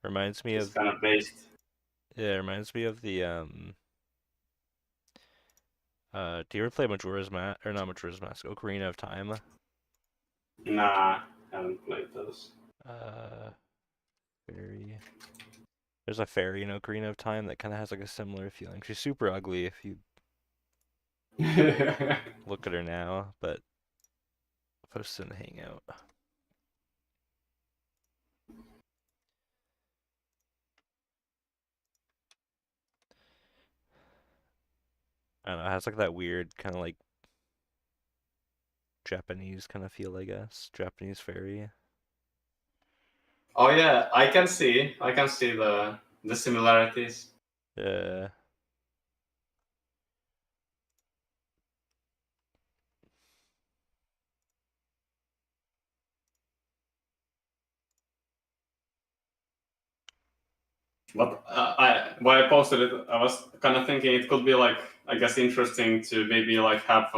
Reminds me It's of kind of based. yeah, it reminds me of the do you ever play Majora's Mask or not Majora's Mask, Ocarina of Time? Nah, haven't played those. Uh Fairy. There's a fairy in Ocarina of Time that kind of has like a similar feeling. She's super ugly if you look at her now, but posted in Hangout. I don't know, it has like that weird kind of like Japanese kind of feel, I guess. Japanese fairy. Oh yeah, I can see the similarities. Yeah. But why I posted it, I was kind of thinking it could be like, I guess, interesting to maybe like have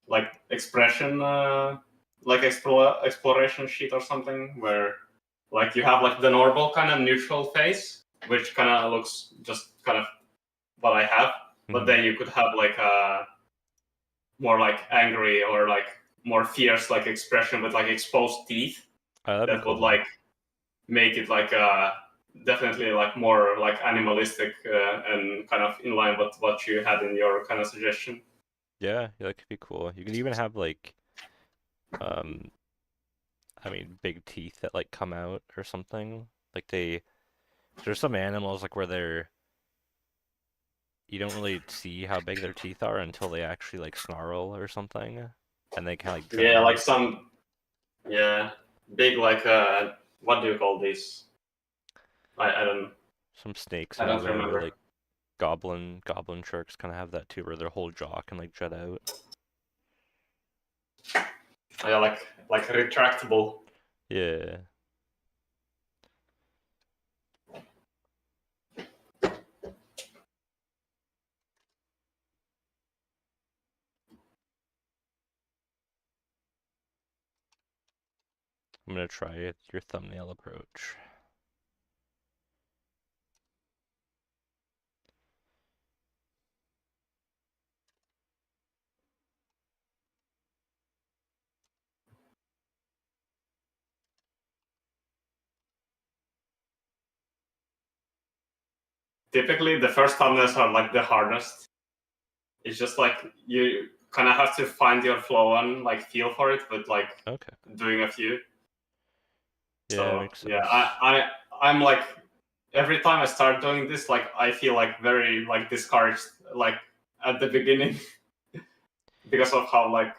like expression, like exploration sheet or something, where like you have like the normal kind of neutral face, which kind of looks just kind of what I have, but Hmm. then you could have like a more like angry or like more fierce like expression with like exposed teeth Oh, that'd be that would cool. like make it like definitely like more like animalistic and kind of in line with what you had in your kind of suggestion. Yeah, that could be cool. You can even have like um I mean big teeth that like come out or something. Like there's some animals like where they're you don't really see how big their teeth are until they actually like snarl or something and they kind of like jut Yeah, like out. some, yeah, big like what do you call these? I don't Some snakes I have don't it or remember. like goblin sharks kind of have that too where their whole jaw can like jut out. Yeah, like retractable. Yeah. I'm gonna try it, your thumbnail approach. Typically, the first thumbnails are like the hardest. It's just like you kind of have to find your flow and like feel for it with like Okay. doing a few. Yeah, So makes yeah, sense. I'm like every time I start doing this, like I feel like very like discouraged, like at the beginning because of how like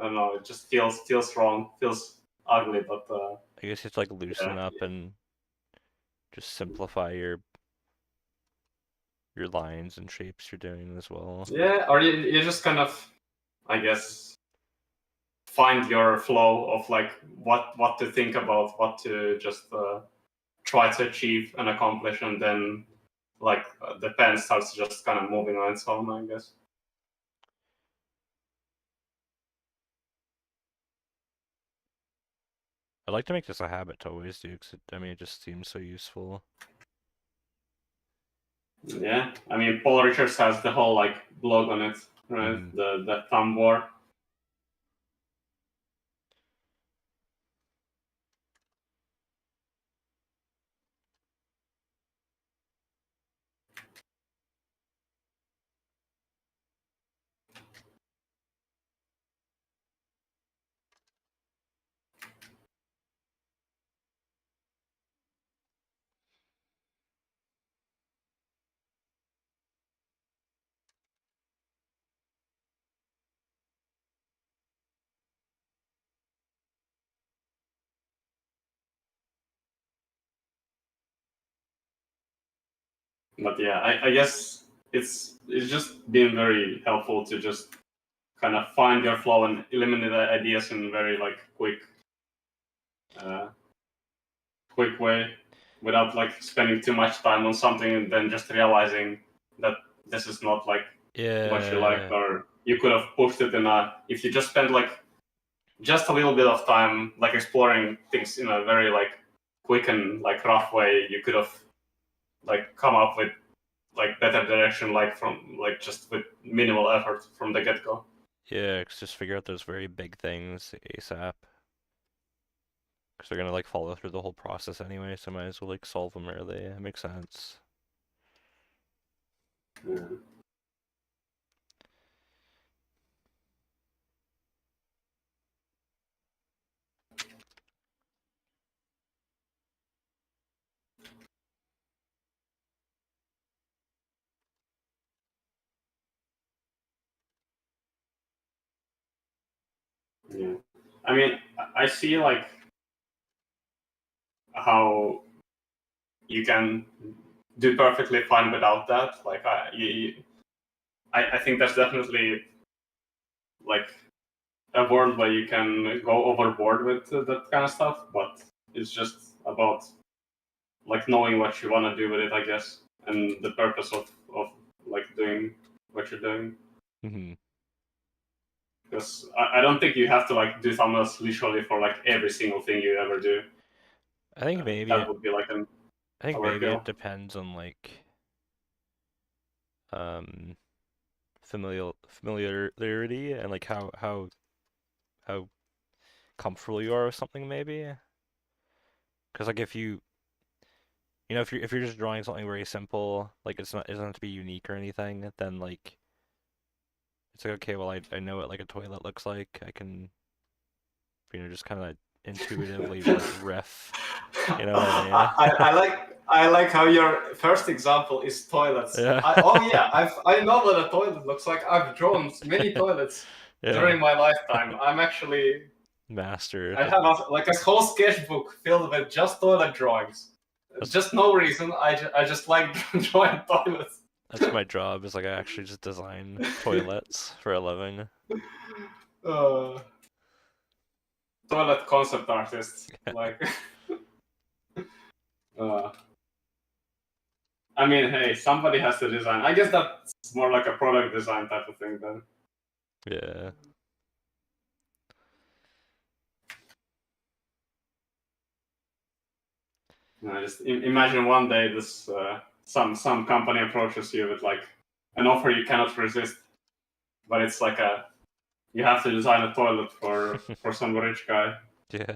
I don't know, it just feels wrong, feels ugly. But I guess you have to like yeah, loosen up and just simplify your lines and shapes you're doing as well. yeah, or you just kind of, I guess, find your flow of like what to think about, what to just try to achieve and accomplish, and then like the pen starts just kind of moving on its own, I guess. I'd like to make this a habit to always do, because I mean, it just seems so useful. Yeah, I mean, Paul Richards has the whole like blog on it, right? Hmm. The thumb war. But yeah, I guess it's just been very helpful to just kind of find your flow and eliminate the ideas in very like uh, quick way without like spending too much time on something and then just realizing that this is not like what you like, Yeah. or you could have pushed it in a, if you just spend like just a little bit of time like exploring things in a very like quick and like rough way, you could have like come up with like better direction, like from like just with minimal effort from the get-go. Yeah, just figure out those very big things ASAP. Because they're gonna like follow through the whole process anyway, so might as well like solve them early. It makes sense. Yeah. Yeah. I mean, I see like how you can do perfectly fine without that. Like I think there's definitely like a world where you can go overboard with that kind of stuff, but it's just about like knowing what you want to do with it, I guess, and the purpose of like doing what you're doing. Hmm. Because I don't think you have to like do thumbnails literally for like every single thing you ever do. I think maybe That would be like an it overkill. depends on like um familiarity and like how comfortable you are with something maybe. Because like if you know if you're just drawing something very simple, like it doesn't have to be unique or anything, then like it's like okay, well I know what like a toilet looks like. I can just kind of intuitively like riff. You know what I mean? I like how your first example is toilets. Yeah. I know what a toilet looks like. I've drawn many toilets Yeah. during my lifetime. Master. I have like a whole sketchbook filled with just toilet drawings. Just no reason. I just like drawing toilets. That's my job, is like I actually just design toilets for a living. Uh, toilet concept artist. Like, uh, I mean, hey, somebody has to design. I guess that's more like a product design type of thing then. Yeah. Just imagine one day this some company approaches you with like an offer you cannot resist, but it's like you have to design a toilet for some rich guy. Yeah.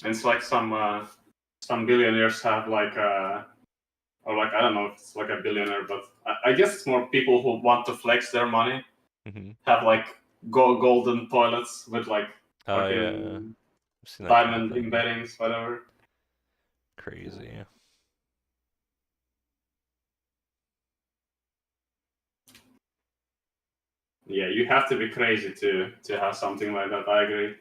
And it's like some billionaires have like or like I don't know if it's like a billionaire, but I guess it's more people who want to flex their money Hmm. have like golden toilets with like Oh yeah. fucking I've seen that kind of diamond thing. embeddings, whatever. Crazy. Yeah, you have to be crazy to have something like that. I agree.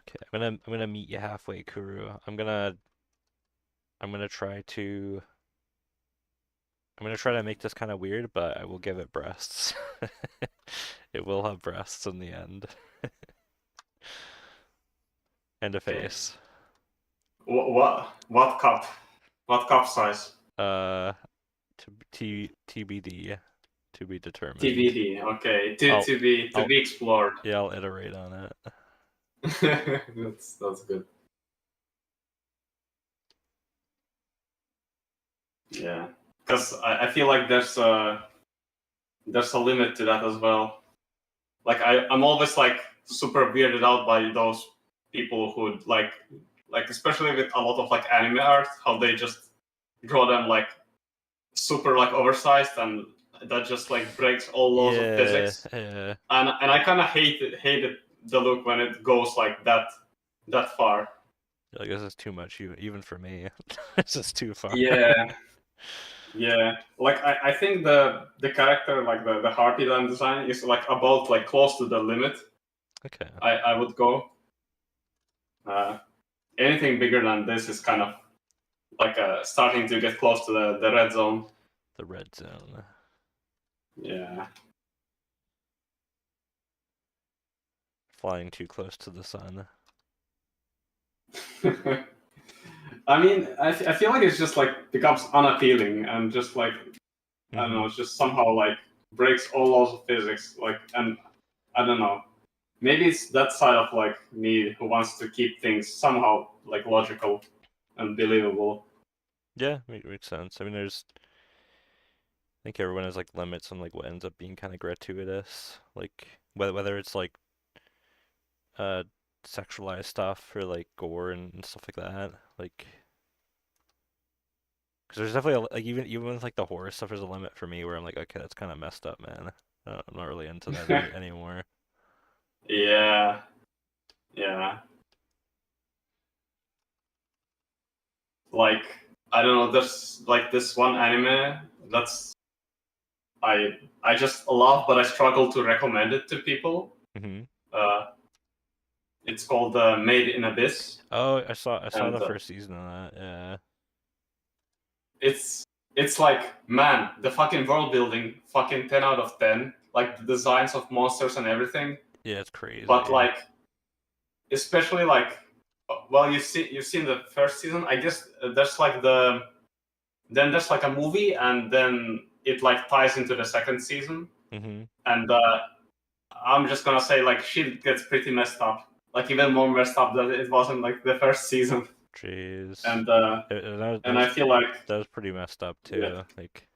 Okay, I'm gonna meet you halfway, Kuru. I'm gonna try to make this kind of weird, but I will give it breasts. It will have breasts in the end. And a Okay. face. What cup? What cup size? TBD, to be determined. TBD. Okay. To be explored. Yeah, I'll iterate on it. That's good. Yeah, because I feel like there's a limit to that as well. Like I'm always like super weirded out by those people who like especially with a lot of like anime art, how they just draw them like super like oversized, and that just like breaks all laws of physics. Yeah. And I kind of hated the look when it goes like that far. I guess it's too much, even for me. It's just too far. Yeah. Yeah, like I think the character, like the Harpy that I'm designing, is like about like close to the limit. Okay. I would go. Anything bigger than this is kind of like starting to get close to the red zone. The red zone. Yeah. Flying too close to the sun. I mean, I feel like it's just like becomes unappealing and just like I don't know, Mhm. it's just somehow like breaks all laws of physics. Like, and I don't know, maybe it's that side of like me who wants to keep things somehow like logical and believable. Yeah, makes sense. I mean, I think everyone has like limits on like what ends up being kind of gratuitous, like whether it's like uh sexualized stuff or like gore and stuff like that. Like, because there's definitely like even with like the horror stuff, there's a limit for me where I'm like, okay, that's kind of messed up, man. I'm not really into that anymore. Yeah, yeah. Like I don't know, there's like this one anime that's I just love, but I struggle to recommend it to people. Hmm. Uh, it's called Made in Abyss, Oh, I saw and the first season of that. Yeah. it's it's like man, the fucking world building, fucking 10 out of 10. Like the designs of monsters and everything, Yeah, it's but crazy. like especially like well, you've seen the first season. I guess there's like there's like a movie, and then it like ties into the second season, Hmm. and I'm just gonna say like shit gets pretty messed up, like even more messed up than it was in like the first season, Jeez. and That I was feel like that was pretty messed up yeah, too. Like,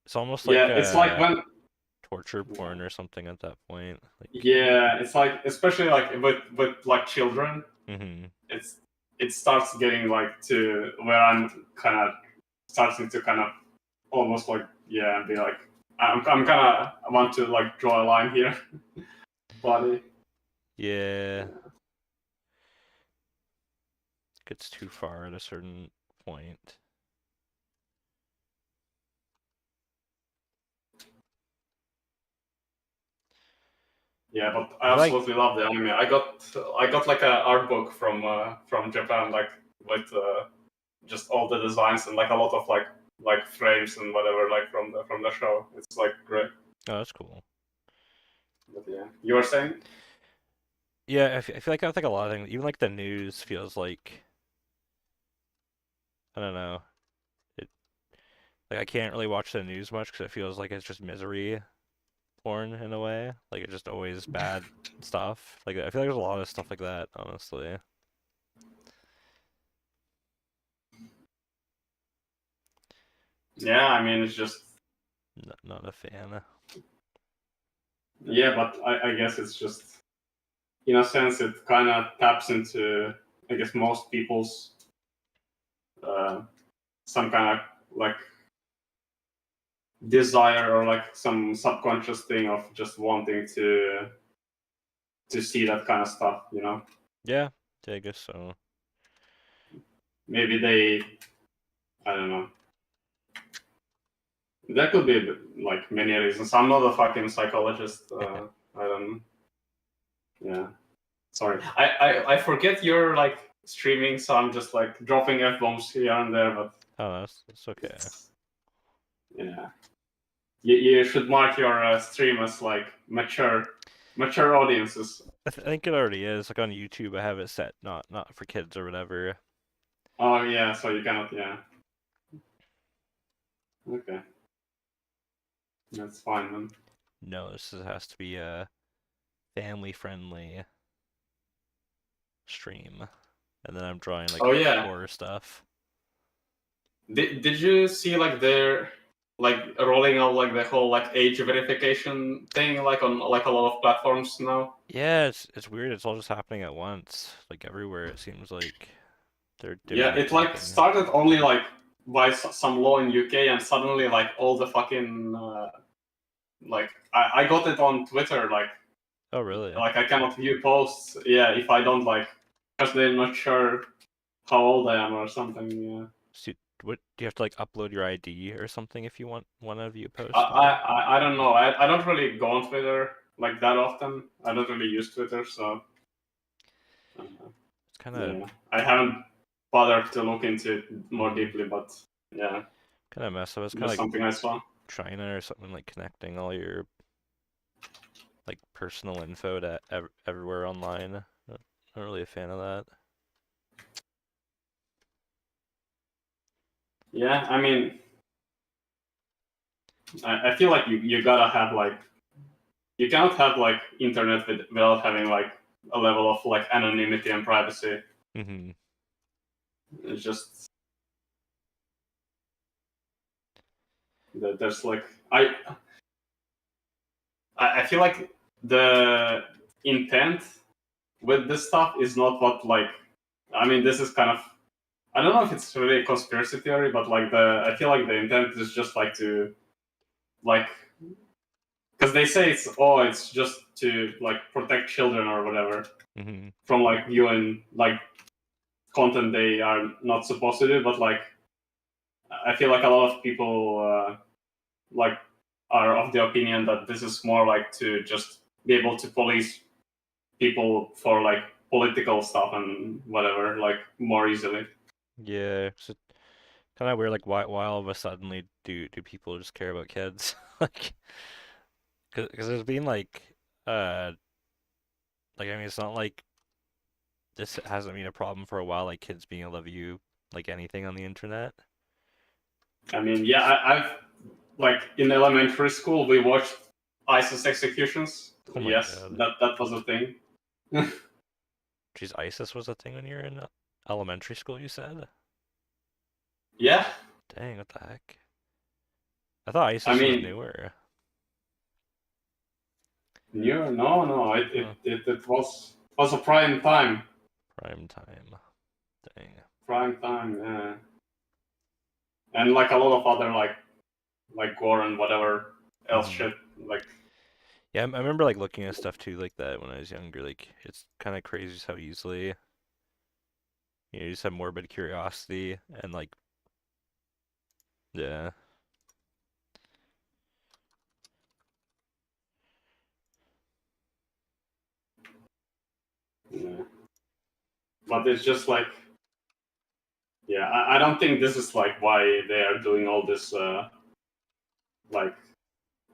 it's almost like yeah, it's like when torture yeah, porn or something at that point. Like, yeah, it's like especially like with like children, hmm. it's it starts getting like to where I'm kind of starting to kind of almost like yeah be like I'm kind of I want to like draw a line here, buddy. Yeah, gets too far at a certain point. Yeah, but I I feel like, absolutely love the anime. I got like a art book from Japan, like with just all the designs and like a lot of like frames and whatever like from the show. It's like great. oh, that's cool. But yeah, you were saying? Yeah, I feel like I think a lot of things, even like the news feels like, I don't know, it like I can't really watch the news much because it feels like it's just misery porn in a way. Like it's just always bad stuff. Like I feel like there's a lot of stuff like that, honestly. Yeah, I mean it's just Not a fan. yeah, but I guess it's just in a sense it kind of taps into I guess most people's uh, some kind of like desire or like some subconscious thing of just wanting to see that kind of stuff, you know. Yeah, yeah, I guess so. Maybe they, I don't know. There could be like many reasons. I'm not a fucking psychologist. I don't. Yeah. Sorry. I forget you're like streaming, so I'm just like dropping f bombs here and there. But Oh, that's okay. it's yeah. You should mark your stream as like mature audiences. I think it already is. Like on YouTube, I have it set not for kids or whatever. Oh yeah. So you cannot. Yeah. Okay. That's fine then. No, has to be a family friendly stream. And then I'm drawing like Oh yeah. horror stuff. Did you see like they're like rolling out like the whole like age verification thing like on like a lot of platforms now? Yeah, it's weird. It's all just happening at once. Like everywhere, it seems like they're doing Yeah, the it same like thing. started only like by some law in UK, and suddenly like all the fucking like I got it on Twitter Oh, really? like I cannot view posts yeah if I don't like because they're not sure how old I am or something. Yeah. So, what do you have to like upload your ID or something if you want to view a I, post? I, I don't know. I don't really go on Twitter like that often. I don't really use Twitter, so uh, It's kind of yeah, I haven't bothered to look into it more deeply. But yeah, Kind of messed up. It's kind of Just like something I saw. China or something, like connecting all your like personal info to everywhere online. Not really a fan of that. Yeah, I mean, I feel like you gotta have like you cannot have like internet without having like a level of like anonymity and privacy. Mm-hmm. It's just there's like I feel like the intent with this stuff is not what like I mean this is kind of I don't know if it's really a conspiracy theory, but like I feel like the intent is just like to like because they say it's just to like protect children or whatever Mm-hmm. from like viewing like content they are not supposed to do, but like I feel like a lot of people like are of the opinion that this is more like to just be able to police people for like political stuff and whatever like more easily. Yeah, it's kind of weird. Like, why all of a sudden do people just care about kids? Like, because there's been uh, like I mean, it's not like this hasn't been a problem for a while. Like kids being able to view like anything on the internet. I mean, yeah, I've like in elementary school we watched ISIS executions. Oh my Yes, God. that was a thing. Geez, ISIS was a thing when you were in elementary school, you said? Yeah, Dang, what the heck? I thought I ISIS was mean, newer. no, Huh. it was a prime time, Prime time. Dang. yeah. And like a lot of other like gore and whatever else Hmm. shit. Like Yeah, I remember like looking at stuff too like that when I was younger. Like it's kind of crazy how easily you just have morbid curiosity and like yeah. yeah. But it's just like yeah, I don't think this is like why they are doing all this like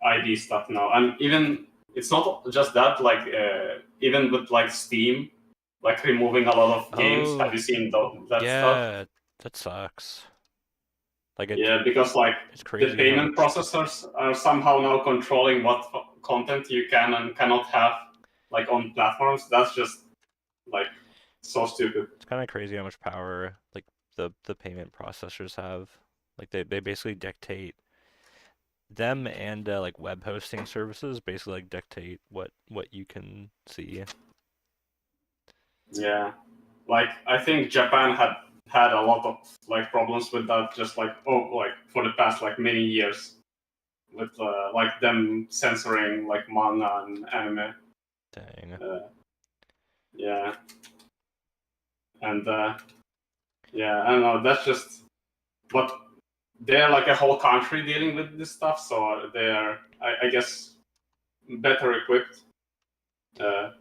ID stuff now. And even it's not just that. Like even with like Steam, like removing a lot of games. Oh, Have you seen that stuff? yeah, that sucks. Like Yeah, because like it's the crazy how payment much processors are somehow now controlling what content you can and cannot have like on platforms. That's just like so stupid. it's kind of crazy how much power like the payment processors have. Like they basically dictate them and like web hosting services basically like dictate what you can see. Yeah, like I think Japan had a lot of like problems with that, just like like for the past like many years with like them censoring like manga and anime. Dang. Uh, yeah, and yeah, I don't know. That's just but they're like a whole country dealing with this stuff, so they're I guess better equipped. Uh,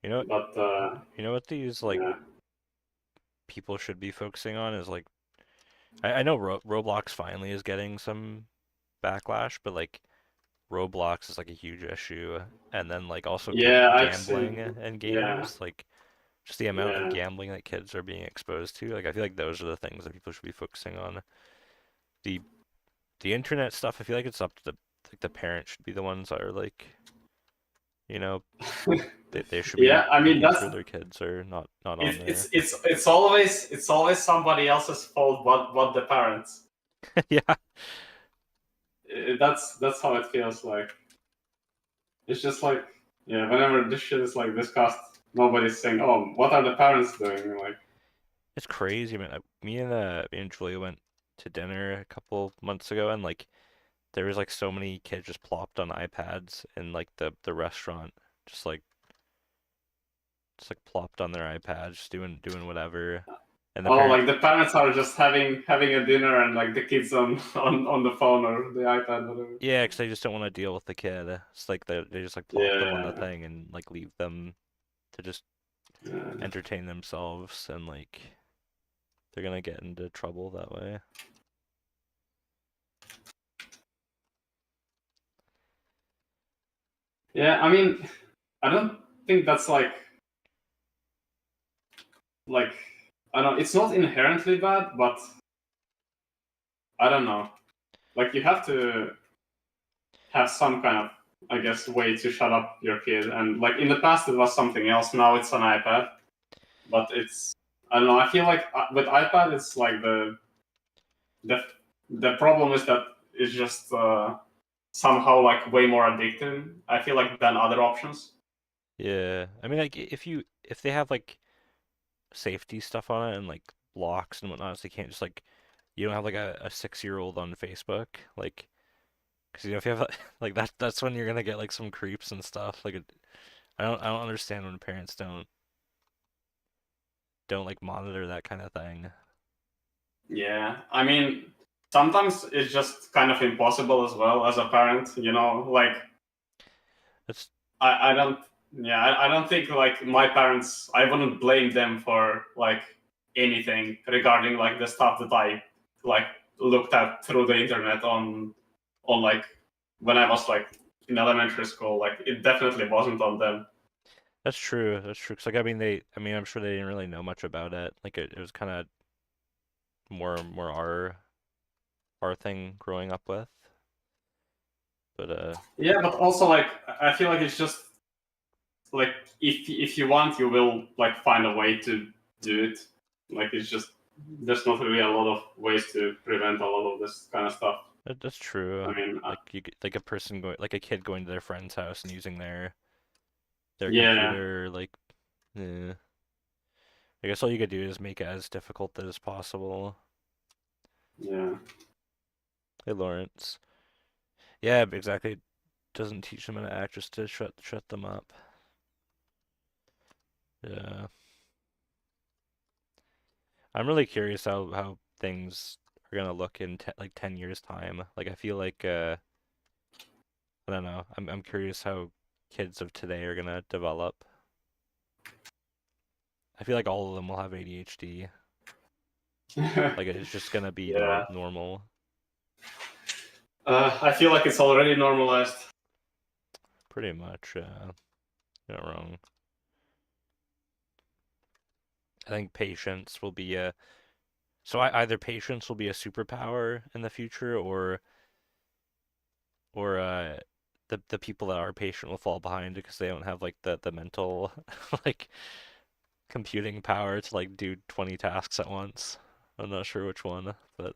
You know but you know what these like yeah, people should be focusing on is like I know Roblox finally is getting some backlash, but like Roblox is like a huge issue, and then like also yeah, I've gambling seen. and Yeah, games, like just the amount of yeah, gambling that kids are being exposed to. Like I feel like those are the things that people should be focusing on. The the internet stuff, I feel like it's up to the parents should be the ones that are like, you know, they should be yeah. I mean making that's sure their kids are not on there. it's always somebody else's fault but the parents. Yeah. That's how it feels like. It's just like yeah, whenever this shit is like discussed, nobody's saying, "Oh, what are the parents doing?" Like It's crazy, man. Me and Julia went to dinner a couple months ago, and like there was like so many kids just plopped on iPads in like the restaurant, just like plopped on their iPads, just doing whatever. And the oh, parent, like the parents are just having a dinner and like the kids on the phone or the iPad, whatever. yeah, 'cause they just don't want to deal with the kid. It's like they just like plop them on the Yeah, thing and like leave them to just yeah. entertain themselves, and like they're gonna get into trouble that way. Yeah, I mean, I don't think that's like I don't know, it's not inherently bad, but I don't know. Like you have to have some kind of, I guess, way to shut up your kid. And like in the past, it was something else. Now it's an iPad. But I don't know. I feel like with iPad, it's like the the problem is that it's just somehow like way more addictive. I feel like than other options. Yeah, I mean, like if they have like safety stuff on it and like blocks and whatnot, so they can't just like you don't have like a 6-year-old on Facebook, like because if you have like that's when you're gonna get like some creeps and stuff. Like I don't understand when parents don't like monitor that kind of thing. Yeah, I mean, sometimes it's just kind of impossible as well as a parent. You know, like It's I don't yeah I don't think like my parents, I wouldn't blame them for like anything regarding like the stuff that I like looked at through the internet on like when I was like in elementary school. Like it definitely wasn't on them. that's true. That's true. 'Cause like I mean I'm sure they didn't really know much about it. Like it was kind of more our thing growing up with. But Yeah, but also like I feel like it's just like if you want, you will like find a way to do it. Like it's just there's not really a lot of ways to prevent a lot of this kind of stuff. that's true. I mean, Like like a person going like a kid going to their friend's house and using their yeah, computer like yeah. I guess all you could do is make it as difficult as possible. yeah. Hey Lawrence. Yeah, exactly. It doesn't teach them how to act just to shut them up. Yeah. I'm really curious how things are gonna look in like 10 years time. Like I feel like I don't know. I'm curious how kids of today are gonna develop. I feel like all of them will have ADHD. Like it's just gonna be Yeah. normal. I feel like it's already normalized. Pretty much. You're not wrong. I think patience will be a so either patience will be a superpower in the future or the people that are patient will fall behind because they don't have like the mental like computing power to like do 20 tasks at once. I'm not sure which one, but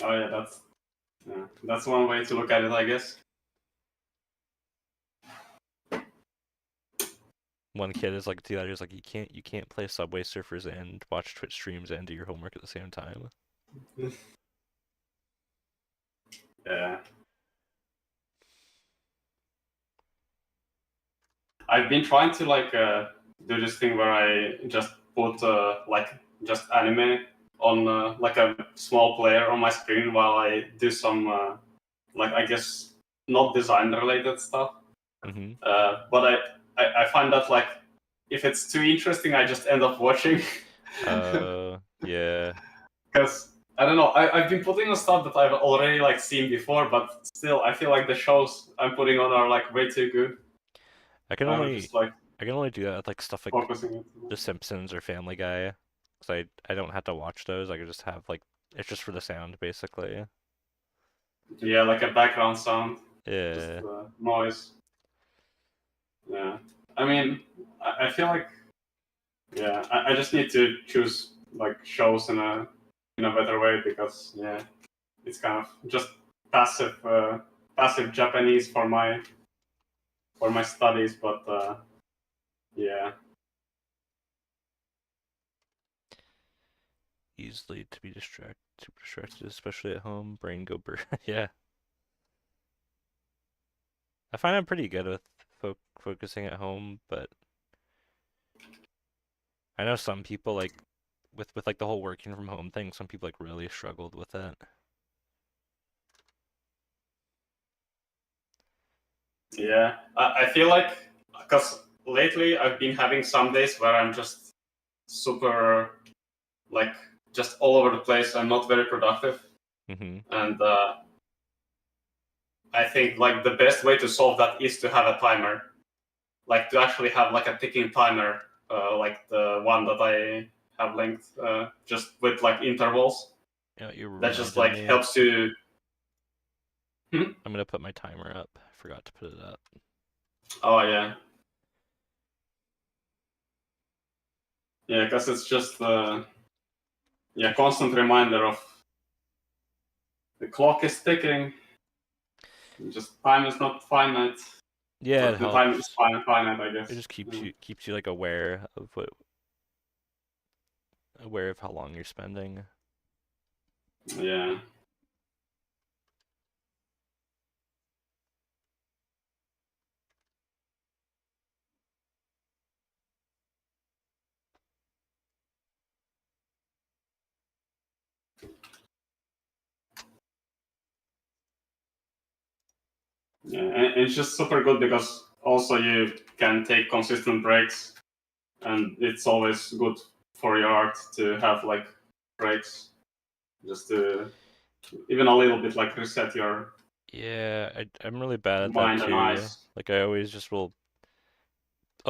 Oh yeah, that's one way to look at it, I guess. one kid is like the other is like you can't play Subway Surfers and watch Twitch streams and do your homework at the same time. Yeah. I've been trying to like do this thing where I just put like just anime on like a small player on my screen while I do some like I guess not design related stuff. Mm-hmm. But I find that like if it's too interesting, I just end up watching Yeah. because I don't know. I've been putting on stuff that I've already like seen before, but still I feel like the shows I'm putting on are like way too good. I can I'm only just like I can only do that with like stuff like focusing it. The Simpsons or Family Guy, because I don't have to watch those. I could just have like it's just for the sound basically. Yeah, like a background sound, just Yeah. noise. Yeah, I mean, I feel like yeah, I just need to choose like shows in a better way because yeah, it's kind of just passive Japanese for my studies, but yeah, Easily to be super distracted, especially at home. Brain go burr. Yeah. I find I'm pretty good with focusing at home, but I know some people like with like the whole working from home thing, some people like really struggled with it. yeah. I feel like because lately I've been having some days where I'm just super like just all over the place. I'm not very productive, Mm-hmm. and I think like the best way to solve that is to have a timer, like to actually have like a ticking timer, like the one that I have linked, just with like intervals. You know, you That just reminded like me. helps you. I'm gonna put my timer up. I forgot to put it up. Oh yeah, yeah, because it's just constant reminder of the clock is ticking. Just time is not finite. Yeah, it The time is helps. finite, I guess. It just keeps you like aware of how long you're spending. Yeah. Yeah, and it's just super good because also you can take consistent breaks, and it's always good for your art to have like breaks, just to even a little bit like reset your Yeah, I'm really bad at that mind and too. eyes. Like I always just I'll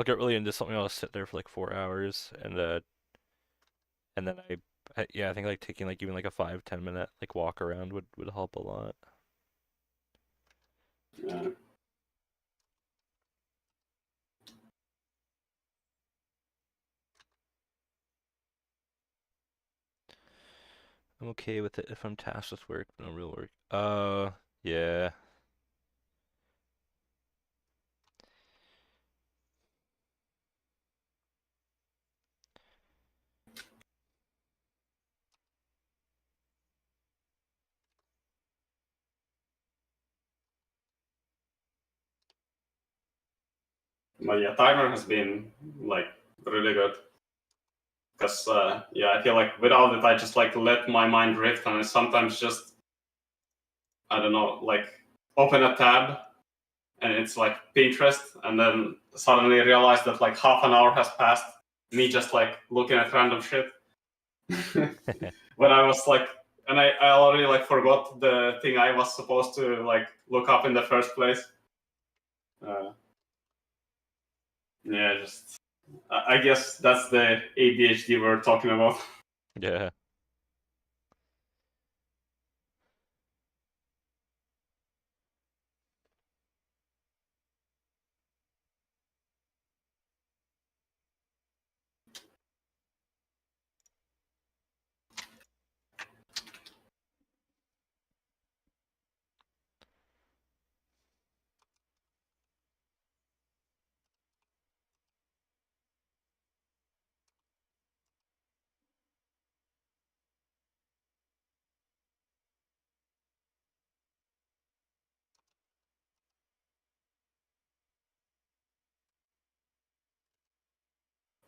get really into something, I'll sit there for like 4 hours and then yeah, I think like taking like even like a 5-10 minute like walk around would help a lot. Yeah. I'm okay with it if I'm tasked with work, but no real work. Yeah. But yeah, timer has been like really good because yeah, I feel like without it, I just like let my mind drift, and I sometimes just I don't know, like open a tab and it's like Pinterest, and then suddenly realize that like half an hour has passed, me just like looking at random shit. When I was like, and I already like forgot the thing I was supposed to like look up in the first place. Uh, yeah, just I guess that's the ADHD we're talking about. Yeah.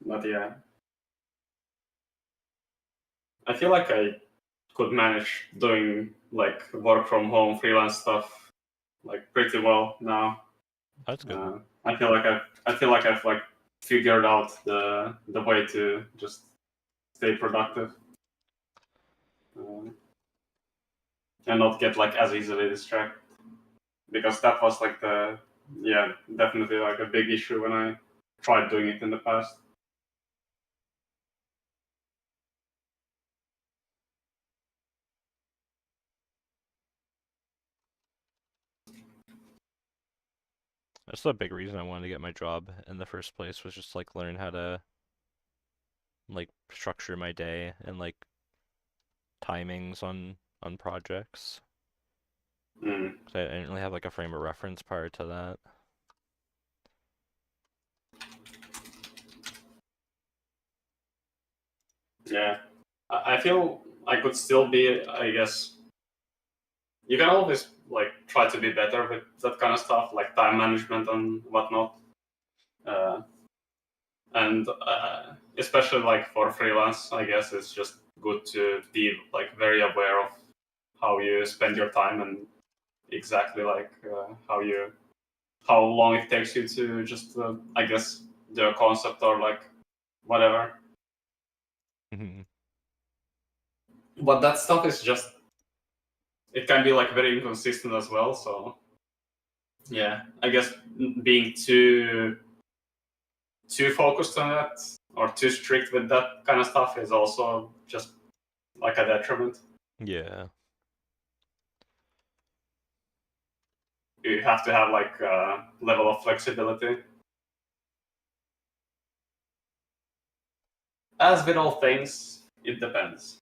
But yeah, I feel like I could manage doing like work from home freelance stuff like pretty well now. That's good. I feel like I've like figured out the way to just stay productive, uh, and not get like as easily distracted, because that was like the yeah, definitely like a big issue when I tried doing it in the past. That's the big reason I wanted to get my job in the first place, was just like learn how to like structure my day and like timings on projects. Mm, 'Cause I didn't really have like a frame of reference prior to that. yeah, I feel I could still be, I guess. You can always like try to be better with that kind of stuff, like time management and whatnot. Uh, and especially like for freelance, I guess it's just good to be like very aware of how you spend your time, and exactly like how long it takes you to just I guess do a concept or like whatever. But that stuff is just, it can be like very inconsistent as well. So yeah, I guess being too focused on that or too strict with that kind of stuff is also just like a detriment. Yeah. You have to have like a level of flexibility. As with all things, it depends.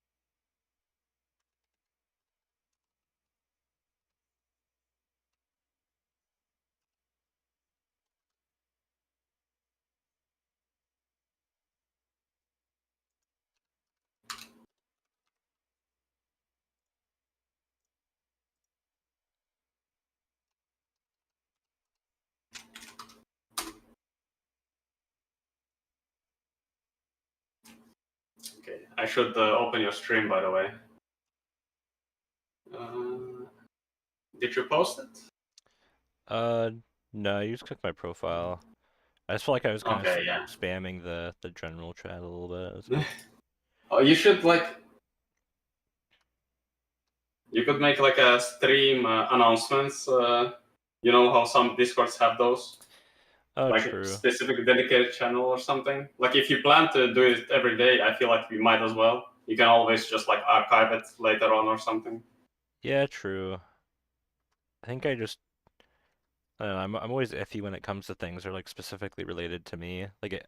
Okay, I should open your stream, by the way. Did you post it? No, you just click my profile. I just felt like I was kind of Okay, yeah. spamming the general chat a little bit. So. Oh, you should like. You could make like a stream announcements. You know how some Discords have those, Oh, like a true. specific dedicated channel or something. Like if you plan to do it every day, I feel like we might as well. You can always just like archive it later on or something. Yeah, true. I think I just I don't know, I'm always iffy when it comes to things that are like specifically related to me. Like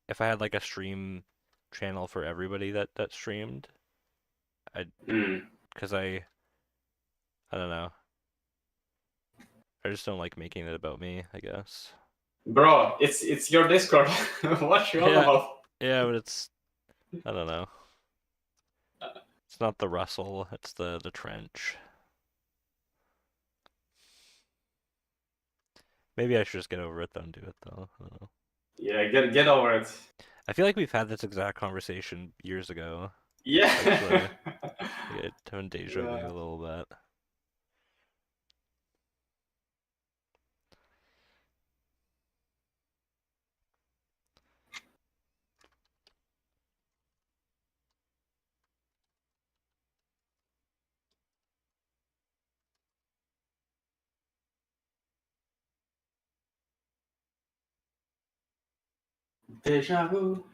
if I had like a stream channel for everybody that streamed, I'd because I don't know. I just don't like making it about me, I guess. Bro, it's your Discord. What you on Yeah, about? yeah, but it's I don't know. It's not the Russell, it's the trench. Maybe I should just get over it though and do it though. I don't know. Yeah, get over it. I feel like we've had this exact conversation years ago. Yeah. Actually, like it turned deja vu Yeah. a little bit. Deja vu.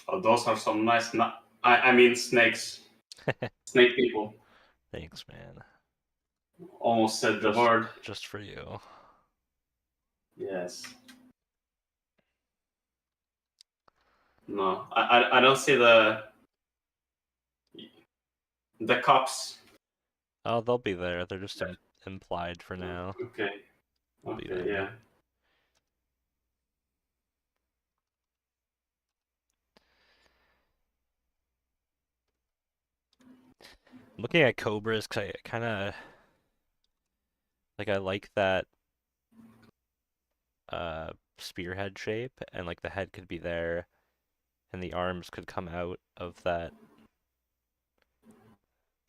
Oh, those are some nice. I mean snakes. Snake people. Thanks, man. Almost said the word. Just for you. Yes. No, I don't see the cups. Oh, they'll be there. They're just implied for now. Okay. They'll be Okay. there. Yeah. Looking at Cobras, 'cause I kind of like I like that spearhead shape, and like the head could be there, and the arms could come out of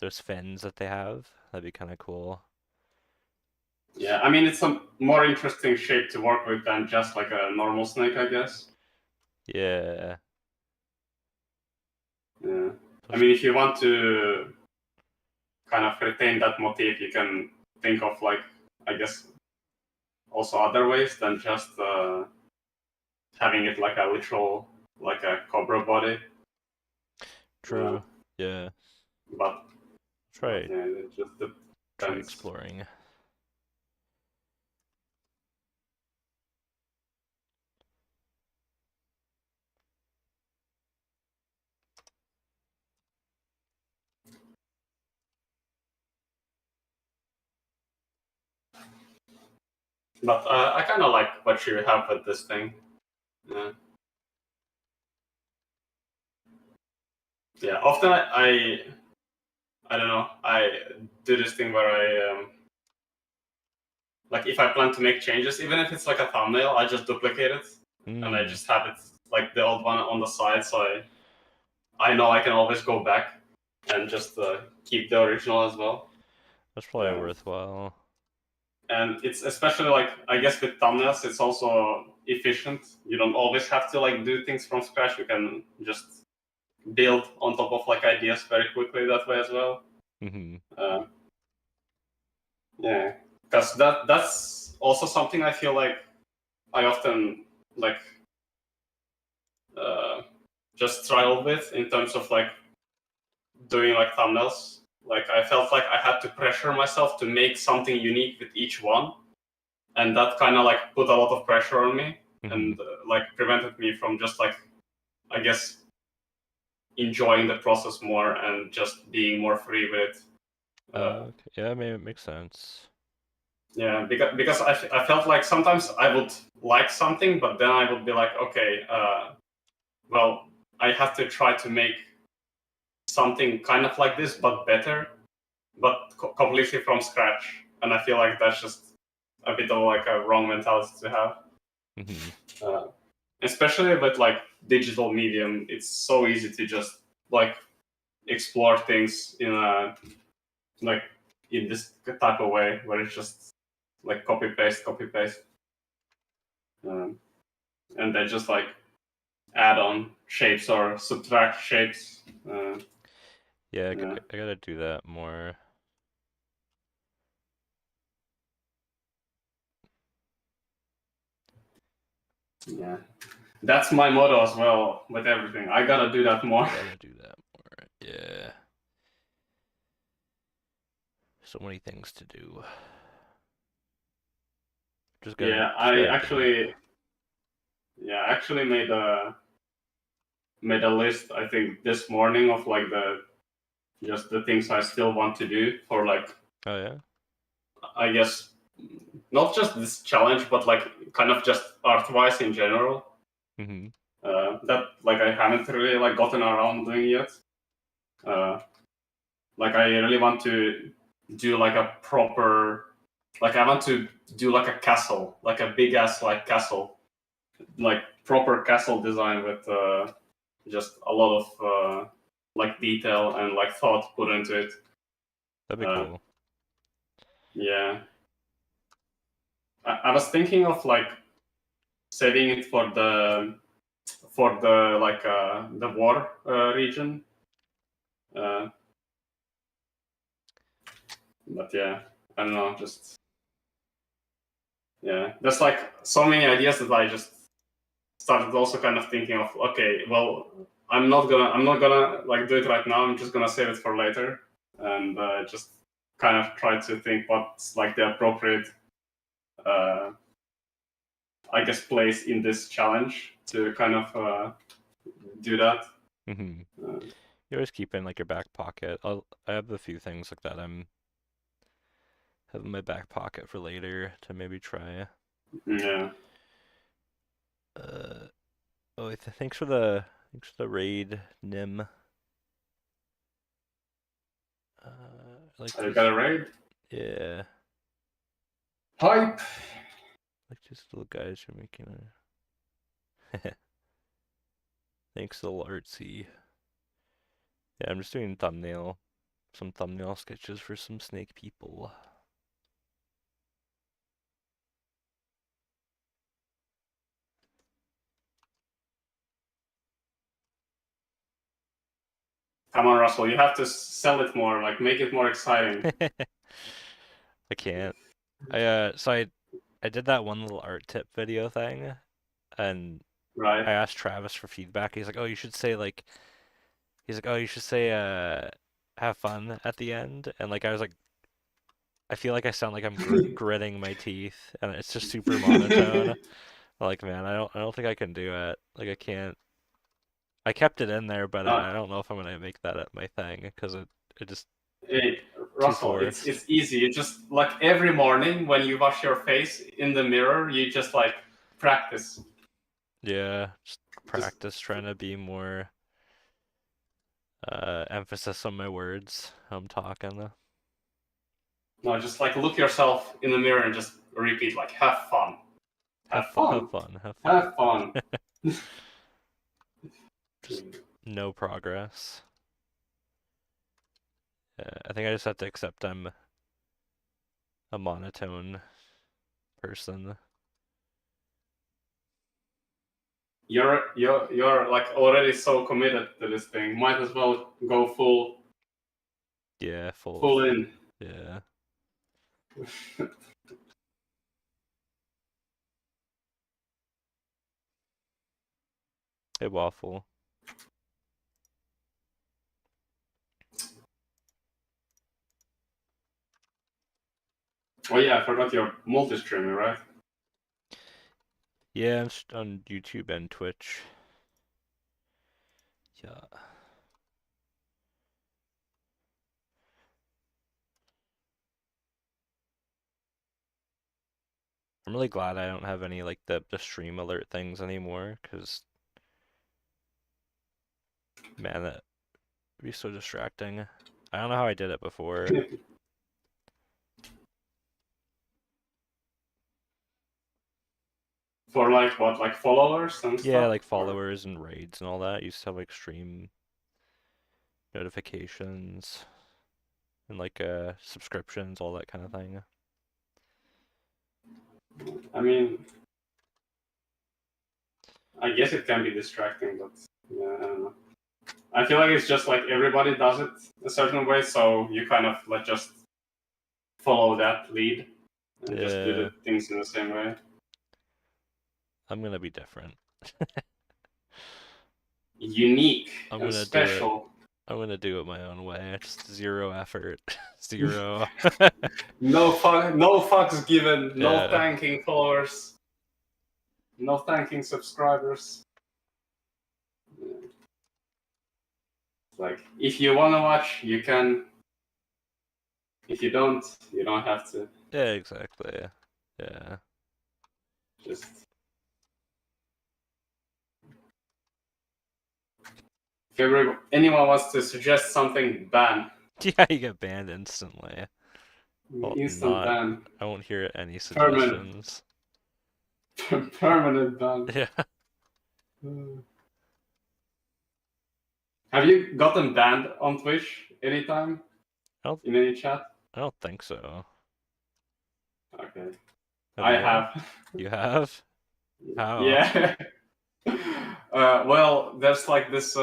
those fins that they have. That'd be kind of cool. Yeah. I mean, it's a more interesting shape to work with than just like a normal snake, I guess. Yeah. Yeah. I mean, if you want to kind of retain that motif, you can think of like, I guess, also other ways than just having it like a literal, like a cobra body. True. Yeah. But Try yeah, it just try depends. exploring. But I kind of like what you have with this thing. Yeah. Yeah. Often I don't know. I do this thing where I like if I plan to make changes, even if it's like a thumbnail, I just duplicate it and I just have it like the old one on the side, so I know I can always go back and just keep the original as well. That's probably worthwhile. And it's especially like I guess with thumbnails, it's also efficient. You don't always have to like do things from scratch. You can just build on top of like ideas very quickly that way as well. Yeah, because that's also something I feel like I often like uh, just struggled with in terms of like doing like thumbnails. Like I felt like I had to pressure myself to make something unique with each one, and that kind of like put a lot of pressure on me and like prevented me from just like I guess enjoying the process more and just being more free with it. Okay. Yeah, maybe it makes sense. Yeah, because I felt like sometimes I would like something, but then I would be like, okay, well, I have to try to make something kind of like this, but better, but completely from scratch. And I feel like that's just a bit of like a wrong mentality to have. Especially with like digital medium, it's so easy to just like explore things in a like in this type of way where it's just like copy paste, and then just like add on shapes or subtract shapes. Yeah, I gotta do that more. Yeah, that's my motto as well with everything. I gotta do that more. Gotta do that more. Yeah. So many things to do. Just gotta. Yeah, Just I gotta do it. actually made a list. I think this morning of like the things I still want to do for like Oh yeah. I guess not just this challenge, but like kind of just art wise in general. That like I haven't really like gotten around doing yet. Like I really want to do like a proper like I want to do like a castle, like a big ass like castle, like proper castle design with just a lot of like detail and like thought put into it. That'd be cool. Yeah, I was thinking of like saving it for the like the war region. But yeah, I don't know, just yeah, there's like so many ideas that I just started also kind of thinking of. Okay, well, I'm not gonna like do it right now. I'm just gonna save it for later, and just kind of try to think what's like the appropriate, I guess, place in this challenge to kind of do that. You always keep in like your back pocket. I have a few things like that I'm have in my back pocket for later to maybe try. Yeah. Oh, thanks for the raid, Nim. Like You these. got a raid? Yeah. Hype. Like these little guys are making a. Thanks, little artsy. Yeah, I'm just doing some thumbnail sketches for some snake people. Come on, Russell. You have to sell it more. Like make it more exciting. I can't. So I did that one little art tip video thing, and Right. I asked Travis for feedback. He's like, "Oh, you should say like," he's like, "Oh, you should say have fun at the end, and like I was like, I feel like I sound like I'm gritting my teeth, and it's just super monotone. Like, man, I don't think I can do it. Like, I can't. I kept it in there, but Uh, I don't know if I'm gonna make that my thing because it just Hey, too Russell, forced. it's easy. You just like every morning when you wash your face in the mirror, you just like practice. Yeah, just Just practice trying to be more emphasis on my words. I'm talking. no, just like look yourself in the mirror and just repeat like have fun, Have have fun, have fun, fun, have fun. have fun. Just no progress. I think I just have to accept I'm a monotone person. You're like already so committed to this thing. Might as well go Yeah, full in. yeah. Hey, Waffle. Oh yeah, I forgot you're multi-streaming, right? Yeah, I'm on YouTube and Twitch. Yeah. I'm really glad I don't have any like the stream alert things anymore, because man, that would be so distracting. I don't know how I did it before. For like what, like followers and Yeah, stuff, like or followers and raids and all that. I used to have like stream notifications and like subscriptions, all that kind of thing. I mean, I guess it can be distracting, but yeah, I don't know. I feel like it's just like everybody does it a certain way, so you kind of like just follow that lead and just do Yeah, the things in the same way. I'm gonna be different. Unique I'm and gonna do it. special. I'm gonna do it my own way. Just zero effort. Zero. No fucks given. No Yeah. thanking followers. No thanking subscribers. Like if you wanna watch, you can. If you don't, you don't have to. Yeah, exactly. Yeah. Just if anyone wants to suggest something, ban. Yeah, you get banned instantly. Well, Instant not. ban. I won't hear any Permanent. suggestions. Permanent ban. Yeah. Have you gotten banned on Twitch anytime? I don't. In any chat? I don't think so. Okay. Have I you? have. You have? How? Yeah. Well, there's like this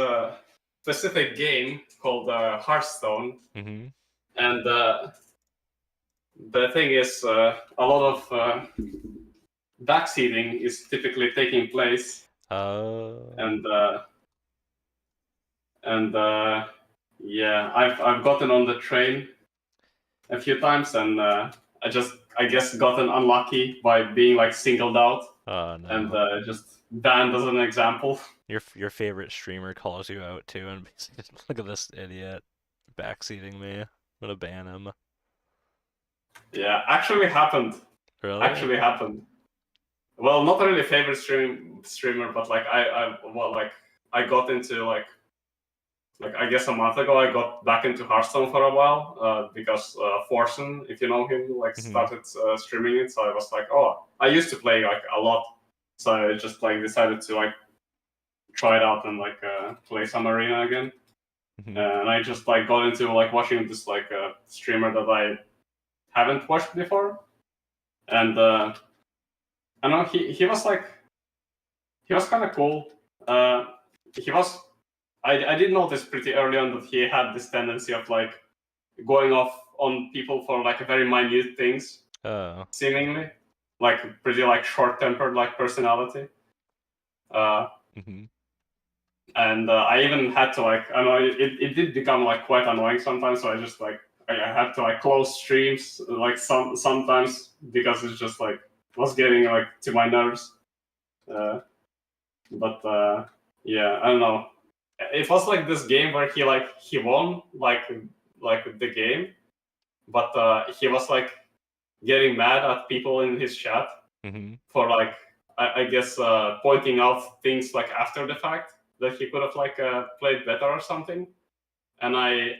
specific game called Hearthstone, Mm-hmm. and the thing is, a lot of backseating is typically taking place, Uh. and and yeah, I've gotten on the train a few times, and I guess gotten unlucky by being like singled out Oh and no. just banned as an example. Your favorite streamer calls you out too, and basically, look at this idiot backseating me. I'm gonna ban him. Yeah, actually happened. Really? Actually happened. Well, not really favorite streamer, but like I got into like I guess a month ago I got back into Hearthstone for a while because Forsen, if you know him, like Mm-hmm. started streaming it. So I was like, oh, I used to play like a lot, so I just like decided to like try it out and like play some arena again. Mm-hmm. And I just like got into like watching this like streamer that I haven't watched before, and I know he was kind of cool. He was I did notice pretty early on that he had this tendency of like going off on people for like very minute things, Oh. seemingly like pretty like short tempered like personality. Uh, Mm-hmm. And I even had to like, I know it did become like quite annoying sometimes. So I just like I had to like close streams like sometimes because it's just like was getting like to my nerves. But yeah, I don't know. It was like this game where he won like the game, but he was like getting mad at people in his chat Mm-hmm. for like I guess pointing out things like after the fact that he could have like played better or something. And I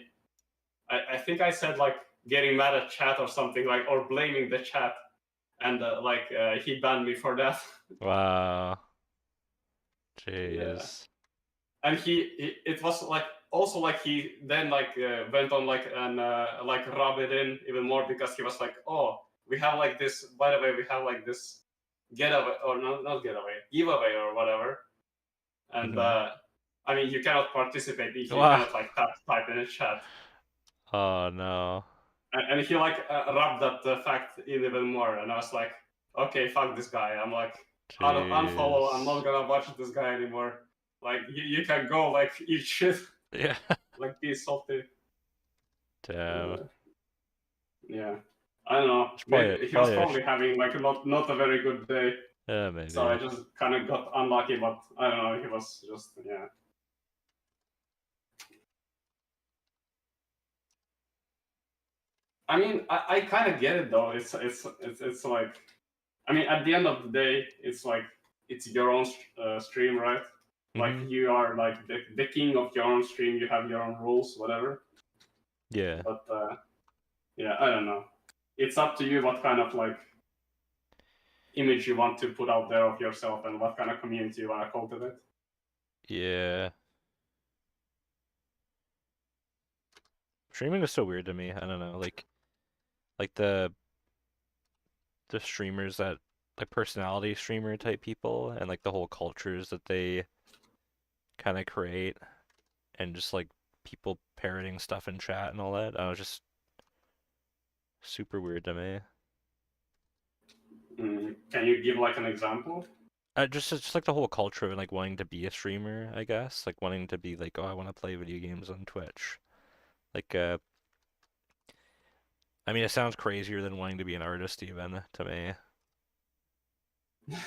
think I said like getting mad at chat or something like or blaming the chat, and he banned me for that. Wow. Yeah, Jeez. and he it was like also like he then like went on like and like rub it in even more because he was like, oh, we have like this, by the way, we have like this getaway or not getaway giveaway or whatever. And Mm-hmm. I mean, you cannot participate if you Wow. cannot like type in a chat. Oh no. And he like rubbed that fact in even more, and I was like, okay, fuck this guy. I'm like, unfollow. I'm not Jeez. gonna watch this guy anymore. Like you can go like eat shit, Yeah. like be salty. Damn. Uh, yeah, I don't know. It's Maybe he was probably probably having like not a very good day, yeah, so I maybe. just kind of got unlucky. But I don't know. He was just yeah. I mean, I kind of get it though. It's like, I mean, at the end of the day, it's like it's your own stream, right? Like Mm-hmm. you are like the king of your own stream. You have your own rules, whatever. Yeah. But yeah, I don't know. It's up to you what kind of like image you want to put out there of yourself and what kind of community you want to cultivate. Yeah. Streaming is so weird to me. I don't know. Like the streamers that like personality streamer type people and like the whole cultures that they kind of create and just like people parroting stuff in chat and all that. I was just super weird to me. Can you give like an example? Just like the whole culture of like wanting to be a streamer, I guess. Like wanting to be like, oh, I want to play video games on Twitch. Like, I mean, it sounds crazier than wanting to be an artist even to me.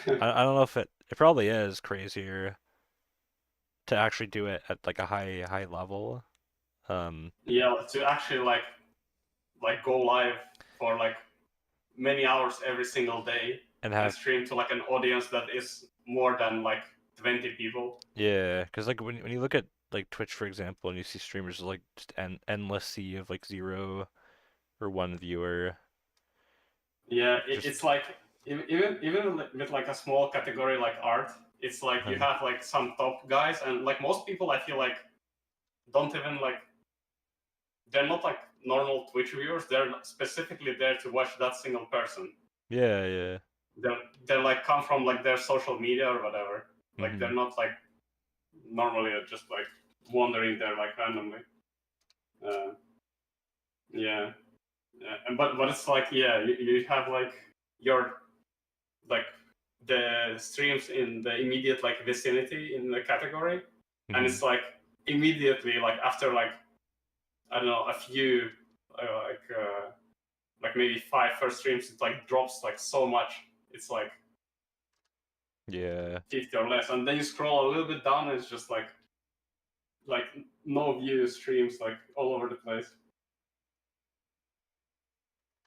I don't know if it probably is crazier to actually do it at like a high level. Um, Yeah, to actually like go live for like many hours every single day and and have stream to like an audience that is more than like 20 people. yeah, because like when you look at like Twitch for example, and you see streamers with, like just endless sea of like 0 or 1 viewer, Yeah, just it's like even with like a small category like art, it's like you uh, have like some top guys, and like most people I feel like don't even like, they're not like normal Twitch viewers. They're specifically there to watch that single person. yeah, yeah. They're like come from like their social media or whatever. Like Hmm. they're not like normally just like wandering there like randomly. Uh, yeah. And but it's like, yeah, you have like your like the streams in the immediate like vicinity in the category, and Hmm. it's like immediately like after like I don't know a few like maybe five first streams, it like drops like so much. It's like Yeah. 50 or less, and then you scroll a little bit down, and it's just like no view streams like all over the place.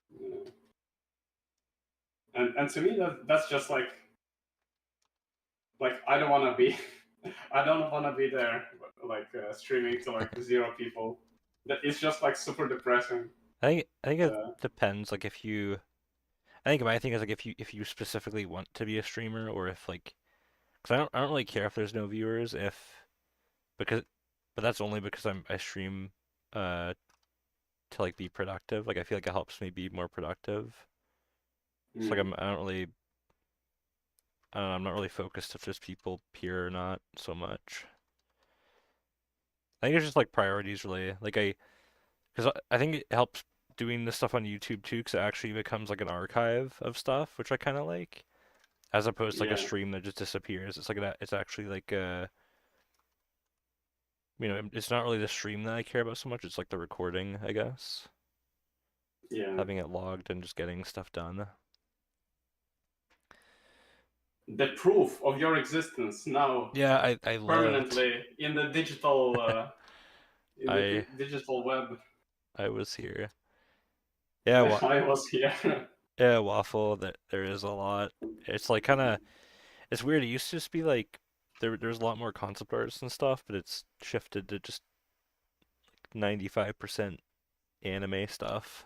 Yeah. And to me that's just like I don't want to be I don't want to be there like streaming to like zero people. That it's just like super depressing. I think it Uh, depends. Like if you, I think my thing is like if you specifically want to be a streamer or if like, because I don't really care if there's no viewers if because, but that's only because I stream uh to like be productive. Like I feel like it helps me be more productive. So like mm, I don't really, I don't know, I'm not really focused if there's people here or not so much. I think it's just like priorities really. Like because I think it helps doing this stuff on YouTube too, because it actually becomes like an archive of stuff, which I kind of like, as opposed to like a yeah, stream that just disappears. It's like that. It's actually like it's not really the stream that I care about so much. It's like the recording, I guess. Yeah. Having it logged and just getting stuff done. The proof of your existence now Yeah, I loved. permanently in the digital I digital web. I was here. Yeah, I was here. yeah, Waffle. That there is a lot. It's like kind of it's weird. It used to just be like there's a lot more concept artists and stuff, but it's shifted to just 95% anime stuff.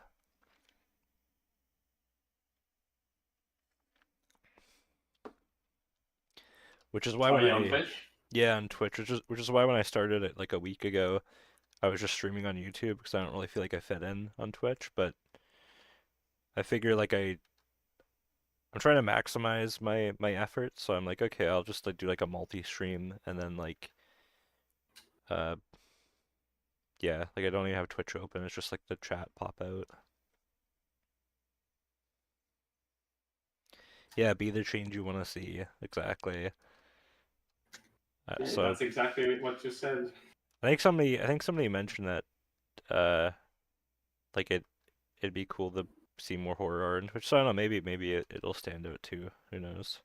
Which is why Are when you on I Twitch? yeah, on Twitch, which is why when I started it like a week ago, I was just streaming on YouTube because I don't really feel like I fit in on Twitch, but I figure like I'm trying to maximize my efforts, so I'm like, okay, I'll just like do like a multi-stream and then like uh yeah, like I don't even have Twitch open, it's just like the chat pop out. Yeah, be the change you want to see. Exactly. Yeah, So that's exactly what you said. I think somebody mentioned that uh like it'd be cool to see more horror art in Twitch. So I don't know, maybe it'll stand out too. Who knows?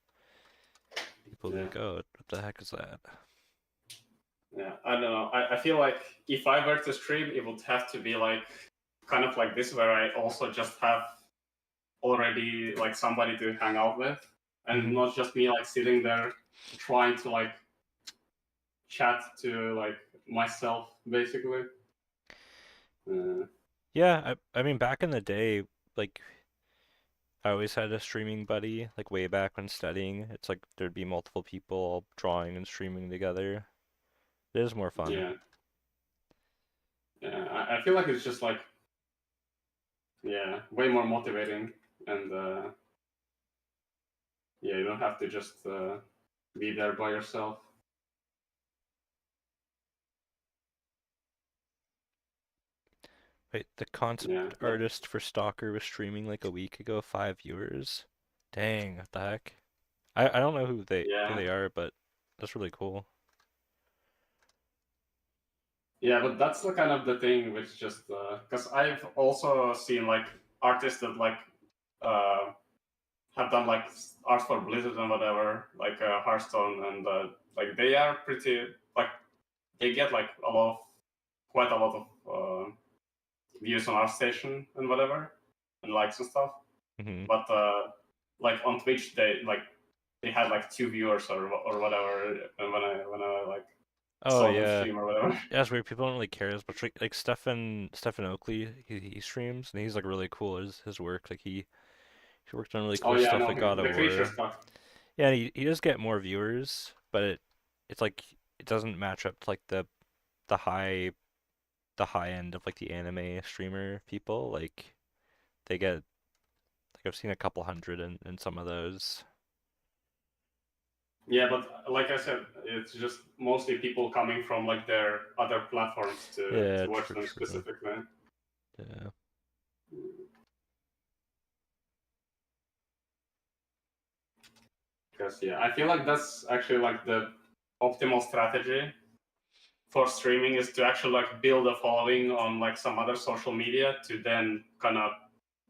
People will be Yeah. like, oh, what the heck is that? Yeah, I don't know. I feel like if I were to stream, it would have to be like kind of like this, where I also just have already like somebody to hang out with, and Hmm. not just me like sitting there trying to like chat to like myself, basically. Uh, Yeah, I mean back in the day, like I always had a streaming buddy, like way back when studying. It's like there'd be multiple people all drawing and streaming together. It is more fun. yeah, yeah. I feel like it's just like way more motivating, and yeah, you don't have to just be there by yourself. Wait, the Yeah, concept artist for Stalker was streaming like a week ago, 5 viewers. Dang, what the heck? I don't know who yeah. they are, but that's really cool. Yeah, but that's the kind of the thing which just because I've also seen like artists that like uh, have done like art for Blizzard and whatever, like Hearthstone, and like they are pretty like they get like quite a lot of views on ArtStation and whatever, and likes and stuff. Hmm. But like on Twitch, they had like 2 viewers or whatever, and when I like Oh saw them yeah. stream or whatever. Yeah, it's weird. People don't really care as much. Like Stephen Oakley, he streams and he's like really cool. His work, like he worked on really Oh cool yeah, I stuff know like him. God of The creature War. stuff. Yeah, and he does get more viewers, but it's like it doesn't match up to like the high the high end of like the anime streamer people. Like they get like I've seen a couple hundred in some of those. Yeah, but like I said, it's just mostly people coming from like their other platforms Yeah, to watch them true. specifically. Yeah. Because yeah, I feel like that's actually like the optimal strategy for streaming is to actually like build a following on like some other social media to then kind of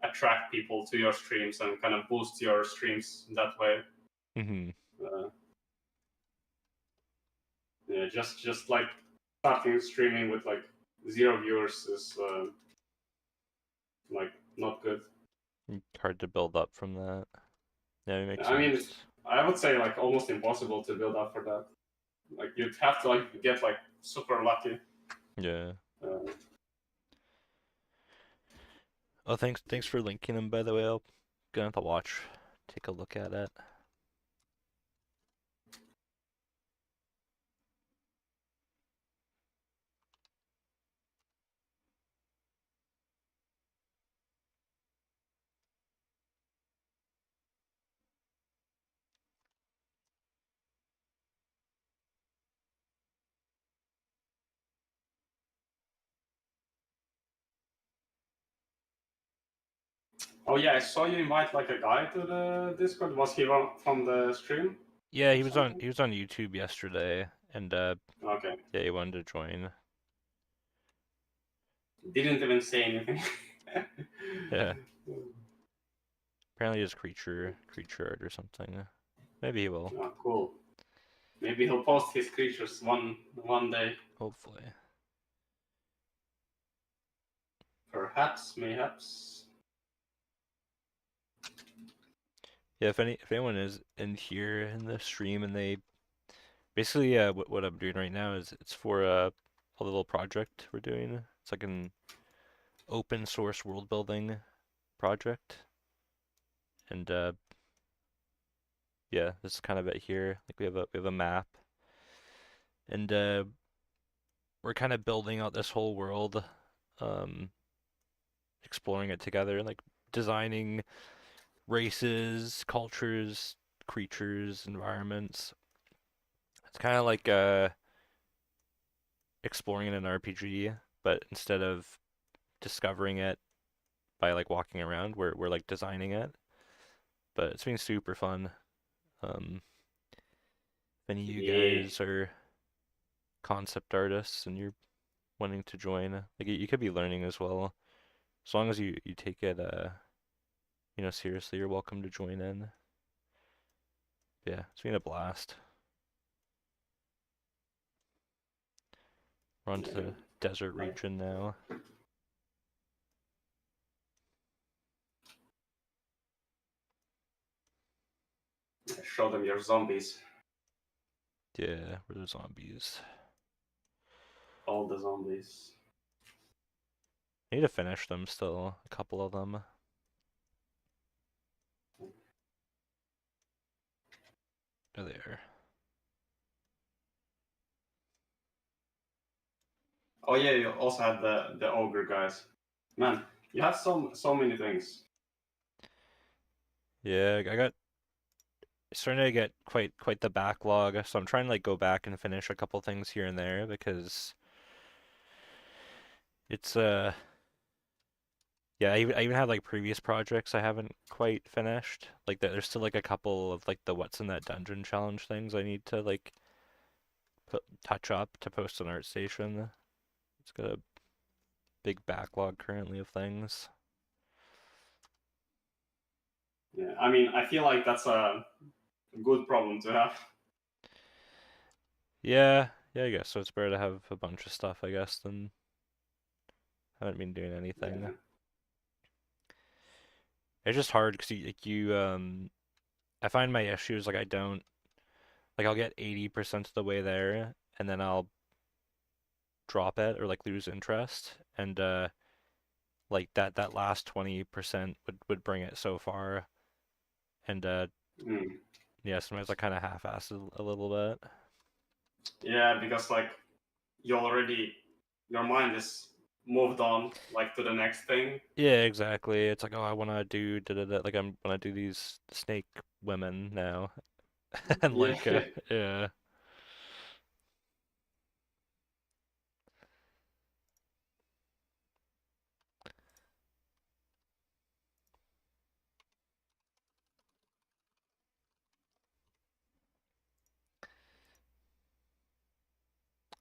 attract people to your streams and kind of boost your streams that way. Hmm. Uh, yeah, just like starting streaming with like 0 viewers is like not good. Hard to build up from that. Yeah, it makes I mean, sense. I would say like almost impossible to build up for that. Like you'd have to like get like super lucky. Yeah. Uh, Oh, thanks for linking them, by the way. I'll gonna have to take a look at it. oh yeah, I saw you invite like a guy to the Discord. Was he from the stream Yeah, or something? he was on YouTube yesterday, and Okay. yeah, he wanted to join. Didn't even say anything. Yeah, apparently it's creature art or something. Maybe he will. Oh, cool. Maybe he'll post his creatures one day. Hopefully. Perhaps, mayhaps. Yeah, if anyone is in here in the stream and they basically what I'm doing right now is it's for a little project we're doing. It's like an open source world building project. And yeah, this is kind of it here. Like we have a map, and we're kind of building out this whole world, um, exploring it together, like designing races, cultures, creatures, environments. It's kind of like exploring in an RPG, but instead of discovering it by like walking around, we're like designing it. But it's been super fun. If any of you Yeah. guys are concept artists and you're wanting to join, like you could be learning as well. As long as you take it seriously, you're welcome to join in. Yeah, it's been a blast. We're on to Yeah. the desert Like, region now. show them your zombies. Yeah, we're the zombies. All the zombies. I need to finish them still, a couple of them. There they are. Oh yeah, you also had the ogre guys. Man, you have so many things. Yeah, I got starting to get quite the backlog, so I'm trying to like go back and finish a couple things here and there because it's yeah, I even have like previous projects I haven't quite finished. Like there's still like a couple of like the what's in that dungeon challenge things I need to like touch up to post on ArtStation. It's got a big backlog currently of things. Yeah, I mean, I feel like that's a good problem to have. Yeah, yeah, I guess so. It's better to have a bunch of stuff, I guess, than haven't been doing anything. Yeah. It's just hard because I find my issues like I don't like I'll get 80% of the way there and then I'll drop it or like lose interest and like that last 20% would bring it so far and Mm. yeah, sometimes I kind of half-ass it a little bit. Yeah, because like you already your mind is moved on like to the next thing. Yeah, exactly. It's like, oh, I want to do da, da, da, like I'm want to do these snake women now. And Yeah. like yeah,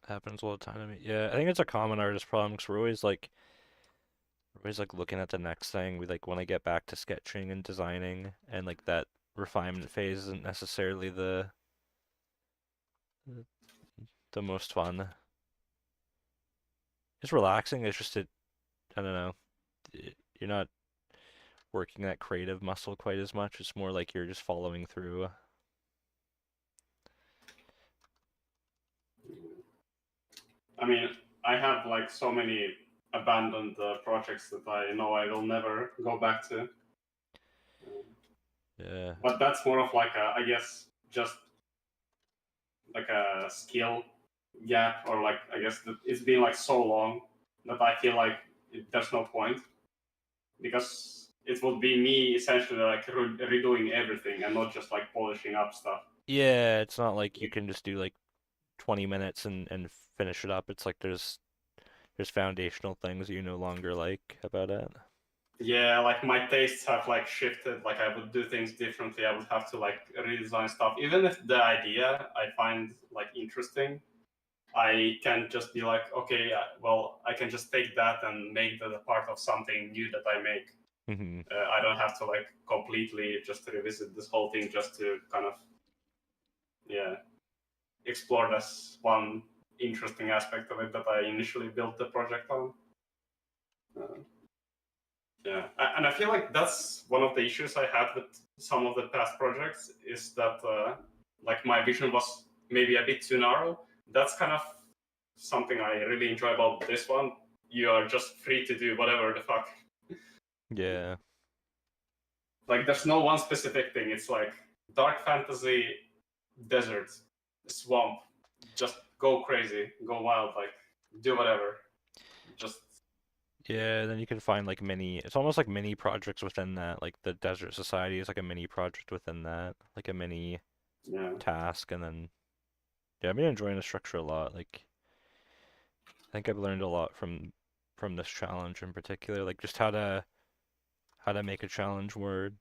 happens all the time to me. Yeah, I think it's a common artist problem because we're always like looking at the next thing. We like want to get back to sketching and designing and like that refinement phase isn't necessarily the most fun. It's relaxing. It's just I don't know. You're not working that creative muscle quite as much. It's more like you're just following through. I mean, I have like so many abandoned projects that I know I will never go back to. Yeah. But that's more of like a, I guess, just like a skill gap, or like I guess that it's been like so long that I feel like there's no point because it would be me essentially like redoing everything and not just like polishing up stuff. Yeah, it's not like you can just do like 20 minutes and finish it up. It's like there's foundational things you no longer like about it. yeah, like my tastes have like shifted. Like I would do things differently. I would have to like redesign stuff, even if the idea I find like interesting. I can just be like, okay, well, I can just take that and make that a part of something new that I make. Mm-hmm. I don't have to like completely just revisit this whole thing just to kind of, yeah, explore this one interesting aspect of it that I initially built the project on. Yeah, and I feel like that's one of the issues I had with some of the past projects is that like my vision was maybe a bit too narrow. That's kind of something I really enjoy about this one. You are just free to do whatever the fuck. Yeah. Like there's no one specific thing. It's like dark fantasy, desert, swamp. Just go crazy, go wild, like do whatever. Just Yeah, then you can find like it's almost like mini projects within that. Like the Desert Society is like a mini project within that, like a mini yeah. task, and then yeah, I've been enjoying the structure a lot. Like I think I've learned a lot from this challenge in particular, like just how to make a challenge word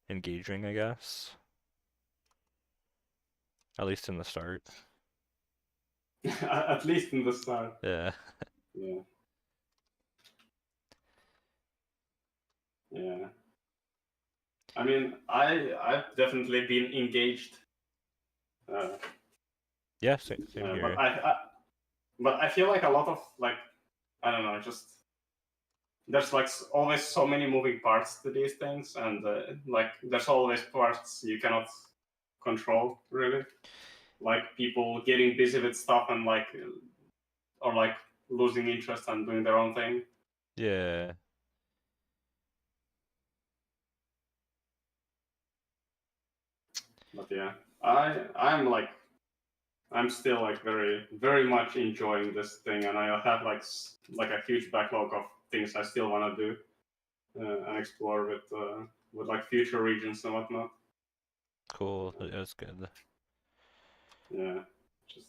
engaging, I guess. At least in the start. At least in the start. Yeah. Yeah. Yeah. I mean, I've definitely been engaged, uh, Yeah, same but here. I feel like a lot of like I don't know, just there's like always so many moving parts to these things, and like there's always parts you cannot control really, like people getting busy with stuff and like or like losing interest and doing their own thing. Yeah. But yeah, I'm still like very much enjoying this thing, and I have like a huge backlog of things I still want to do and explore with like future regions and whatnot. Cool. That's good. Yeah, just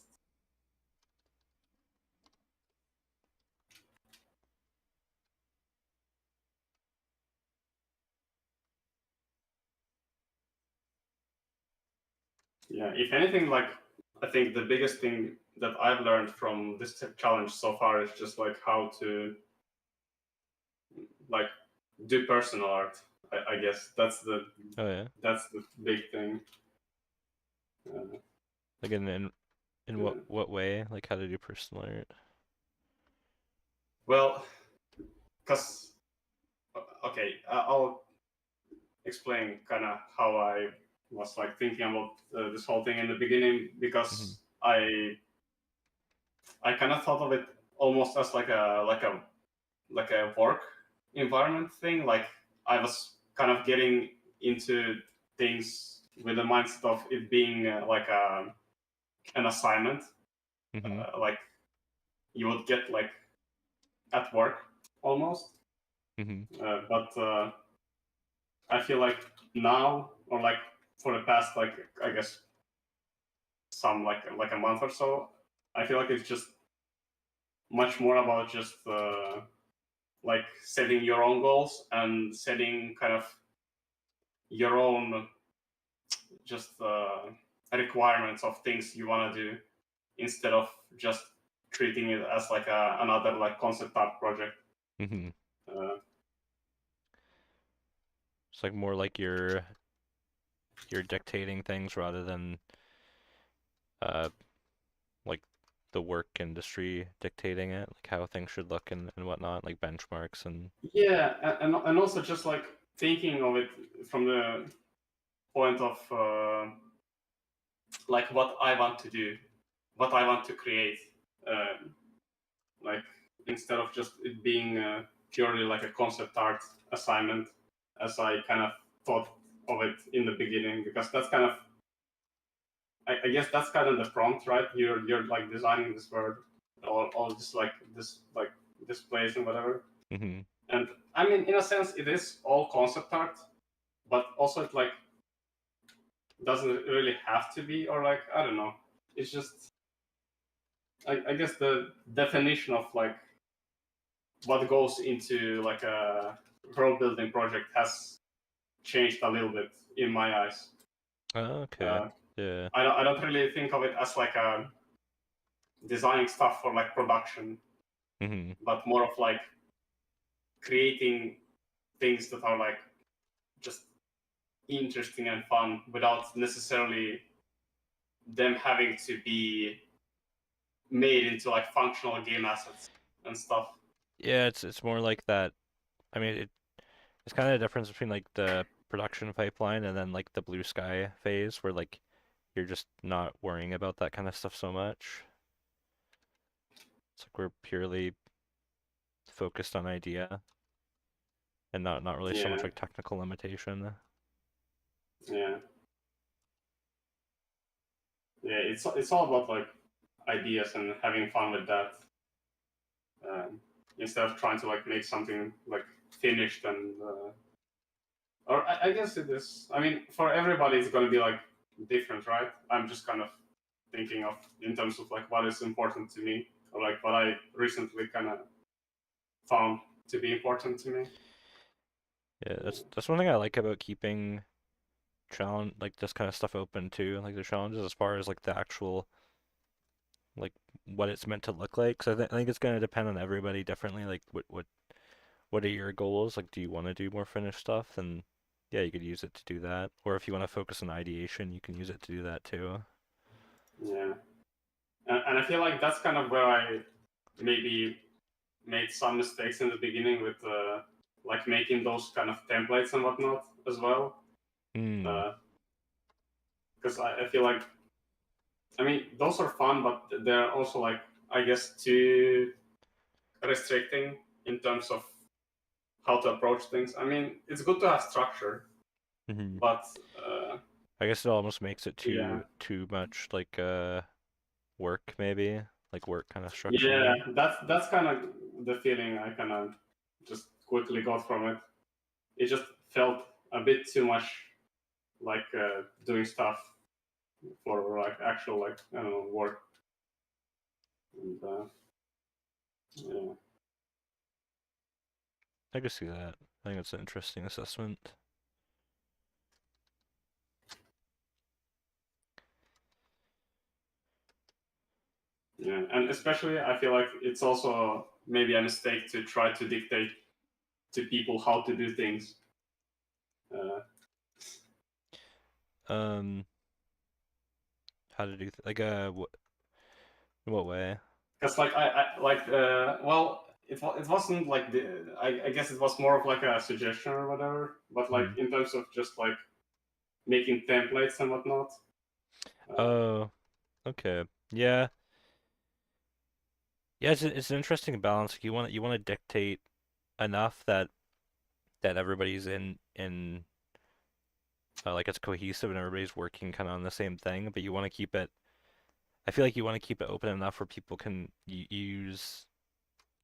yeah. If anything, like I think the biggest thing that I've learned from this challenge so far is just like how to like do personal art. I guess Oh yeah. that's the big thing. Uh, Like in yeah. what way? Like how to do personal art? Well, because okay, I'll explain kind of how I was like thinking about this whole thing in the beginning Hmm. because I kind of thought of it almost as like a work environment thing. Like I was kind of getting into things with the mindset of it being like an assignment, Hmm. like you would get like at work almost. Hmm. But I feel like now or like for the past like I guess some like a month or so, I feel like it's just much more about just like setting your own goals and setting kind of your own just requirements of things you want to do instead of just treating it as like another like concept art project. Hmm. Uh, It's like more like you're dictating things rather than uh like the work industry dictating it, like how things should look and whatnot, like benchmarks and yeah, and also just like thinking of it from the point of like what I want to do, what I want to create. Uh, like instead of just it being purely like a concept art assignment, as I kind of thought of it in the beginning, because that's kind of I guess that's kind of the prompt, right? You're like designing this world, all this like displays and whatever. hmm. And I mean, in a sense, it is all concept art, but also it like doesn't really have to be, or like I don't know. It's just I guess the definition of like what goes into world building project has changed a little bit in my eyes. Oh, okay. Yeah. I don't really think of it as like a designing stuff for like production, Mm-hmm. but more of like creating things that are like just interesting and fun without necessarily them having to be made into like functional game assets and stuff. Yeah, it's more like that. I mean, it's kind of a difference between like the production pipeline and then like the blue sky phase where like you're just not worrying about that kind of stuff so much. It's like we're purely focused on idea and not really so much Yeah, like technical limitation. yeah, yeah. It's all about like ideas and having fun with that, instead of trying to like make something like finished and. Or I guess it is. I mean, for everybody, it's going to be like different, right? I'm just kind of thinking of in terms of like what is important to me, or like what I recently kind of found to be important to me. Yeah, that's one thing I like about keeping challenge like this kind of stuff open too, like the challenges as far as like the actual like what it's meant to look like. So I think it's gonna depend on everybody differently. Like what are your goals? Like, do you want to do more finished stuff? And yeah, you could use it to do that. Or if you want to focus on ideation, you can use it to do that too. Yeah, and I feel like that's kind of where I maybe made some mistakes in the beginning with like making those kind of templates and whatnot as well. Hmm. Because I feel like, I mean, those are fun, but they're also like, I guess, too restricting in terms of how to approach things. I mean, it's good to have structure, Hmm. but I guess it almost makes it yeah, too much like work maybe, like work kind of yeah, structure. that's kind of the feeling I kind of just quickly got from it. It just felt a bit too much like doing stuff for like actual like I don't know work. And, yeah, I could see that. I think it's an interesting assessment. yeah, and especially I feel like it's also maybe a mistake to try to dictate to people how to do things. Uh, Um, how to do like in what way? Because like I like well it wasn't like I guess it was more of like a suggestion or whatever, but like Hmm. in terms of just like making templates and whatnot. Uh, Oh, okay. Yeah. Yeah, it's an interesting balance. Like, you want to dictate enough that everybody's in like it's cohesive and everybody's working kind of on the same thing, but you want to keep it. I feel like you want to keep it open enough where people can use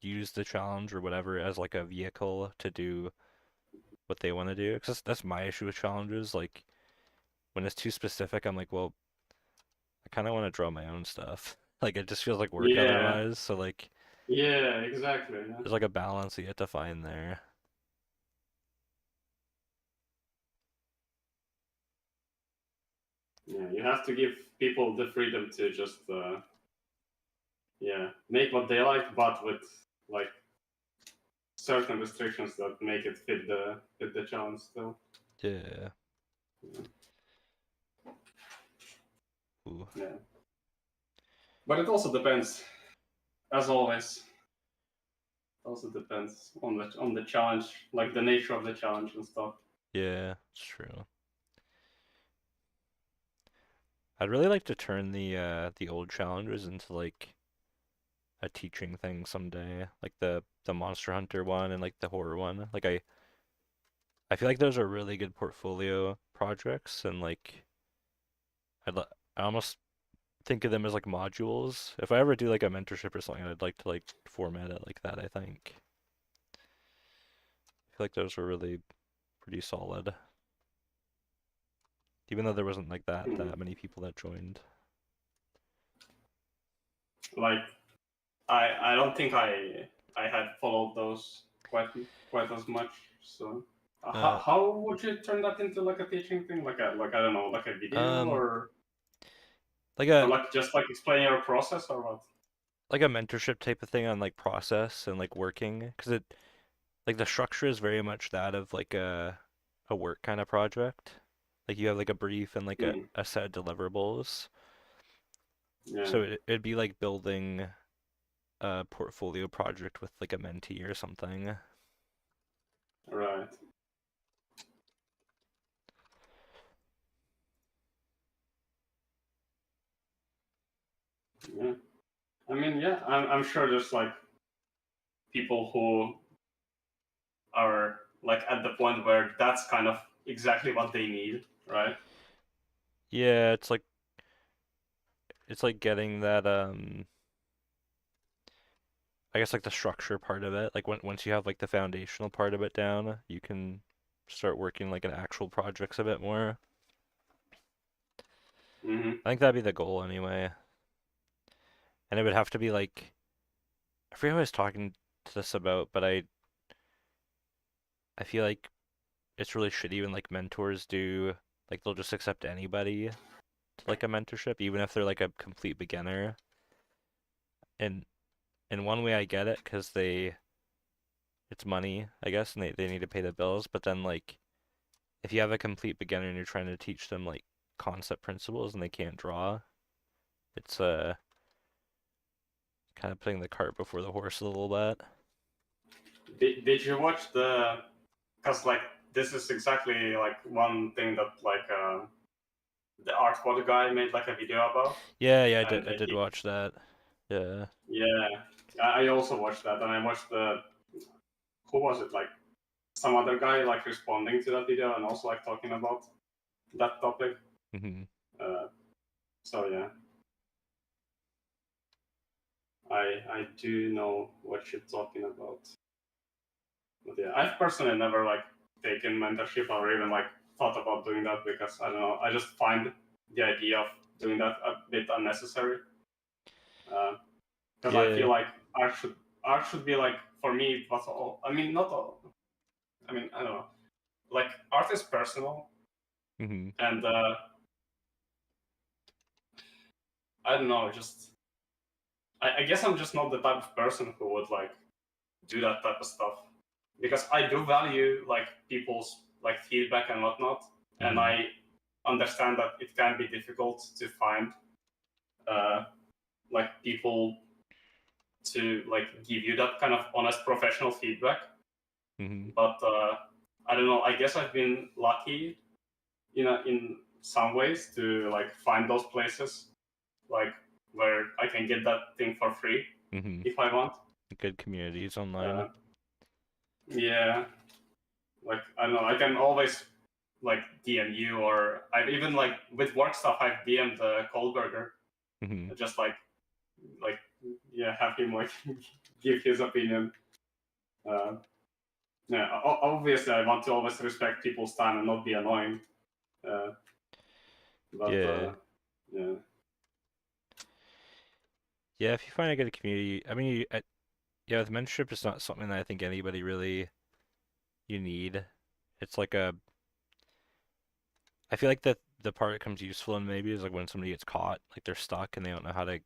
the challenge or whatever as like a vehicle to do what they want to do. Because that's my issue with challenges. Like when it's too specific, I'm like, well, I kind of want to draw my own stuff. Like it just feels like work yeah, otherwise. So like yeah, exactly. Yeah. there's like a balance you have to find there. Yeah, you have to give people the freedom to just yeah make what they like, but with like certain restrictions that make it fit the challenge still. Yeah. Ooh. Yeah, but it also depends, as always. Also depends on the challenge, like the nature of the challenge and stuff. Yeah, it's true. I'd really like to turn the old challenges into like a teaching thing someday, like the Monster Hunter one and like the horror one. Like I feel like those are really good portfolio projects and like I almost think of them as like modules. If I ever do like a mentorship or something, I'd like to like format it like that, I think. I feel like those were really pretty solid. Even though there wasn't like Hmm. that many people that joined. Like I don't think I had followed those quite as much. So Uh, how would you turn that into like a teaching thing, like I don't know, like a video um, or like a like just like explaining your process or what? like a mentorship type of thing on like process and like working, because it like the structure is very much that of like a work kind of project. Like you have like a brief and like Mm, a set of deliverables. yeah, So it'd be like building a portfolio project with like a mentee or something. right. Yeah. I mean, yeah, I'm sure there's like people who are like at the point where that's kind of exactly what they need, right? Yeah, it's like getting that I guess like the structure part of it. Like once you have like the foundational part of it down, you can start working like an actual projects a bit more. Hmm. I think that'd be the goal anyway. And it would have to be like I forget who I was talking to this about, but I feel like it's really shitty when like mentors do like they'll just accept anybody to like a mentorship, even if they're like a complete beginner. And in one way I get it because it's money, I guess, and they need to pay the bills, but then like if you have a complete beginner and you're trying to teach them like concept principles and they can't draw, it's kind of putting the cart before the horse a little bit. Did you watch the? Because like this is exactly like one thing that like the Artbot guy made like a video about, Yeah, and I did watch that. Yeah. yeah, I also watched that, and I watched the who was it like some other guy like responding to that video and also like talking about that topic. Hmm. Uh, so yeah, I do know what you're talking about. But yeah, I've personally never like taken mentorship or even like thought about doing that because I don't know. I just find the idea of doing that a bit unnecessary. Because I feel Yeah. like art should be like for me. What's all? I mean, not all. I mean, I don't know. Like art is personal, Hmm. and I don't know. Just I guess I'm just not the type of person who would like do that type of stuff because I do value like people's like feedback and whatnot, and Hmm. I understand that it can be difficult to find uh, like people to like give you that kind of honest professional feedback. Hmm. But I don't know. I guess I've been lucky, in some ways to like find those places like where I can get that thing for free Hmm. if I want. Good communities online. Uh, yeah, like I don't know. I can always like DM you, or I've even like with work stuff I've DM'd Kohlberger, Hmm. just like yeah, have him like give his opinion. Uh, yeah, obviously I want to always respect people's time and not be annoying. Uh, but Yeah. yeah, Yeah, if you find a good community, I mean, yeah, with mentorship, it's not something that I think anybody really you need. It's like I feel like the part that comes useful in maybe is like when somebody gets caught, like they're stuck and they don't know how to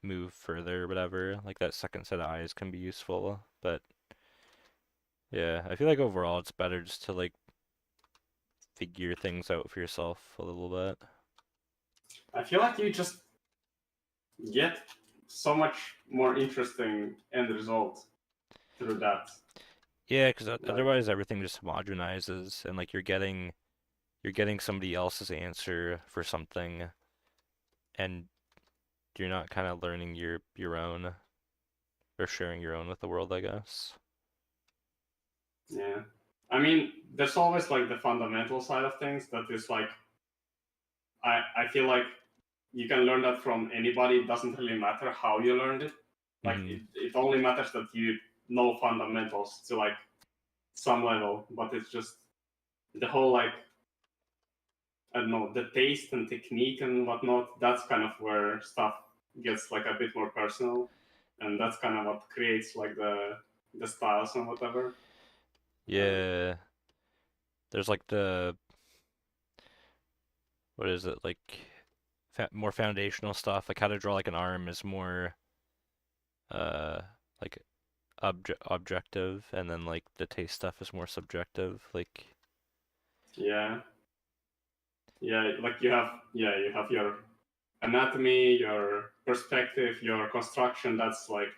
move further or whatever. Like that second set of eyes can be useful. But yeah, I feel like overall it's better just to like figure things out for yourself a little bit. I feel like you just get so much more interesting end result through that. Yeah, because Like, otherwise everything just homogenizes and like you're getting somebody else's answer for something and you're not kind of learning your own or sharing your own with the world, I guess. yeah. I mean, there's always like the fundamental side of things that is like I feel like you can learn that from anybody. It doesn't really matter how you learned it. Like Hmm. it only matters that you know fundamentals to like some level, but it's just the whole like I don't know, the taste and technique and whatnot, that's kind of where stuff gets like a bit more personal. And that's kind of what creates like the styles and whatever. Yeah. There's like what is it, like more foundational stuff, like how to draw like an arm is more uh like objective, and then like the taste stuff is more subjective. Like Yeah, yeah, like you have your anatomy, your perspective, your construction. That's like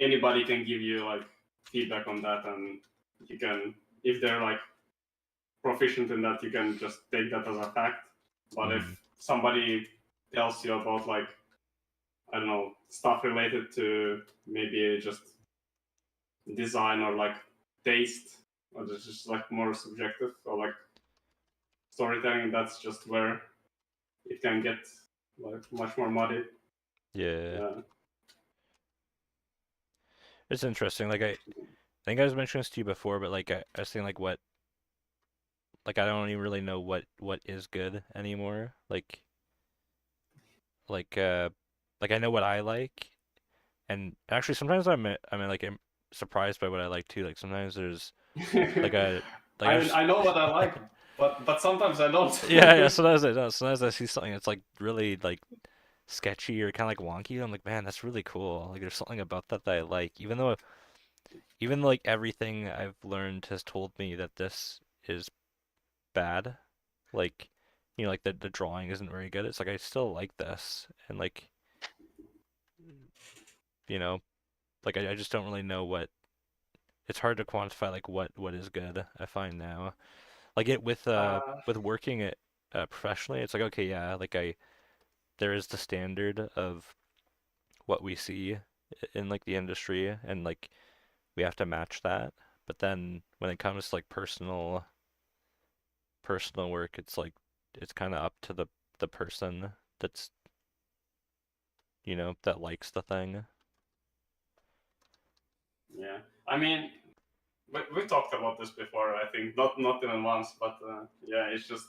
anybody can give you like feedback on that, and you can, if they're like proficient in that, you can just take that as a fact. But mhm. if somebody tells you about like, I don't know, stuff related to maybe just design or like taste, or just like more subjective, or like storytelling, that's just where it can get like much more muddy. Yeah. Yeah. It's interesting. Like I think I was mentioning this to you before, but like I was saying like I don't even really know what is good anymore. Like uh like I know what I like, and actually sometimes I'm surprised by what I like too. Like sometimes there's like a like I've I know what I like, but sometimes I don't. yeah, sometimes I don't. Sometimes I see something that's like really like sketchy or kind of like wonky. I'm like, man, that's really cool. Like there's something about that that I like, even like everything I've learned has told me that this is bad. Like like the drawing isn't very good. It's like I still like this, and like you know like I just don't really know what. It's hard to quantify like what is good. I find now, like it uh, with working it professionally, it's like okay, yeah, like I there is the standard of what we see in like the industry, and like we have to match that. But then when it comes to like personal work, it's like it's kind of up to the person that's that likes the thing. yeah, I mean, we talked about this before. I think not even once, but yeah, it's just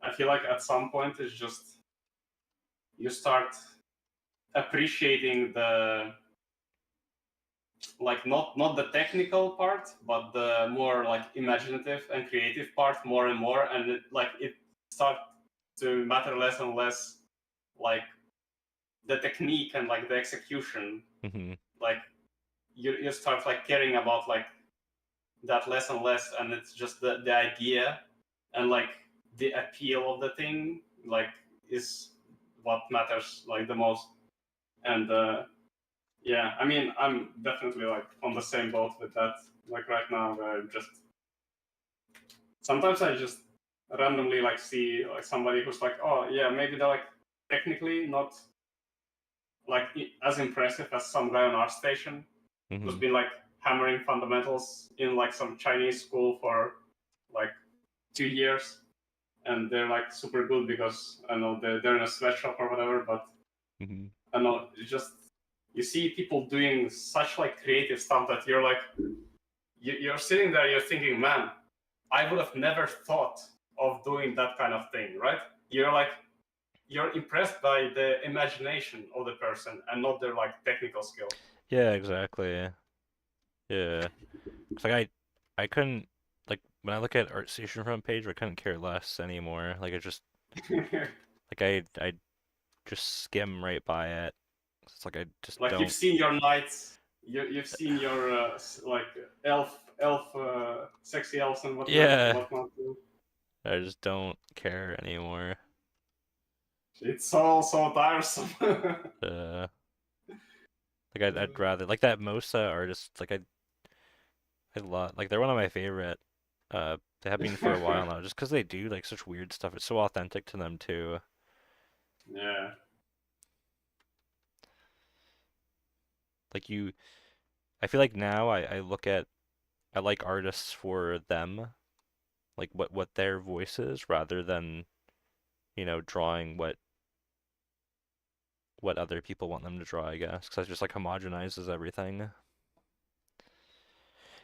I feel like at some point it's just you start appreciating the like not the technical part, but the more like imaginative and creative part more and more, and it starts to matter less and less like the technique and like the execution. Hmm. Like you start like caring about like that less and less, and it's just the idea and like the appeal of the thing like is what matters like the most. And yeah, I mean, I'm definitely like on the same boat with that. Like right now, where just sometimes I just randomly like see like somebody who's like, oh yeah, maybe they're like technically not like as impressive as some guy on ArtStation who's Hmm. been like hammering fundamentals in like some Chinese school for like 2 years, and they're like super good because I know they're in a sweatshop or whatever. But Hmm. I know it's just you see people doing such like creative stuff that you're like you're sitting there, you're thinking, man, I would have never thought of doing that kind of thing, right? You're like you're impressed by the imagination of the person and not their like technical skill. Yeah, exactly. Yeah. 'Cause like I couldn't like when I look at ArtStation front page, I couldn't care less anymore. Like I just like I just skim right by it. It's like I just Like you've don't. seen your knights, you've seen your like elf sexy elves and Yeah, whatnot. I just don't care anymore. It's so tiresome. Uh, like I'd rather like that Mosa artist. Like I love like they're one of my favorite. They have been for a while now, just because they do like such weird stuff. It's so authentic to them too. Yeah, Like I feel like now I like artists for them, like what their voice is, rather than drawing what other people want them to draw, I guess, because it just like homogenizes everything.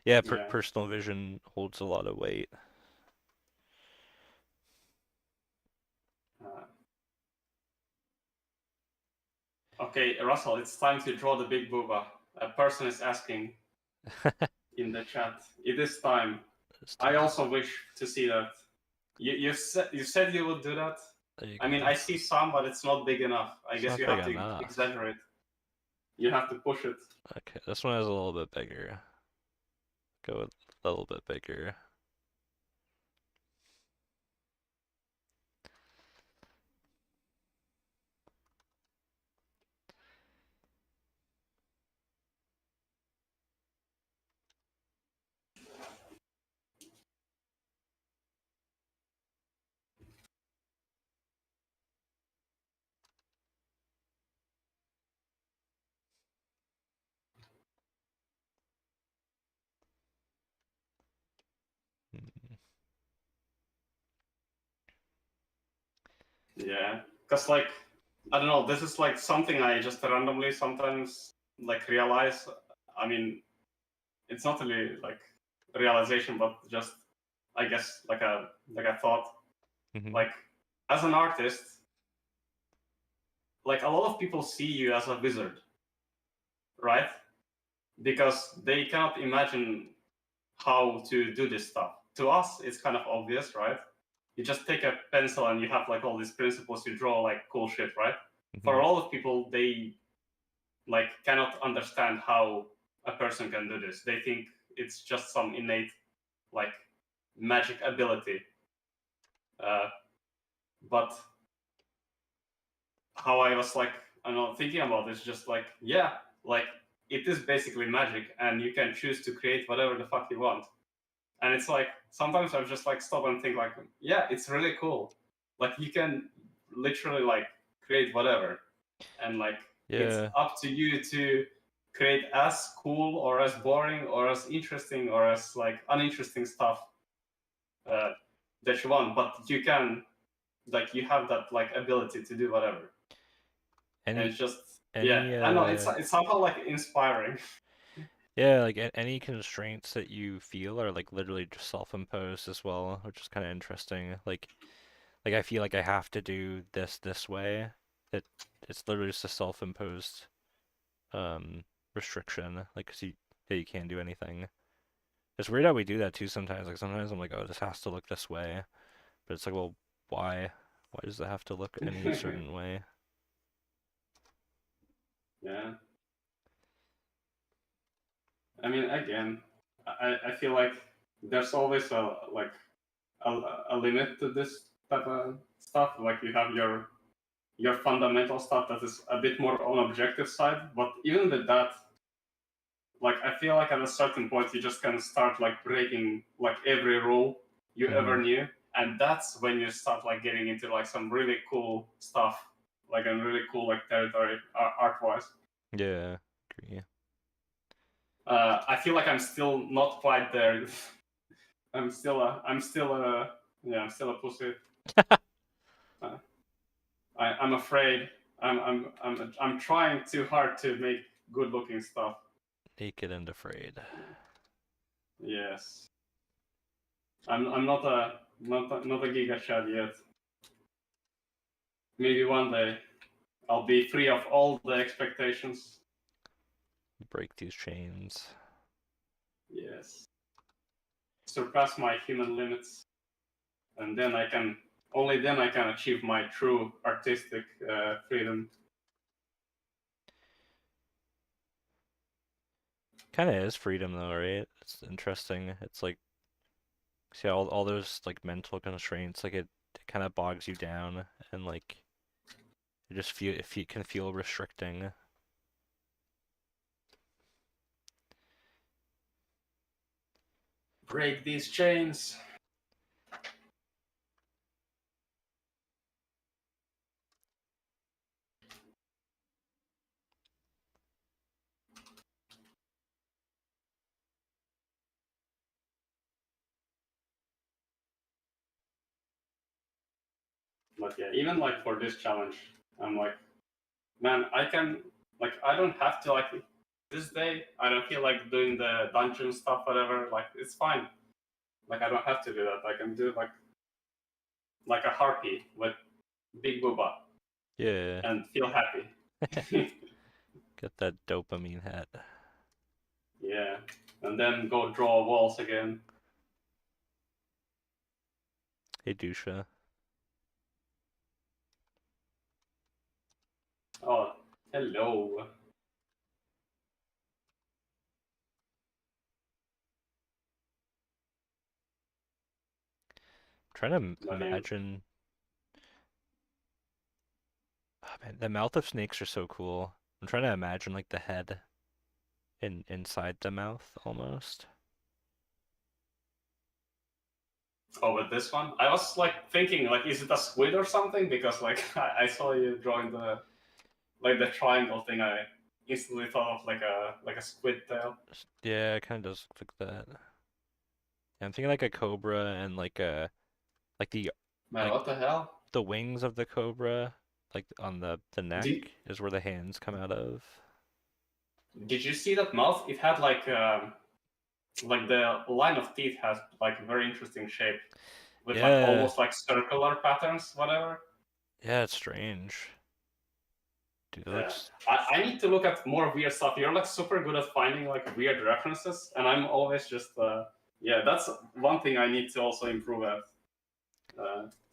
Yeah, yeah. personal vision holds a lot of weight. Uh, okay, Russell, it's time to draw the big booba. A person is asking, in the chat. It is time. This I time. also wish to see that. You said you would do that. There you I mean, go. I see some, but it's not big enough. I It's guess not you big have to enough. exaggerate. You have to push it. Okay, this one is a little bit bigger. Go a little bit bigger. Hmm. Yeah, because like I don't know, this is like something I just randomly sometimes like realize. I mean, it's not really like realization, but just I guess like a thought. Mhm. Like as an artist, like a lot of people see you as a wizard, right? Because they cannot imagine how to do this stuff. To us, it's kind of obvious, right? You just take a pencil and you have like all these principles. You draw like cool shit, right? For Mhm. a lot of people, they like cannot understand how a person can do this. They think it's just some innate like magic ability. Uh, but how I was like, I don't know, thinking about this, just like, yeah, like it is basically magic, and you can choose to create whatever the fuck you want. And it's like sometimes I just like stop and think like, yeah, it's really cool. Like you can literally like create whatever, and like it's Yeah. up to you to create as cool or as boring or as interesting or as like uninteresting stuff uh, that you want. But you can like you have that like ability to do whatever, and Any it's just yeah, any I know it's somehow like inspiring. yeah, like any constraints that you feel are like literally just self-imposed as well, which is kind of interesting. Like I feel like I have to do this way. It it's literally just a self-imposed um restriction. Like 'cause you can't do anything. It's weird how we do that too sometimes. Like sometimes I'm like, oh, this has to look this way, but it's like, well, why? Why does it have to look any certain way? Yeah, I mean, again, I feel like there's always a like a limit to this type of stuff. Like you have your fundamental stuff that is a bit more on objective side, but even with that, like I feel like at a certain point you just can start like breaking like every rule you ever Hmm. knew, and that's when you start like getting into like some really cool stuff, like a really cool like territory art wise. Yeah, agree. I feel like I'm still not quite there. I'm still a pussy. Uh, I'm afraid. I'm trying too hard to make good looking stuff. Naked and afraid. Yes, I'm not a Giga Chad yet. Maybe one day I'll be free of all the expectations. Break these chains. Yes, surpass my human limits, and then I can only then I can achieve my true artistic freedom. Kind of is freedom though, right? It's interesting. It's like see all those like mental constraints, like it kind of bogs you down and like you just feel if you can feel restricting. Break these chains. But yeah, even like for this challenge, I'm like, man, I don't have to like this day. I don't feel like doing the dungeon stuff, whatever. Like it's fine. Like I don't have to do that. I can do like a harpy with big booba Yeah, and feel happy. get that dopamine hit. Yeah. and then go draw walls again. Hey, Dusha. Oh, hello. Trying to But then, imagine. Oh, man, the mouth of snakes are so cool. I'm trying to imagine like the head inside the mouth almost. oh, with this one, I was like thinking, like, is it a squid or something? Because like I saw you drawing the triangle thing. I instantly thought of like a squid tail. Yeah, it kind of does look like that. Yeah, I'm thinking like a cobra and like the Man, like what the hell? the wings of the cobra, like on the neck Did is where the hands come out of. Did you see that mouth? It had like the line of teeth has like a very interesting shape with like Yeah, almost like circular patterns, whatever. yeah, it's strange. Dude, it Yeah. looks. I need to look at more weird stuff. You're like super good at finding like weird references, and I'm always just yeah. That's one thing I need to also improve at.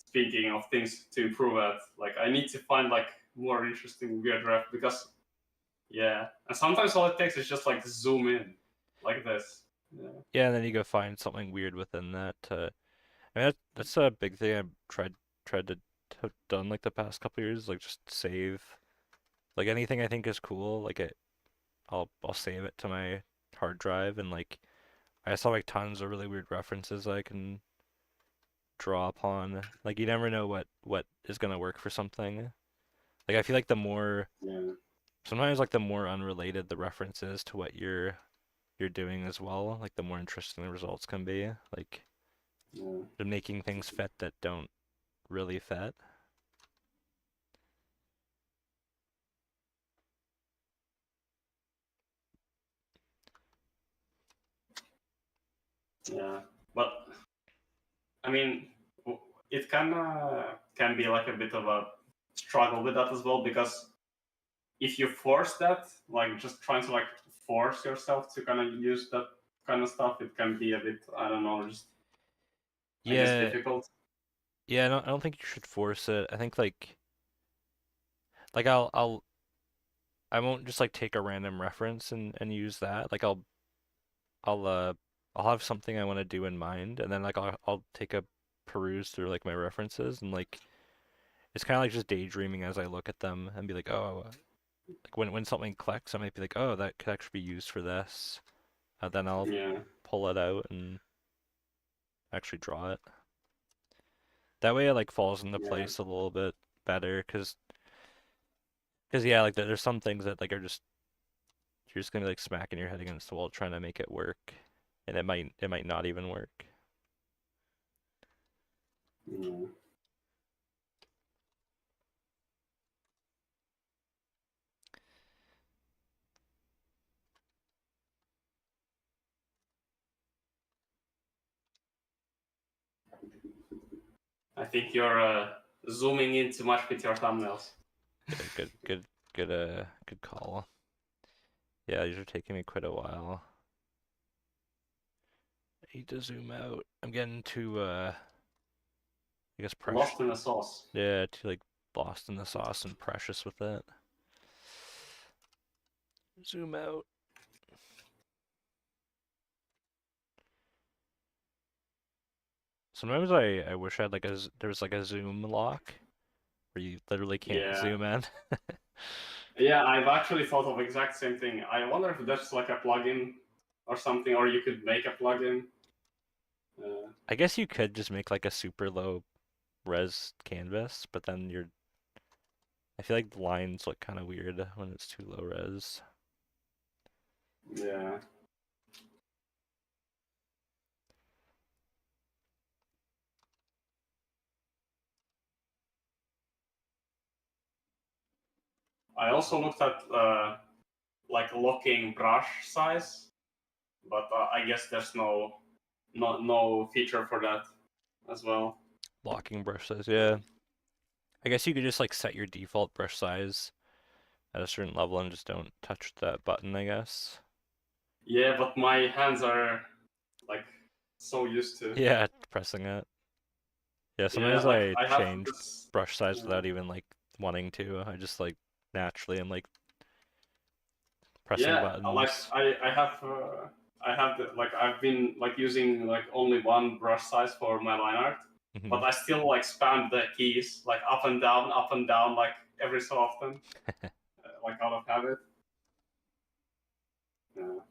Speaking of things to improve at, like I need to find like more interesting weird ref because yeah, and sometimes all it takes is just like zoom in like this. Yeah. Yeah, and then you go find something weird within that. I mean, that's a big thing I've tried to have done like the past couple years, like just save like anything I think is cool, like I'll save it to my hard drive and like I saw like tons of really weird references I can draw upon. Like you never know what is gonna work for something. Like I feel like the more Yeah. sometimes like the more unrelated the references to what you're doing as well, like the more interesting the results can be. Like Yeah. they're making things fit that don't really fit. Yeah. But I mean, it kind of can be like a bit of a struggle with that as well because if you force that, like just trying to like force yourself to kind of use that kind of stuff, it can be a bit, I don't know, just I guess Yeah, difficult. yeah, I don't think you should force it. I think like I won't just like take a random reference and use that. Like I'll uh I'll have something I want to do in mind and then like I'll take a peruse through like my references and like it's kind of like just daydreaming as I look at them and be like, "Oh, like when something clicks, I might be like, "Oh, that could actually be used for this." And then I'll Yeah. pull it out and actually draw it. That way it like falls into Yeah. place a little bit better cause yeah, like there's some things that like are just you're just gonna be like smacking your head against the wall trying to make it work, and it might not even work. Yeah. I think you're zooming in too much with your thumbnails. Good call. Yeah, these are taking me quite a while. I need to zoom out. I'm getting too I guess precious. Lost in the sauce. Yeah, too like lost in the sauce and precious with it. Zoom out. Sometimes I wish I had like there was like a zoom lock where you literally can't Yeah. zoom in. Yeah, I've actually thought of exact same thing. I wonder if that's like a plugin or something, or you could make a plugin. Uh, I guess you could just make like a super low res canvas, but then I feel like the lines look kind of weird when it's too low res. yeah. I also looked at like locking brush size, but I guess there's no feature for that as well. Locking brush size, yeah. I guess you could just like set your default brush size at a certain level and just don't touch that button, I guess. Yeah, but my hands are like so used to. Yeah, pressing it. Yeah, Yeah, sometimes like I I have change this. brush size Uh, without even like wanting to. I just like naturally am like pressing yeah, like buttons. I have the, like I've been like using like only one brush size for my line art, Hmm. but I still like spam the keys like up and down like every so often, like out of habit.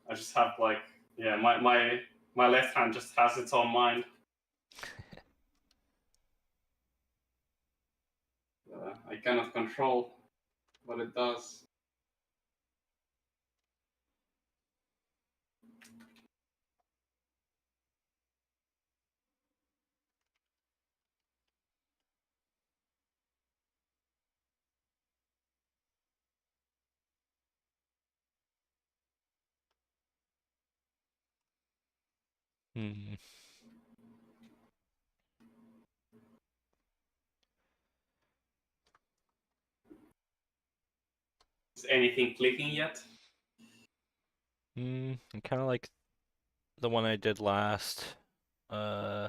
I just have like yeah, my left hand just has its own mind. I cannot control what it does. Hmm. Is anything clicking yet? Kind of like the one I did last. Uh,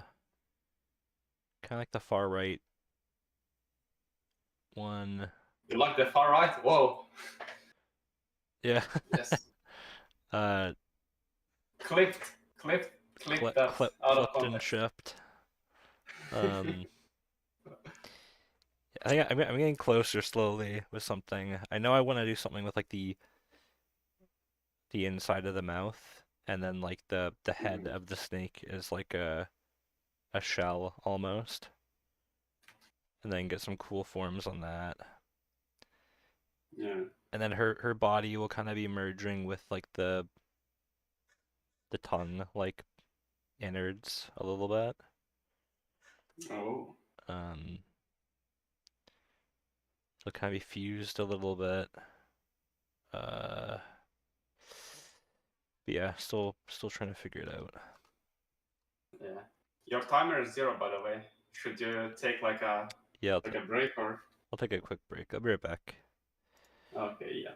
kind of like the far right one. You like the far right? Whoa. Yeah. Yes. uh, Clipped, clipped that out of clipped and context. shipped. Um, I think I'm getting closer slowly with something. I know I want to do something with like the inside of the mouth, and then like the head of the snake is like a shell almost, and then get some cool forms on that. Yeah. And then her body will kind of be merging with like the tongue like innards a little bit. Oh. Um, so kind of be fused a little bit. Uh, but yeah, still trying to figure it out. Yeah. Your timer is 0, by the way. Should you take Yeah, like a break or? I'll take a quick break. I'll be right back. Okay, yeah.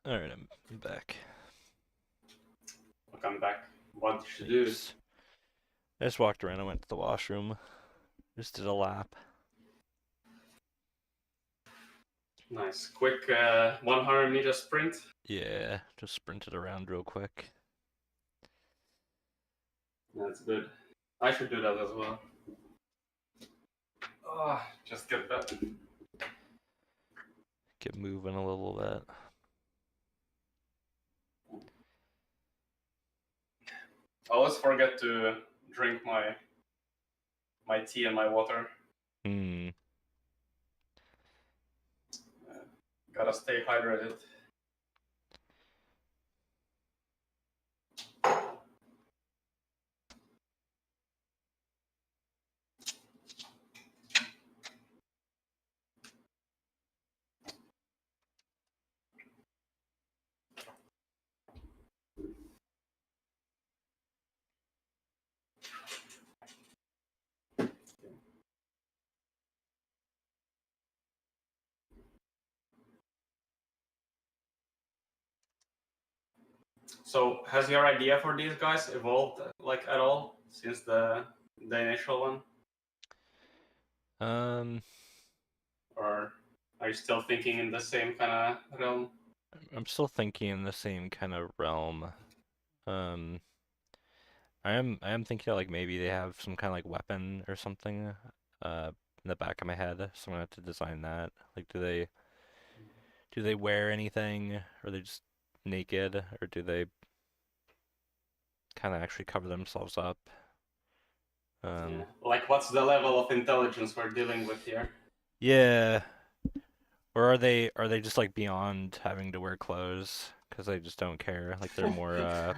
All right, I'm back. Welcome back. What did you do? Thanks. I just walked around. I went to the washroom. Just did a lap. Nice. Quick 100-meter sprint. Yeah, just sprint it around real quick. That's good. I should do that as well. Oh, just get that. Get moving a little bit. I always forget to drink my tea and my water. Hmm. Gotta stay hydrated. So, has your idea for these guys evolved like at all since the initial one, Um, or are you still thinking in the same kind of realm? I'm still thinking in the same kind of realm. Um, I am thinking like maybe they have some kind of like weapon or something, in the back of my head. So I'm gonna have to design that. Like, do they wear anything? Or are they just naked? Or do they kind of actually cover themselves up? Yeah. Like, what's the level of intelligence we're dealing with here? Yeah. Or are they just like beyond having to wear clothes because they just don't care? Like they're more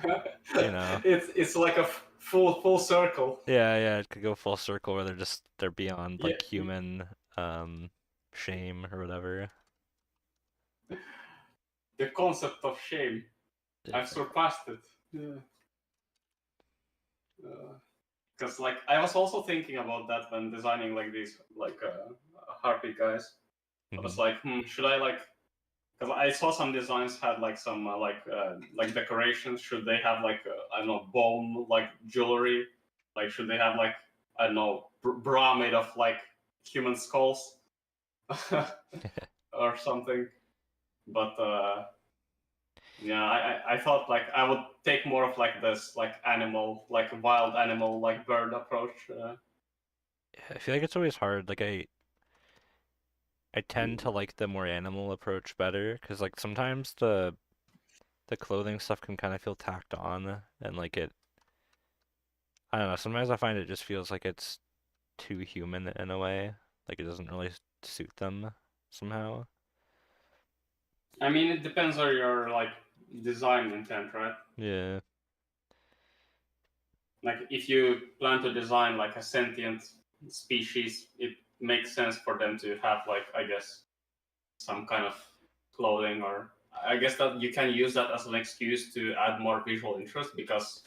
you know. It's like a full circle. Yeah, yeah, it could go full circle where they're beyond Yeah, like human um shame or whatever. the concept of shame. Yeah. I've surpassed it. Yeah. Because like I was also thinking about that when designing like these like harpy guys. I was Hmm. like, should I like? Because I saw some designs had like some like decorations. Should they have like I don't know bone like jewelry? Like should they have like I don't know bra made of like human skulls or something? But yeah, I thought like I would take more of like this like animal like wild animal like bird approach. I feel like it's always hard. Like I tend to like the more animal approach better because like sometimes the clothing stuff can kind of feel tacked on and like I don't know, sometimes I find it just feels like it's too human in a way. Like it doesn't really suit them somehow. I mean, it depends on your like design intent, right? Yeah. Like if you plan to design like a sentient species, it makes sense for them to have like I guess some kind of clothing, or I guess that you can use that as an excuse to add more visual interest because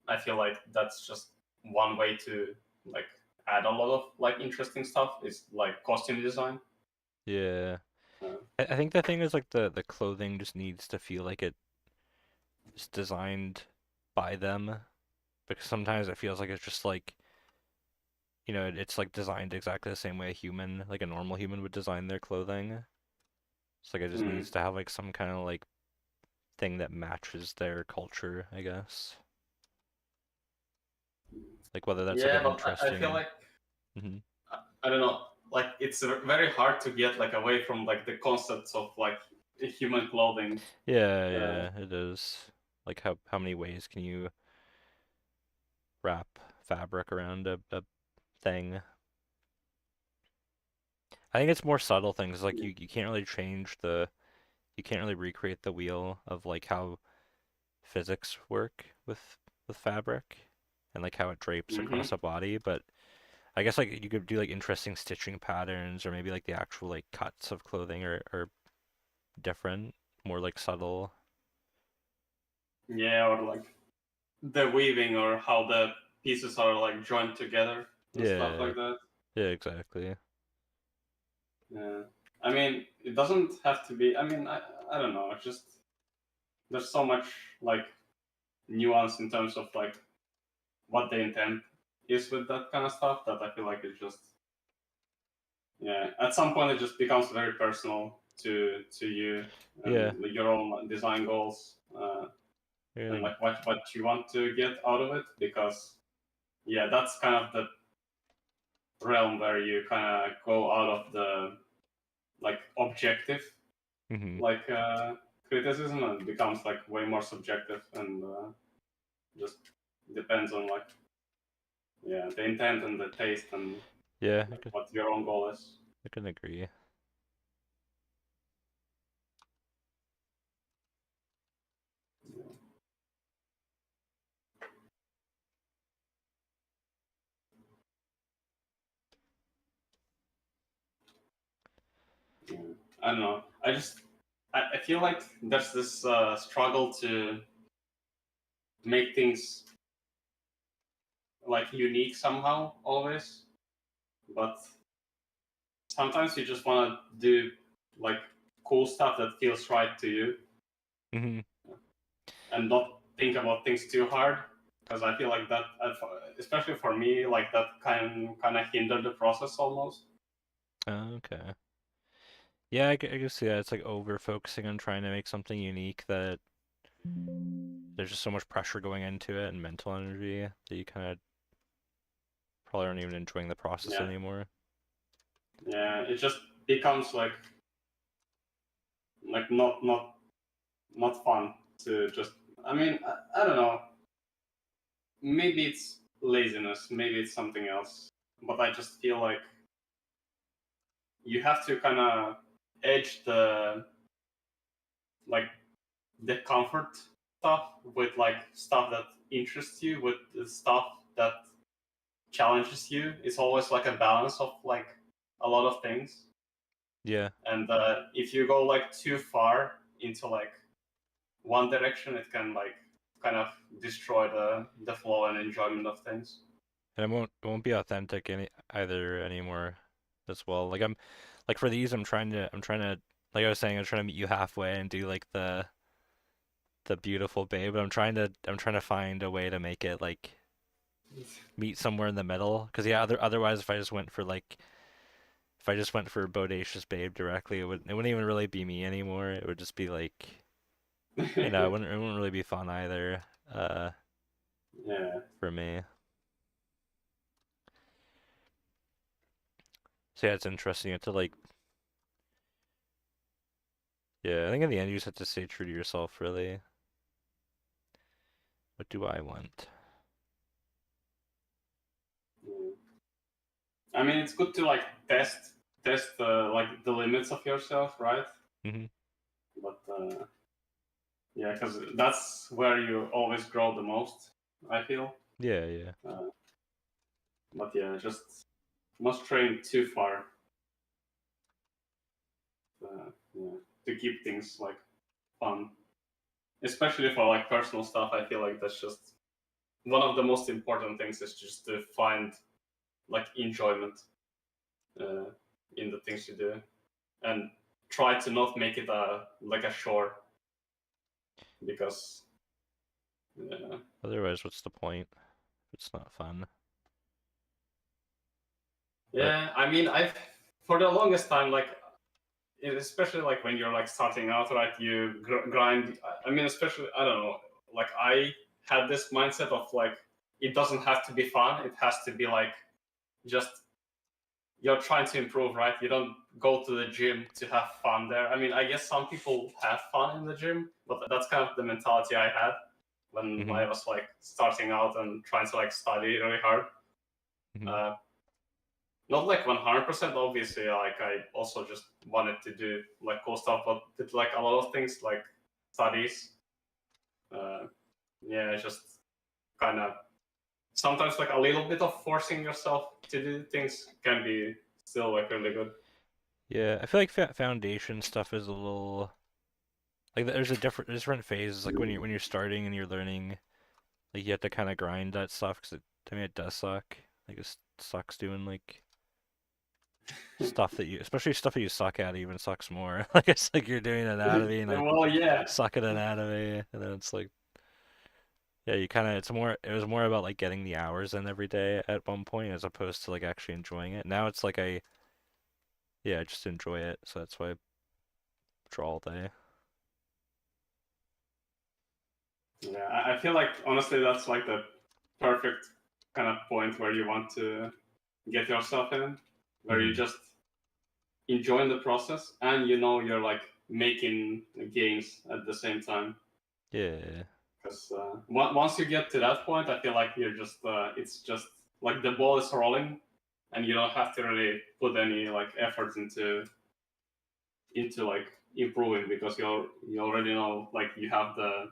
I feel like that's just one way to like add a lot of like interesting stuff is like costume design. Yeah. Uh, I think the thing is like the clothing just needs to feel like it's designed by them because sometimes it feels like it's just like it's like designed exactly the same way like a normal human would design their clothing. It's like it just mm. needs to have like some kind of like thing that matches their culture, I guess. Like whether that's like Yeah, an but I feel interesting. like Hmm. I don't know. Like it's very hard to get like away from like the concepts of like human clothing. Yeah, Uh, yeah, it is. Like how many ways can you wrap fabric around a thing? I think it's more subtle things like you can't really you can't really recreate the wheel of like how physics work with fabric and like how it drapes across hmm a body, but I guess like you could do like interesting stitching patterns or maybe like the actual like cuts of clothing are different, more like subtle. Yeah, or like the weaving or how the pieces are like joined together and stuff Yeah, like that. yeah, exactly. Yeah. I mean, it doesn't have to be. I mean, I don't know. It's just there's so much like nuance in terms of like what the intent is with that kind of stuff that I feel like it's just yeah, at some point it just becomes very personal to you Yeah, and your own design goals, you're and gonna, like what you want to get out of it. Because yeah, that's kind of the realm where you kind of go out of the like objective hmm like criticism, and becomes like way more subjective, and just depends on like yeah the intent and the taste and yeah, like what your own goal is. I can agree. Yeah. I don't know. I feel like there's this struggle to make things like unique somehow always, but sometimes you just want to do like cool stuff that feels right to you hmm and not think about things too hard. Because I feel like that, especially for me, like that kind of hindered the process almost. Okay. Yeah, I can see that. It's like over focusing on trying to make something unique that there's just so much pressure going into it and mental energy that you kind of probably aren't even enjoying the process Yeah, anymore. yeah. It just becomes like not fun to just. I mean, I don't know. Maybe it's laziness. Maybe it's something else. But I just feel like you have to kind of edge the like the comfort stuff with like stuff that interests you, with the stuff that challenges you. It's always like a balance of like a lot of things. Yeah. And if you go like too far into like one direction, it can like kind of destroy the flow and enjoyment of things. And it won't be authentic either anymore as well. Like I'm like for these I'm trying to like I was saying, I'm trying to meet you halfway and do like the beautiful babe, but I'm trying to find a way to make it like meet somewhere in the middle. Because yeah, otherwise if I just went for Bodacious Babe directly, it wouldn't even really be me anymore. It would just be like, it wouldn't really be fun either, Yeah. for me. So yeah, it's interesting. You have to like, yeah, I think in the end you just have to stay true to yourself, really. What do I want? Mm. I mean, it's good to like test like the limits of yourself, right? hmm But yeah, because that's where you always grow the most. I feel. Yeah, yeah. Uh, but yeah, just not straying too far. Yeah, to keep things like fun, especially for like personal stuff. I feel like that's just one of the most important things is just to find like enjoyment uh, in the things you do, and try to not make it a like a chore, because Otherwise, what's the point? It's not fun. But yeah. I mean, I've for the longest time like especially like when you're like starting out, right? You grind. I mean, especially I don't know. Like I had this mindset of like it doesn't have to be fun. It has to be like just you're trying to improve, right? You don't go to the gym to have fun there. I mean, I guess some people have fun in the gym, but that's kind of the mentality I had when hmm I was like starting out and trying to like study really hard. hmm Uh, Not like 100%, obviously. Like I also just wanted to do like cool stuff, but did like a lot of things like studies. Uh, yeah, just kind of sometimes like a little bit of forcing yourself to do things can be still like really good. yeah, I feel like foundation stuff is a little like there's a different phases. Like when you're starting and you're learning, like you have to kind of grind that stuff because to me it does suck. Like it sucks doing like stuff that especially stuff that you suck at even sucks more. Like it's like you're doing anatomy and I Well, yeah. suck at anatomy, and then it's like, yeah, you kind of, it was more about like getting the hours in every day at one point as opposed to like actually enjoying it. Now it's like Yeah, I just enjoy it, so that's why I draw all day. Yeah, I feel like honestly that's like the perfect kind of point where you want to get yourself in, where you Hmm. just enjoying the process and you know you're like making gains at the same time. Yeah. Because once you get to that point, I feel like you're just it's just like the ball is rolling, and you don't have to really put any like effort into like improving because you already know like you have the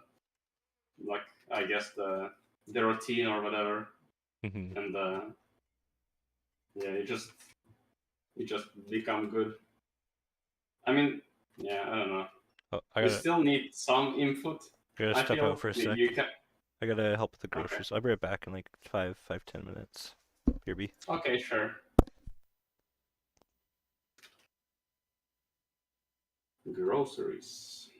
like I guess the routine or whatever, Hmm. and yeah, you just become good. I mean, yeah, I don't know. Oh, You still need some input. I gotta I step out feel for a sec. you can. I gotta help with the Okay. groceries. I'll be right back in like 10 minutes. Here be. Okay, sure. Groceries.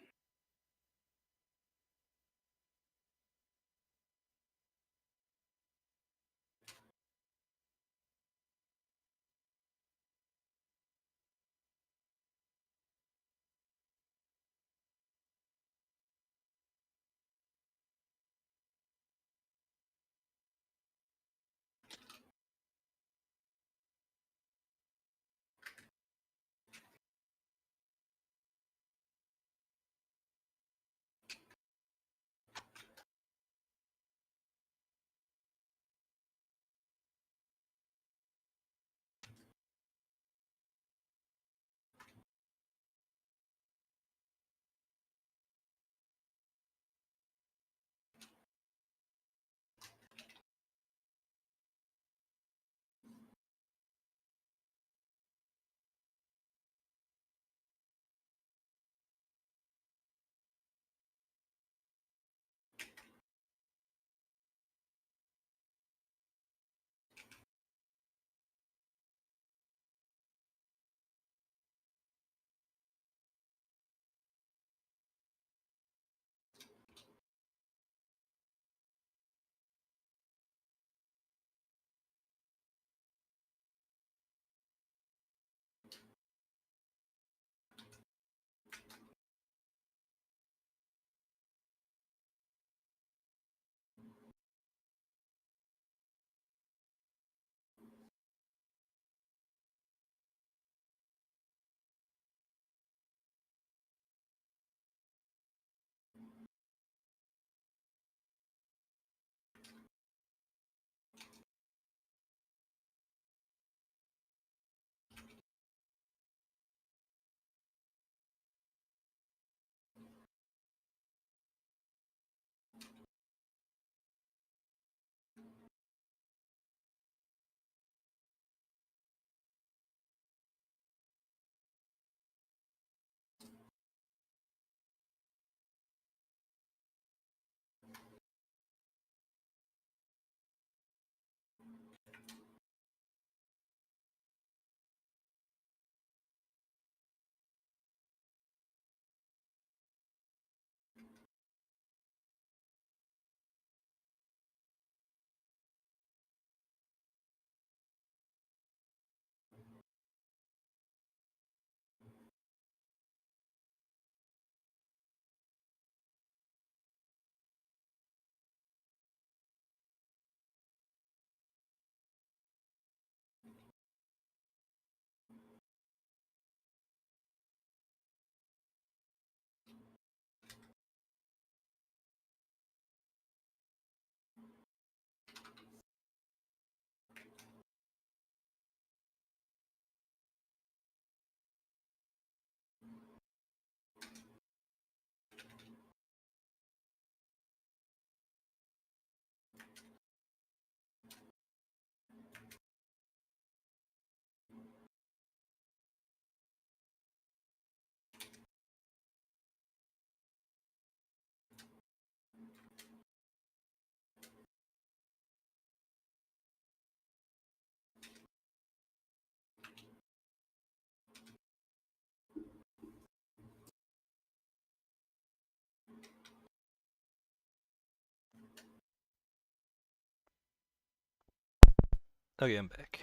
Okay, I'm back.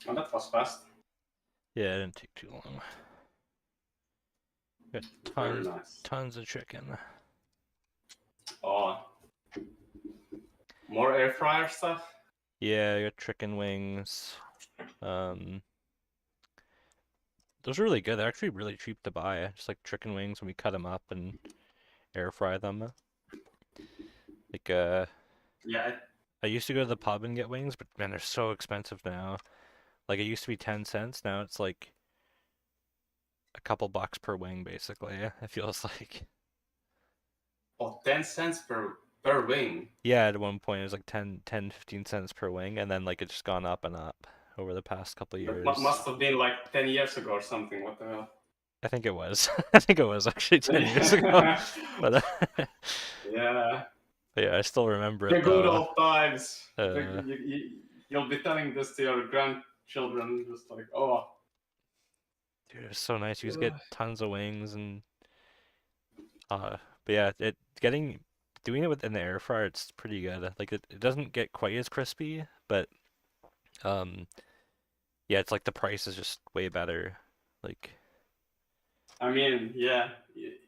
Oh, that was fast. Yeah, it didn't take too long. Got Very nice. tons of chicken. Oh, more air fryer stuff. Yeah, I got chicken wings. Um, those are really good. They're actually really cheap to buy. Just like chicken wings, when we cut them up and air fry them. Like, Yeah, I used to go to the pub and get wings, but man, they're so expensive now. Like, it used to be 10 cents, now it's like a couple bucks per wing, basically. It feels like. oh, 10 cents per wing. Yeah, at one point it was like 15 cents per wing, and then like it's just gone up and up over the past couple of That years. must have been like 10 years ago or something. What the hell? I think it was. I think it was actually 10 years ago. But, Yeah, but yeah, I still remember the it good though. old times. Uh, You'll be telling this to your grandchildren, just like, oh, dude, it was so nice. You just get ugh. tons of wings and but yeah, doing it within the air fryer, it's pretty good. Like it doesn't get quite as crispy, but um yeah, it's like the price is just way better. Like I mean, yeah,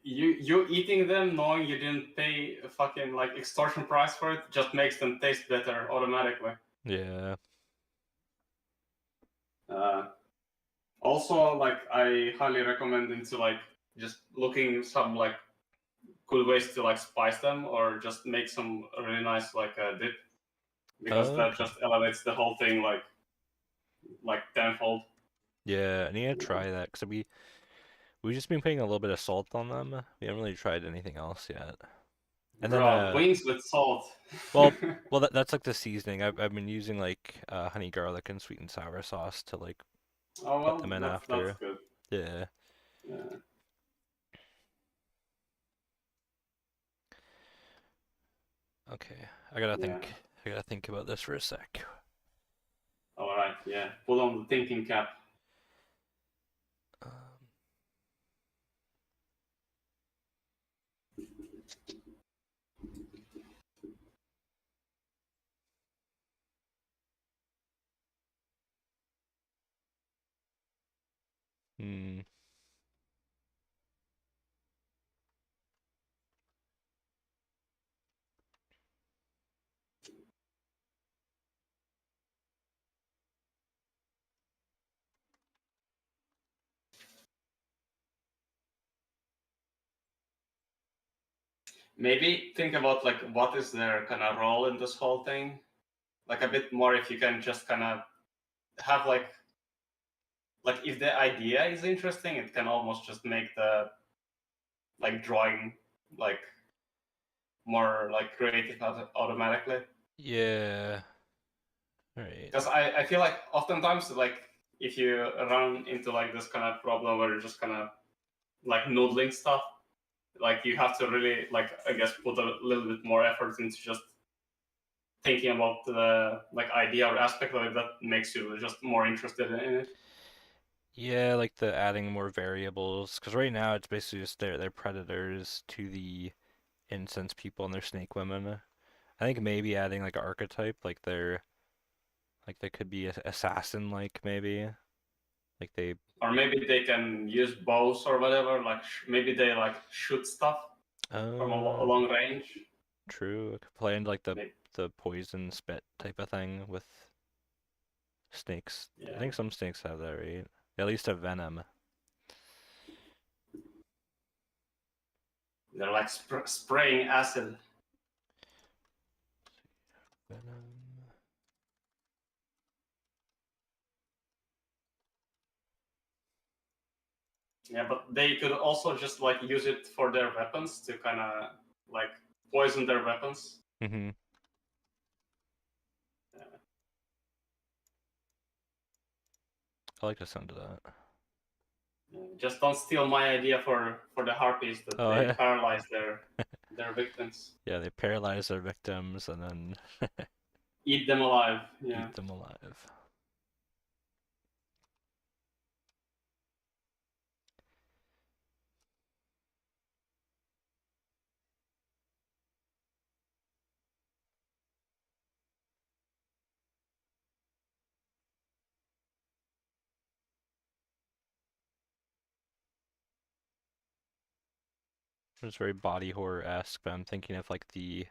you eating them knowing you didn't pay a fucking like extortion price for it just makes them taste better automatically. yeah. Uh, Also, like I highly recommend into like just looking some like good ways to like spice them or just make some really nice like dip because that Okay. just elevates the whole thing like tenfold. Yeah, I need to try that because we've just been putting a little bit of salt on them. We haven't really tried anything else yet. And then Bro, wings with salt. well well that's like the seasoning. I've been using like honey garlic and sweet and sour sauce to like Oh put well, them in that's after. good. Yeah. Yeah. Okay. Yeah. I gotta think about this for a sec. All right. Yeah. Put on the thinking cap. Um, hmm. Maybe think about like what is their kind of role in this whole thing. Like a bit more if you can just kind of have like if the idea is interesting, it can almost just make the like drawing like more like creative automatically. Yeah. All right. Because I feel like oftentimes like if you run into like this kind of problem where you're just kind of like noodling stuff, like you have to really like I guess put a little bit more effort into just thinking about the like idea or aspect of it that makes you just more interested in it. Yeah, like the adding more variables, because right now it's basically just they're predators to the incense people and their snake women. I think maybe adding like an archetype, like they could be assassin like maybe, like they Or maybe they can use bows or whatever. Like maybe they like shoot stuff from a uh long range. true. It could play into like Maybe, the poison spit type of thing with snakes. I yeah, think some snakes have that, right? At least a venom. they're like spraying acid. Venom. Yeah, but they could also just like use it for their weapons to kind of like poison their weapons. Mm-hmm. Yeah. I like the sound of that. Just don't steal my idea for the harpies that Oh they yeah. paralyze their victims, Yeah, they paralyze their victims and then eat them alive. Yeah. eat them alive. It's very body horror-esque, but I'm thinking of like the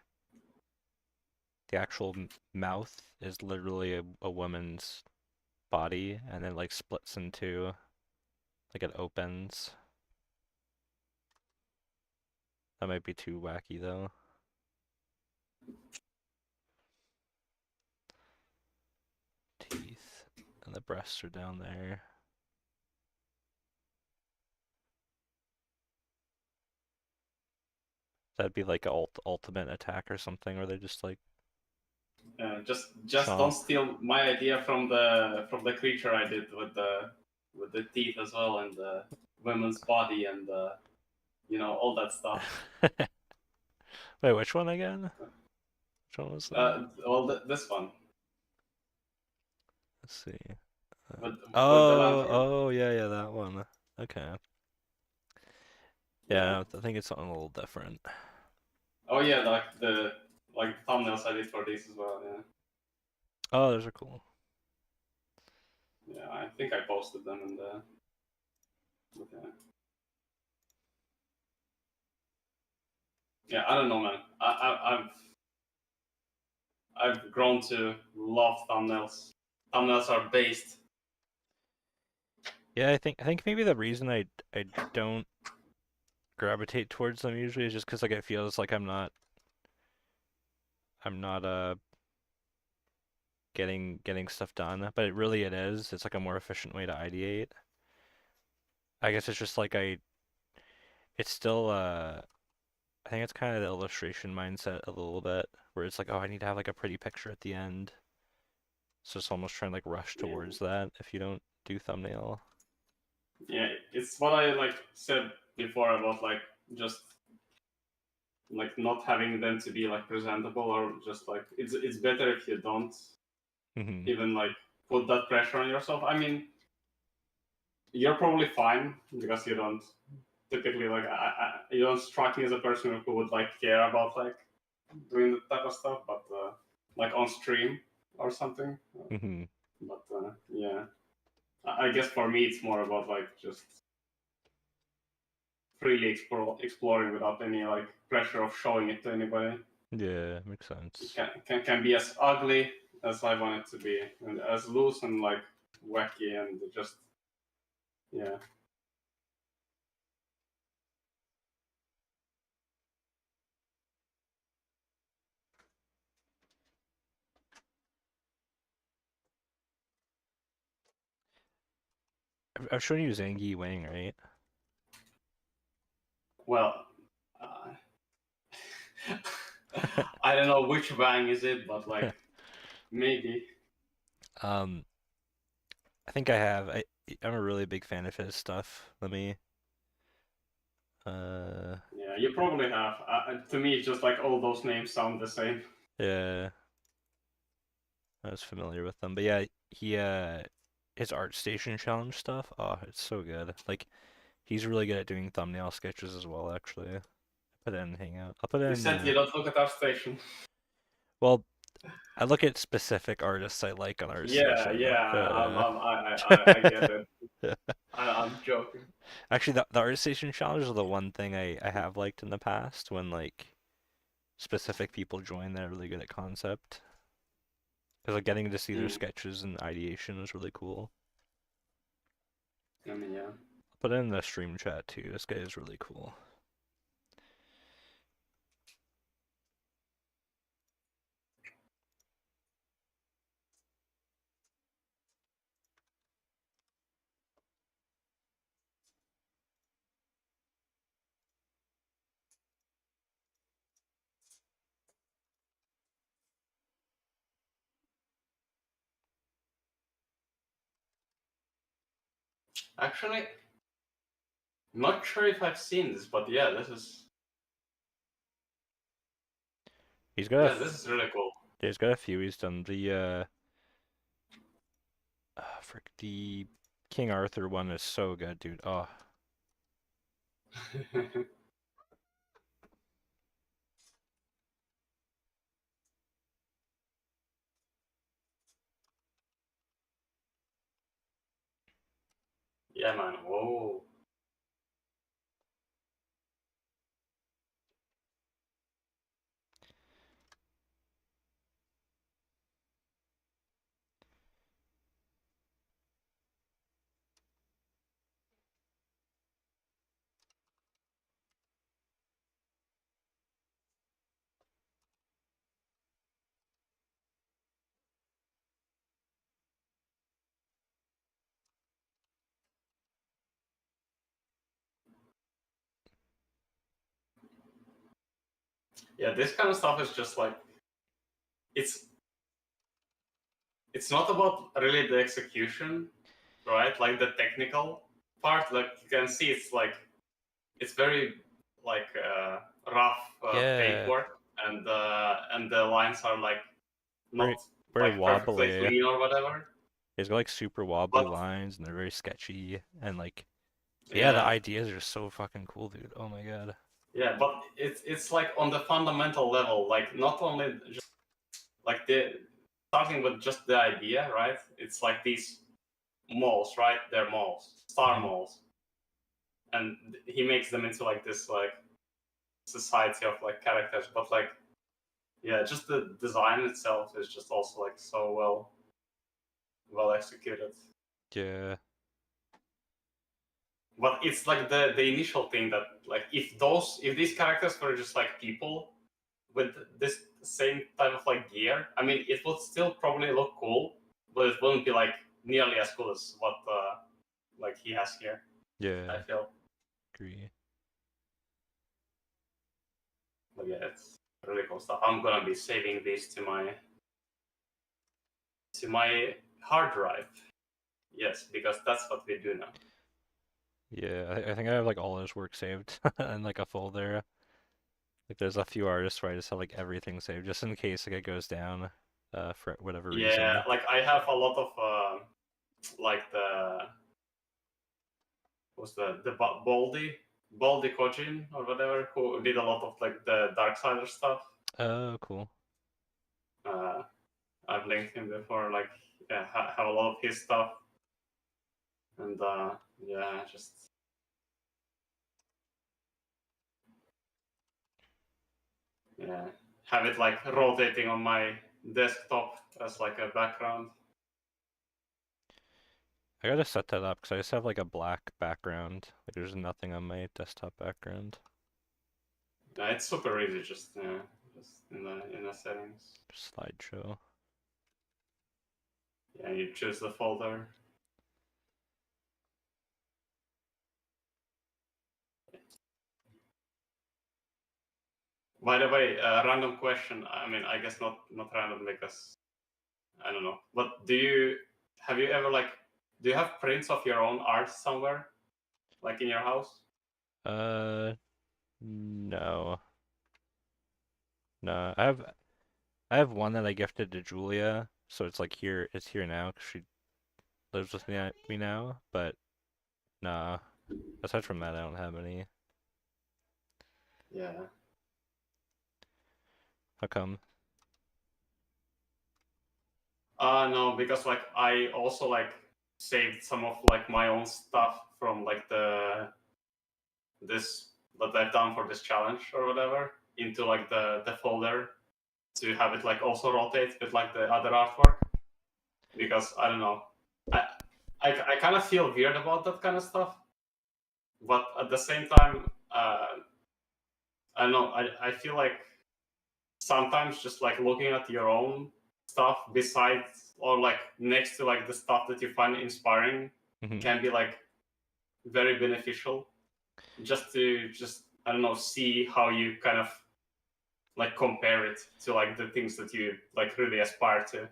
actual mouth is literally a woman's body, and then like splits into like it opens. That might be too wacky though. Teeth, and the breasts are down there. That'd be like a ultimate attack or something, where they just like Just don't chomp. steal my idea from the creature I did with the teeth as well and the woman's body and all that stuff. Wait, which one again? Which one was that? This one Let's see. with the lantern. Oh, yeah, that one. Okay. Yeah. Yeah, I think it's something a little different. Oh yeah, like thumbnails I did for these as well. Yeah. Oh, those are cool. Yeah, I think I posted them in the. Okay. Yeah, I don't know, man. I've grown to love thumbnails. Thumbnails are based. Yeah, I think maybe the reason I don't gravitate towards them usually is just because like it feels like I'm not getting stuff done, but it is. It's like a more efficient way to ideate. I guess it's just like it's still I think it's kind of the illustration mindset a little bit, where it's like, oh, I need to have like a pretty picture at the end. So it's almost trying to like rush Yeah. towards that if you don't do thumbnail. Yeah, it's what I like said before about like just like not having them to be like presentable or just like it's better if you don't Hmm. even like put that pressure on yourself. I mean, you're probably fine because you don't typically like you don't strike me as a person who would like care about like doing that type of stuff, but like on stream or something. Hmm. But yeah, I guess for me it's more about like just freely exploring without any like pressure of showing it to anybody. Yeah, makes It sense. can be as ugly as I want it to be, and as loose and like wacky and just yeah. I've shown you Zangi Wang, right? Well, uh, I don't know which Wang is it, but like maybe. Um, I think I have. I'm a really big fan of his stuff. Let me. Uh, Yeah, you probably have. To me, it's just like all those names sound the same. yeah, I was familiar with them, but yeah, he his ArtStation challenge stuff. Oh, it's so good. Like he's really good at doing thumbnail sketches as well. Actually, put it in Hangout. I'll put it You in. said you don't look at our station. Well, I look at specific artists I like on Yeah, ArtStation. yeah, I get it. I'm joking. Actually, the ArtStation challenge is the one thing I have liked in the past when like specific people join that are really good at concept. Because like getting to see their Mm. sketches and ideation was really cool. I mean, yeah. I'll put it in the stream chat too. This guy is really cool. Actually, not sure if I've seen this, but yeah, He's got this is really cool. he's got a few. He's done the frick, the King Arthur one is so good, dude. Oh, Yeah, man. Whoa. yeah, this kind of stuff is just like it's not about really the execution, right? Like the technical part. Like you can see, it's very like rough Yeah, paintwork, and the lines are like very not very like perfectly wobbly. clean or whatever. It's got like super wobbly But lines and they're very sketchy and like yeah, the yeah, ideas are so fucking cool, dude. Oh my god. yeah, but it's like on the fundamental level, like not only just like the starting with just the idea, right? It's like these malls, right? They're malls, star Mhm. malls, and he makes them into like this like society of like characters. But like, yeah, just the design itself is just also like so well executed. Yeah. But it's like the initial thing that like if these characters were just like people with this same type of like gear, I mean, it would still probably look cool, but it wouldn't be like nearly as cool as what like he has here. I Yeah. feel. Agree. But yeah, it's really cool stuff. I'm gonna be saving these to my hard drive. Yes, because that's what we do now. Yeah, I think I have like all his work saved in like a folder. Like there's a few artists where I just have like everything saved just in case like it goes down for whatever Yeah, reason. like I have a lot of like the what's the Baldy Kojin or whatever, who did a lot of like the Darksider stuff. Oh, cool. Uh, I've linked him before. Like, yeah, have a lot of his stuff, and yeah, just yeah, have it like rotating on my desktop as like a background. I gotta set that up because I just have like a black background. Like there's nothing on my desktop background. Yeah, it's super easy, just just in the settings. Slideshow. Yeah, you choose the folder. By the way, random question. I mean, I guess not random because I don't know. But have you ever like do you have prints of your own art somewhere, like in your house? Uh, no. No. I have one that I gifted to Julia, so it's like here, it's here now 'cause she lives with me now, but nah. Aside from that, I don't have any. Yeah. How come? No, because like I also like saved some of like my own stuff from like this that I've done for this challenge or whatever into like the folder to have it like also rotate with like the other artwork because I don't know. I I kind of feel weird about that kind of stuff, but at the same time, I don't know. I feel like sometimes just like looking at your own stuff besides or like next to like the stuff that you find inspiring Hmm. can be like very beneficial just to I don't know see how you kind of like compare it to like the things that you like really aspire to.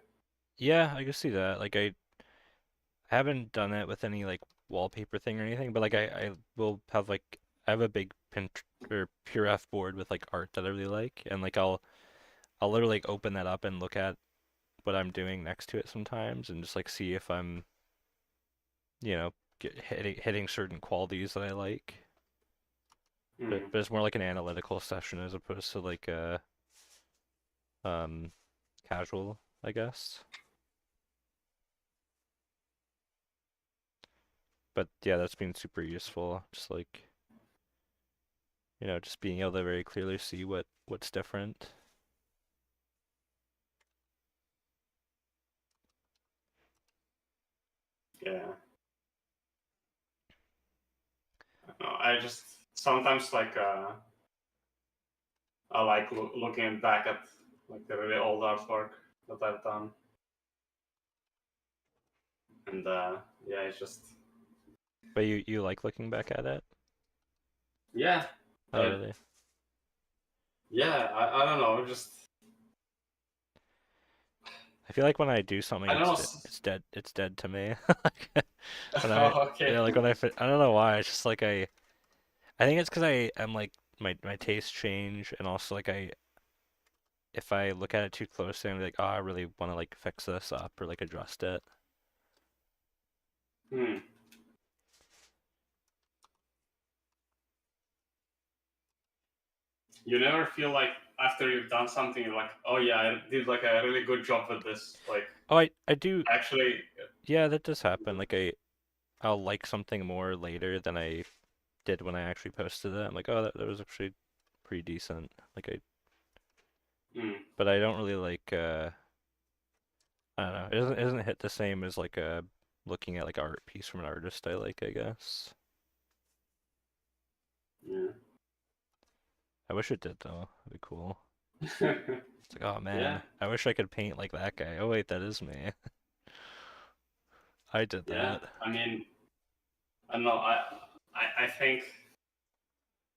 Yeah, I can see that. Like I haven't done it with any like wallpaper thing or anything, but like I will have like I have a big Pint or Puref board with like art that I really like, and like I'll literally like open that up and look at what I'm doing next to it sometimes, and just like see if I'm hitting certain qualities that I like. But Mm. but it's more like an analytical session as opposed to like a um casual, I guess. But yeah, that's been super useful. Just like just being able to very clearly see what's different. Yeah, I just sometimes like I like looking back at like the really old artwork that I've done, and yeah, it's just But you like looking back at it? yeah, Oh, uh, really? yeah, I don't know, just I feel like when I do something, I don't know. it's dead. It's dead to me. Like, when I Okay. yeah, like when I don't know why. It's just like I think it's because I am like my tastes change, and also like if I look at it too closely, I'm like, oh, I really want to like fix this up or like adjust it. Hmm. You never feel like after you've done something, you're like, oh yeah, I did like a really good job with this. Like Oh, I do. actually, Yeah, that does happen. Like I'll like something more later than I did when I actually posted it. I'm like, oh, that was actually pretty decent. hmm. But I don't really like. I don't know. It doesn't hit the same as like looking at like art piece from an artist I like, I guess. Yeah. I wish it did though. That'd be cool. Yeah. It's like, oh Yeah. man, I wish I could paint like that guy. Oh wait, that is me. I did Yeah. that. I mean, I don't know. I think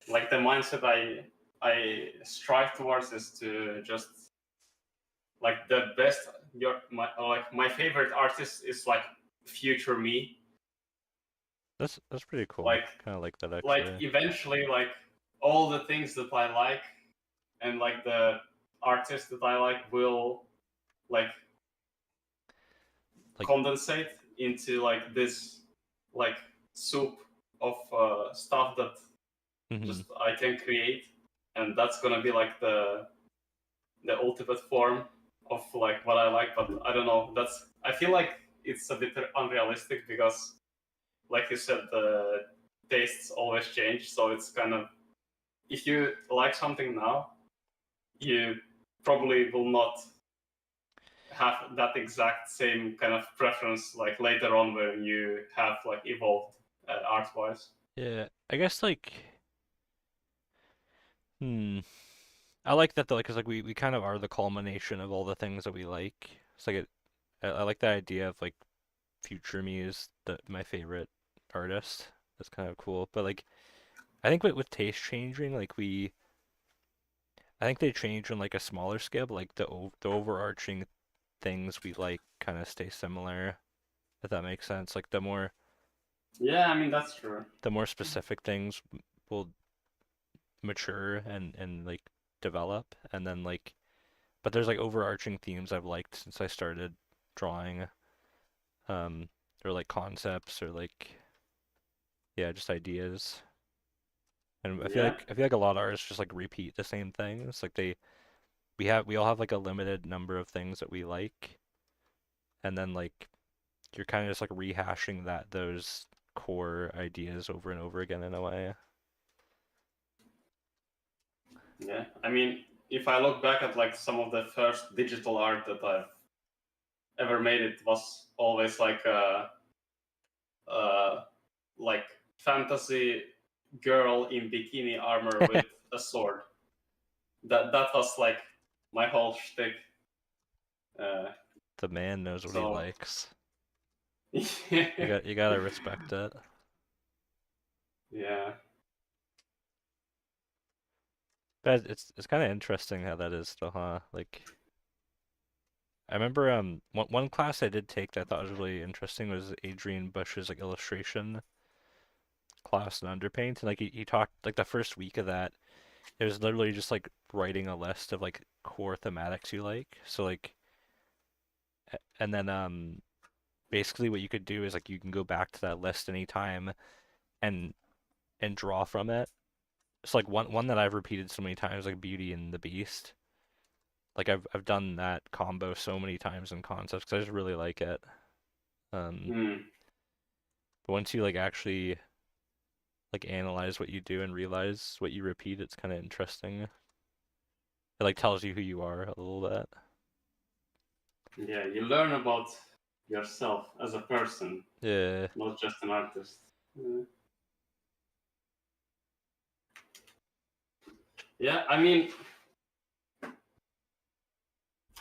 like the mindset I strive towards is to just like the best. My favorite artist is like future me. That's pretty cool. Like Kind of like that like actually. eventually like all the things that I like and like the artists that I like will like Like, condensate into like this like soup of stuff that hmm just I can create, and that's gonna be like the ultimate form of like what I like. But I don't know. That's I feel like it's a bit unrealistic because, like you said, the tastes always change. So it's kind of if you like something now, you probably will not have that exact same kind of preference like later on when you have like evolved art wise. Yeah, I guess like, hmm. I like that though, because like we kind of are the culmination of all the things that we like. It's like I like the idea of like future me is my favorite artist. That's kind of cool. But like I think with taste changing, I think they change on like a smaller scale, but like the overarching things we like kind of stay similar, if that makes sense. Like Yeah, I mean that's true. the more specific things will mature and like develop, and then like but there's like overarching themes I've liked since I started drawing, um, or like concepts or like yeah, just ideas. And Yeah, I feel like a lot of artists just like repeat the same things. Like we all have like a limited number of things that we like, and then like you're kind of just like rehashing those core ideas over and over again in a way. yeah. I mean, if I look back at like some of the first digital art that I've ever made, it was always uh, like fantasy girl in bikini armor with a sword. That was like my whole shtick. Uh, The man knows what he so likes. yeah, You gotta respect it. yeah, But it's kind of interesting how that is though, huh? Like I remember one class I did take that I thought was really interesting was Adrian Bush's like illustration class in Underpaint, and like he talked like the first week of that, it was literally just like writing a list of like core thematics you like. So like and then basically what you could do is like you can go back to that list anytime and draw from it. So like one that I've repeated so many times like Beauty and the Beast. Like I've done that combo so many times in concepts because I just really like it. Um, mm, but once you like actually like analyze what you do and realize what you repeat, it's kind of interesting. It like tells you who you are a little bit. yeah. You learn about yourself as a person, Yeah. not just an artist. Yeah, I mean,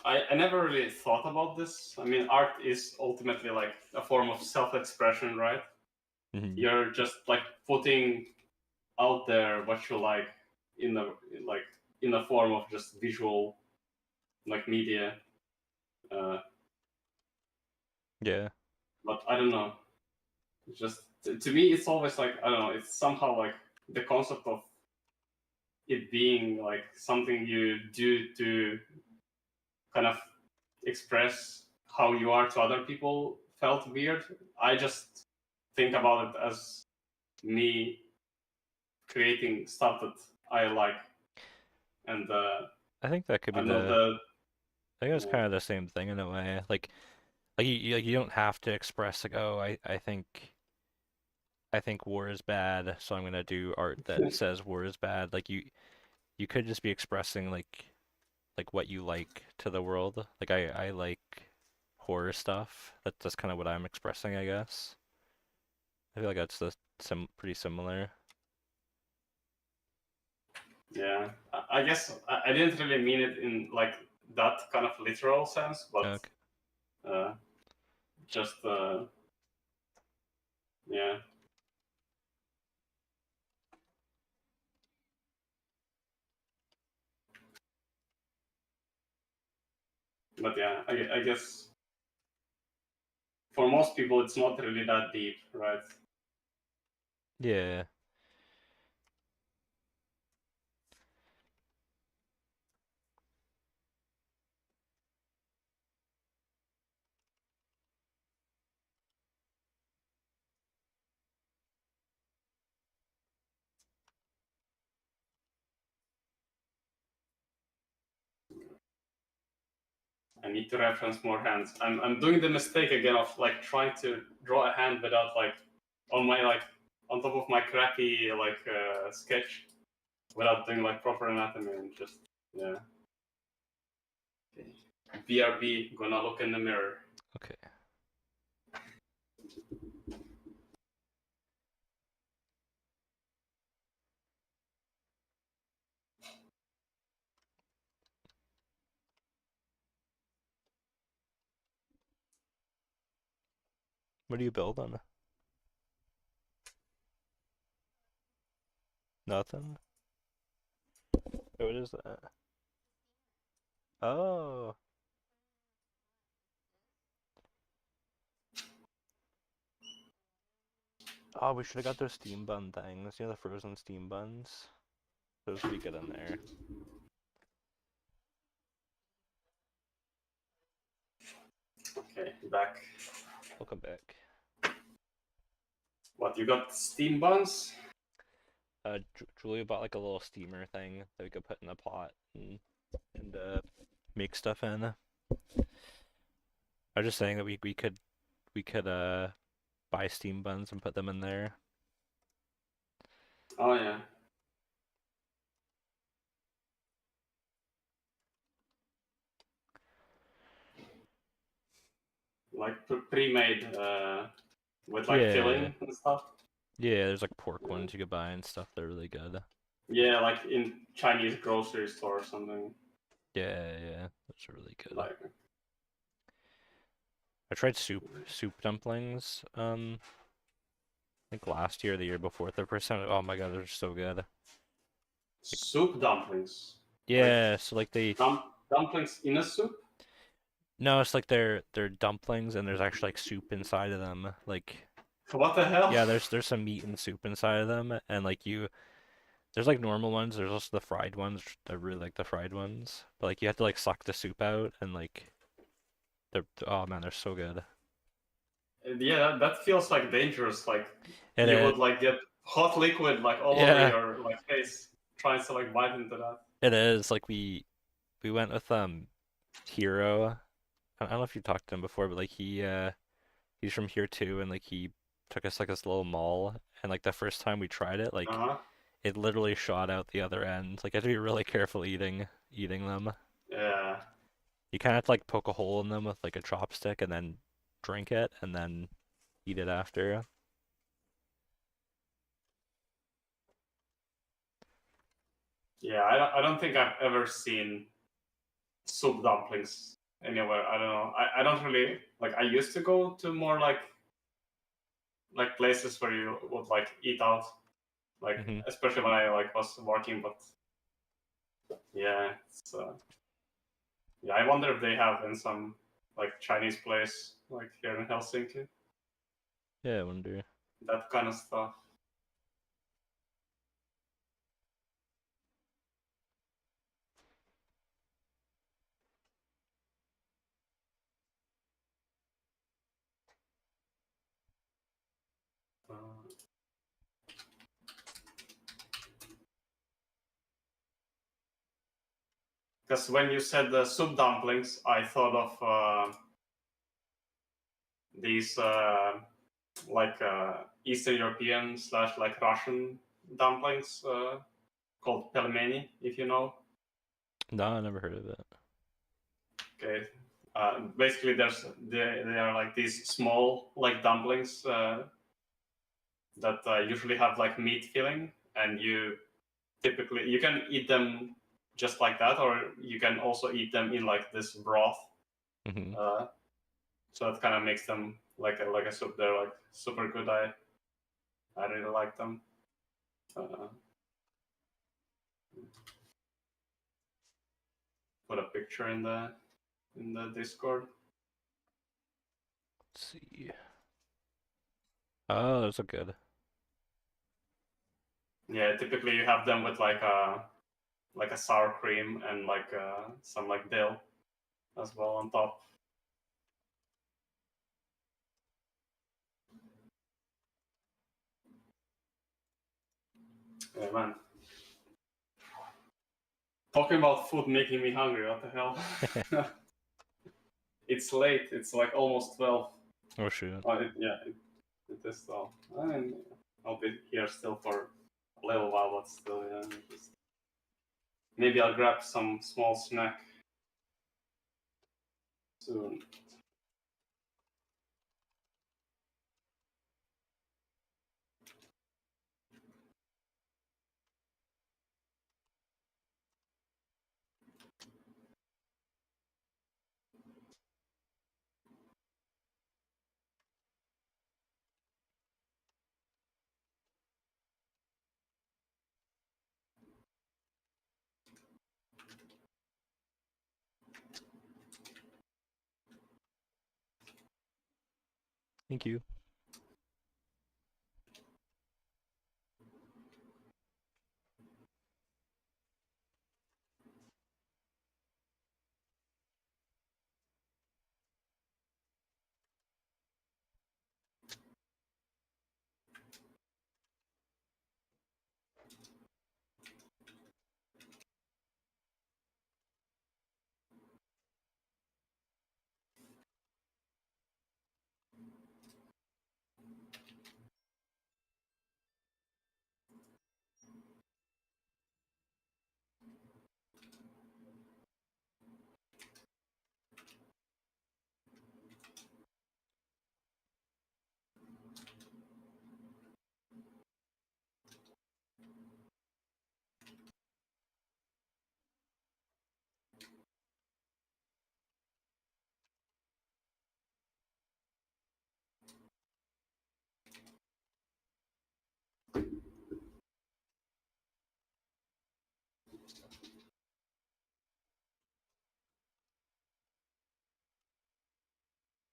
I never really thought about this. I mean, art is ultimately like a form of self-expression, right? hmm You're just like putting out there what you like in the like in the form of just visual, like media. Yeah. But I don't know. It's just to me, it's always like I don't know. It's somehow like the concept of it being like something you do to kind of express how you are to other people felt weird. I just think about it as me creating stuff that I like, and I think that could be I'm not I the think it's kind of the same thing in a way. Like you don't have to express like, oh, I think war is bad, so I'm gonna do art that says war is bad. Like you could just be expressing like what you like to the world. Like I like horror stuff. That's kind of what I'm expressing, I guess. I feel like that's pretty similar. yeah. I guess I didn't really mean it in like that kind of literal sense, but Okay. uh, just yeah. But yeah, I guess for most people it's not really that deep, right? Yeah. I need to reference more hands. I'm doing the mistake again of like trying to draw a hand without like on my like on top of my crappy like sketch without doing like proper anatomy and just yeah. Okay. BRB, gonna look in the mirror. Okay. What do you build on? Nothing? Oh, what is that? Oh. Oh, we should have got those steam bun things. You know, the frozen steam buns? Those would be good in there. Okay, back. Welcome back. What you got? Steam buns? Julia bought like a little steamer thing that we could put in a pot and make stuff in. I was just saying that we could buy steam buns and put them in there. Oh yeah. Like pre-made with like Yeah. filling and stuff. Yeah, there's like pork ones you could buy and stuff. They're really good. Yeah, like in Chinese grocery store or something. Yeah, those are really good. Like I tried soup dumplings, I think last year or the year before. The first time, oh my god, they're so good. soup dumplings. Like Yeah, so like they dumplings in a soup. no, it's like they're dumplings and there's actually like soup inside of them. Like What the hell? yeah, there's some meat and soup inside of them, and like there's like normal ones. There's also the fried ones. I really like the fried ones, but like you have to like suck the soup out and like they're oh man, they're so good. Yeah, that feels like dangerous. Like It you is, would like get hot liquid like all over yeah, your like face, trying to like bite into that. it is. Like we went with Hero. I don't know if you talked to him before, but like he's from here too, and like he took us like this little mall, and like the first time we tried it, like Uh huh. it literally shot out the other end. Like you have to be really careful eating them. Yeah. You kind of have to like poke a hole in them with like a chopstick and then drink it and then eat it after. Yeah, I don't think I've ever seen soup dumplings anywhere. I don't know. I don't really like. I used to go to more like places where you would like eat out, like Hmm. especially when I like was working. But Yeah, yeah. I wonder if they have in some like Chinese place like here in Helsinki, Yeah, I wonder. that kind of stuff. Because when you said the soup dumplings, I thought of these like Eastern European slash like Russian dumplings called pelmeni, if you know. No, I never heard of it. Okay. Basically, they are like these small like dumplings that usually have like meat filling, and you can eat them just like that, or you can also eat them in like this broth. Hmm. So that kind of makes them like a soup. They're like super good. I really like them. Uh, put a picture in the Discord. Let's see. Oh, those are good. Yeah, typically you have them with like a sour cream and like some like dill as well on top. Yeah, man. Talking about food making me hungry. What the hell? It's late. It's like almost 12. Oh shoot. It is 12. I mean, I'll be here still for a little while, but still, yeah. Maybe I'll grab some small snack soon. Thank you.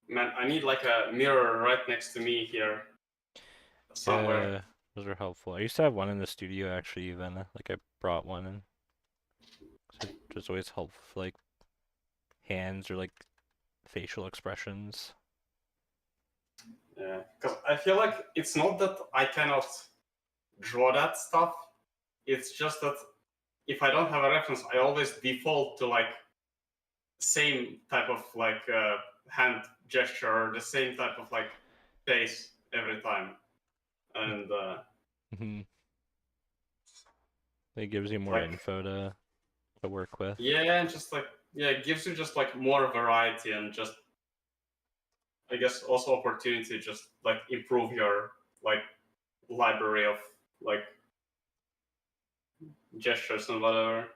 Man, I need like a mirror right next to me here somewhere. Yeah, those are helpful. I used to have one in the studio actually, even like I brought one in. So it was always helpful for like hands or like facial expressions. Yeah, because I feel like it's not that I cannot draw that stuff. It's just that if I don't have a reference, I always default to like same type of like hand gesture or the same type of like face every time, and Hmm. It gives you more like info to work with. yeah, and just like yeah, it gives you just like more variety and just I guess also opportunity to just like improve your like library of like gestures and whatever.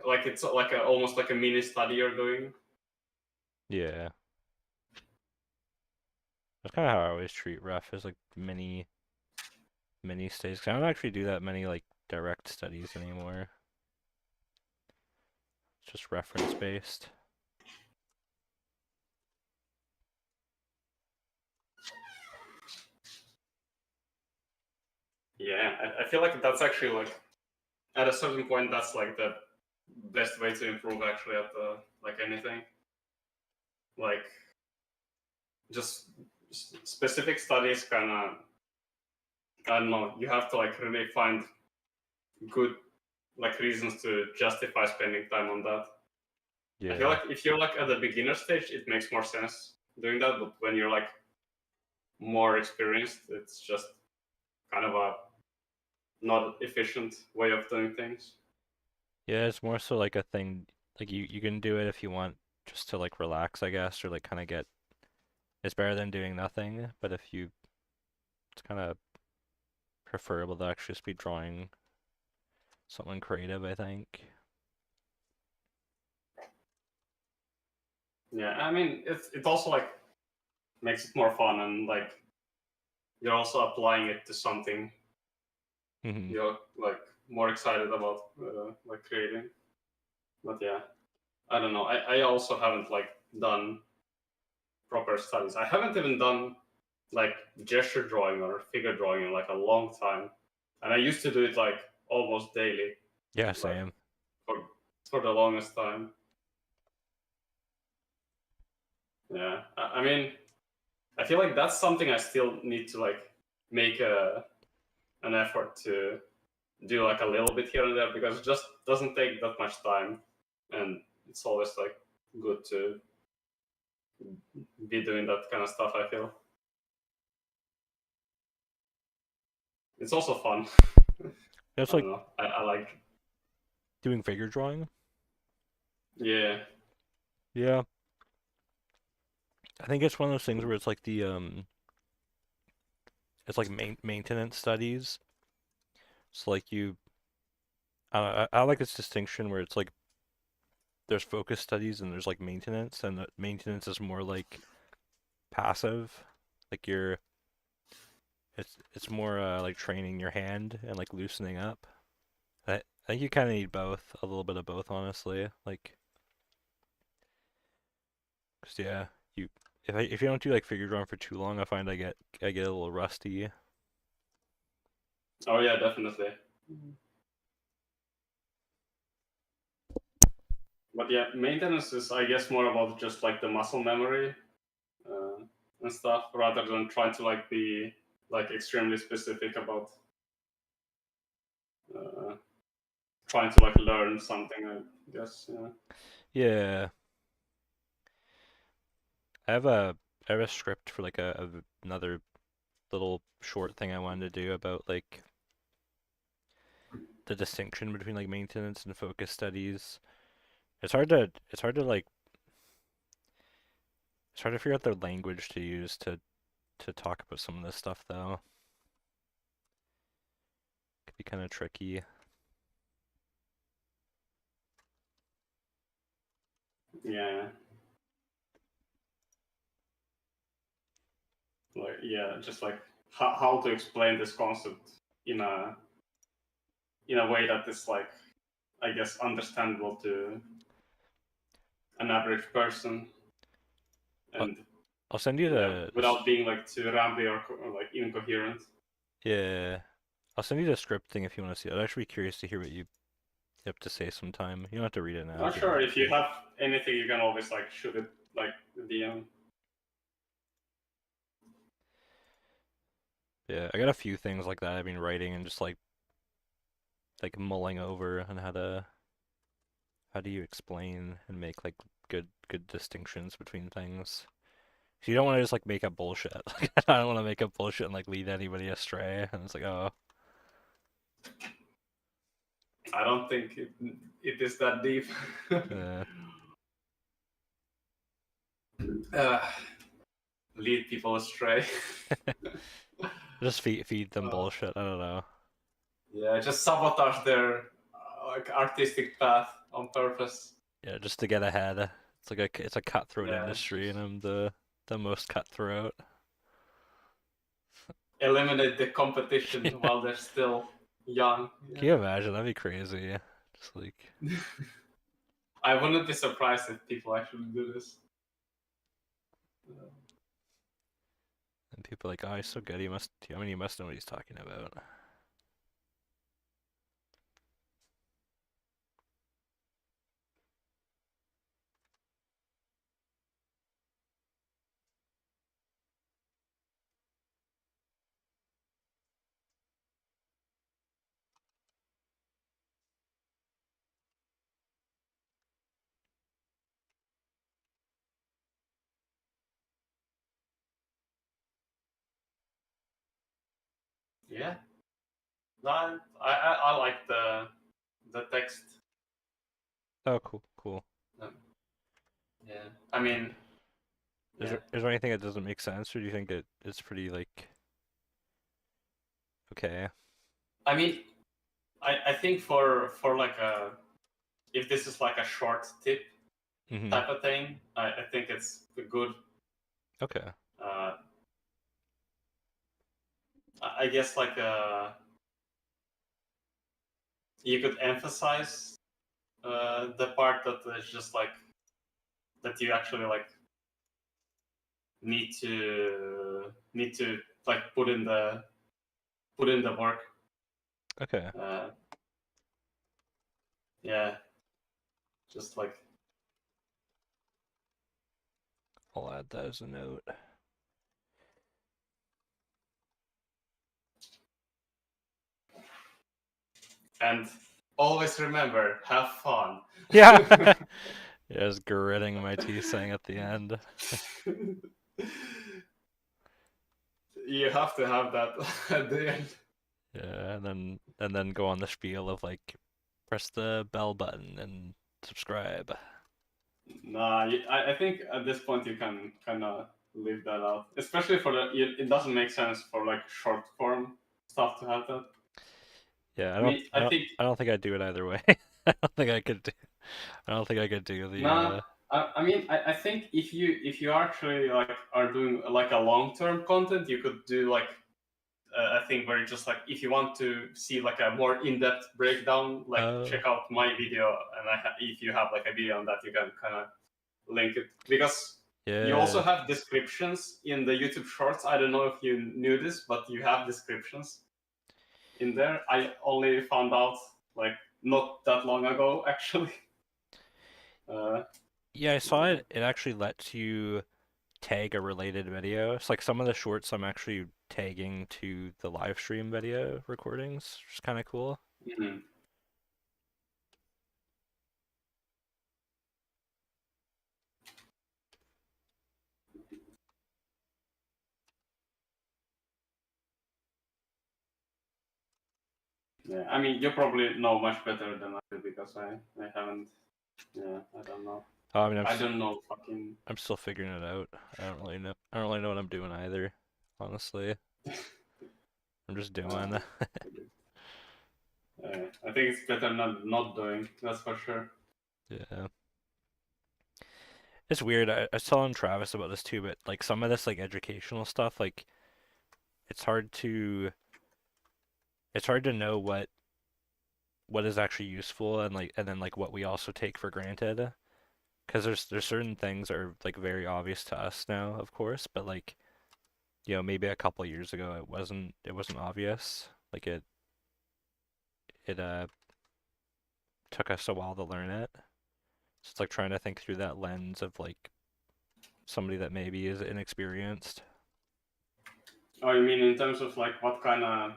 Like it's like almost like a mini study you're doing. Yeah. That's kind of how I always treat ref as like mini studies. 'Cause I don't actually do that many like direct studies anymore. just reference based. Yeah, I feel like that's actually like at a certain point that's like the best way to improve actually at the like anything. Like just specific studies kind of, I don't know, you have to like really find good like reasons to justify spending time on that. I feel Yeah. like if you're like at the beginner stage, it makes more sense doing that. But when you're like more experienced, it's just kind of a not efficient way of doing things. Yeah, it's more so like a thing like you can do it if you want just to like relax, I guess, or like kind of get it's better than doing nothing, but if you it's kind of preferable to actually just be drawing something creative, I think. Yeah, I mean it also like makes it more fun and like you're also applying it to something Hmm. you're like more excited about like creating. But yeah, I don't know. I also haven't like done proper studies. I haven't even done like gesture drawing or figure drawing in like a long time, and I used to do it like almost daily, Yeah, like same. for for the longest time. Yeah, I mean, I feel like that's something I still need to like make an effort to do like a little bit here and there because it just doesn't take that much time, and it's always like good to be doing that kind of stuff. I feel it's also fun. It's I like don't know. I like. doing figure drawing. Yeah. Yeah. I think it's one of those things where it's like the it's like maintenance studies. So like I like this distinction where it's like there's focus studies and there's like maintenance, and the maintenance is more like passive. Like it's more like training your hand and like loosening up. I think you kind of need both, a little bit of both, honestly. Like, 'cause yeah, you if you don't do like figure drawing for too long, I find I get a little rusty. Oh yeah, definitely. But yeah, maintenance is, I guess, more about just like the muscle memory uh, and stuff, rather than trying to like be like extremely specific about uh, trying to like learn something. I guess. Yeah. Yeah, I have a script for like another little short thing I wanted to do about like the distinction between like maintenance and focus studies. It's hard to like it's hard to figure out the language to use to talk about some of this stuff though. Could be kind of tricky. Yeah. Like yeah, just like how to explain this concept in a in a way that is like, I guess, understandable to an average person I'll, and I'll send you yeah, without being like too rambly or like incoherent. yeah, I'll send you the script thing if you want to see it. I'd actually be curious to hear what you have to say sometime. You don't have to read it now Not if you don't sure want if you to. have anything, you can always like shoot it like DM. Yeah, I got a few things like that I've been writing and just like mulling over on how do you explain and make like good distinctions between things. So you don't want to just like make up bullshit. Like I don't want to make up bullshit and like lead anybody astray. And it's like, oh, I don't think it is that deep. uh, uh, lead people astray. just feed them uh, bullshit. I don't know. yeah, just sabotage their like artistic path on purpose. Yeah, just to get ahead. It's a cutthroat Yeah, industry, and I'm the most cutthroat. eliminate the competition Yeah. while they're still young. Can you imagine? That'd be crazy. Just like, I wouldn't be surprised if people actually do this. And people are like, oh, he's so good. He must know what he's talking about. Yeah. I like the text. Oh, cool. Yeah. I mean, Is yeah. there anything that doesn't make sense, or do you think it's pretty like okay? I mean, I think for like a, if this is like a short tip Mm-hmm. type of thing, I think it's good. Okay. I guess like you could emphasize the part that is just like that you actually like need to like put in the work. Okay. Yeah, just like I'll add that as a note. and always remember, have fun. Yeah. Just gritting my teeth saying at the end. You have to have that at the end. Yeah, and then go on the spiel of like press the bell button and subscribe. Nah, I think at this point you can kind of leave that out, especially for it doesn't make sense for like short form stuff to have that. Yeah, I mean, I think I don't think I'd do it either way. I don't think I could do the nah. I mean, I think if you actually like are doing like a long term content, you could do like a thing where you just like if you want to see like a more in depth breakdown, like check out my video, and if you have like a video on that, you can kind of link it because you also yeah. have descriptions in the YouTube Shorts. I don't know if you knew this, but you have descriptions in there. I only found out like not that long ago, actually. Yeah, I saw it. It actually lets you tag a related video. It's like some of the shorts I'm actually tagging to the live stream video recordings, which is kind of cool. Mhm. Yeah, I mean, you probably know much better than I do because I haven't. Yeah, I don't know. Oh, I mean, I don't know fucking. I'm still figuring it out. I don't really know. I don't really know what I'm doing either, honestly. I'm just doing. I think it's better not doing. That's for sure. Yeah. It's weird. I was telling Travis about this too, but like some of this like educational stuff, like it's hard to know what is actually useful and then like what we also take for granted. Because there's certain things that are like very obvious to us now, of course, but like maybe a couple years ago it wasn't obvious. Like it took us a while to learn it. So it's like trying to think through that lens of like somebody that maybe is inexperienced. Oh, you mean in terms of like what kind of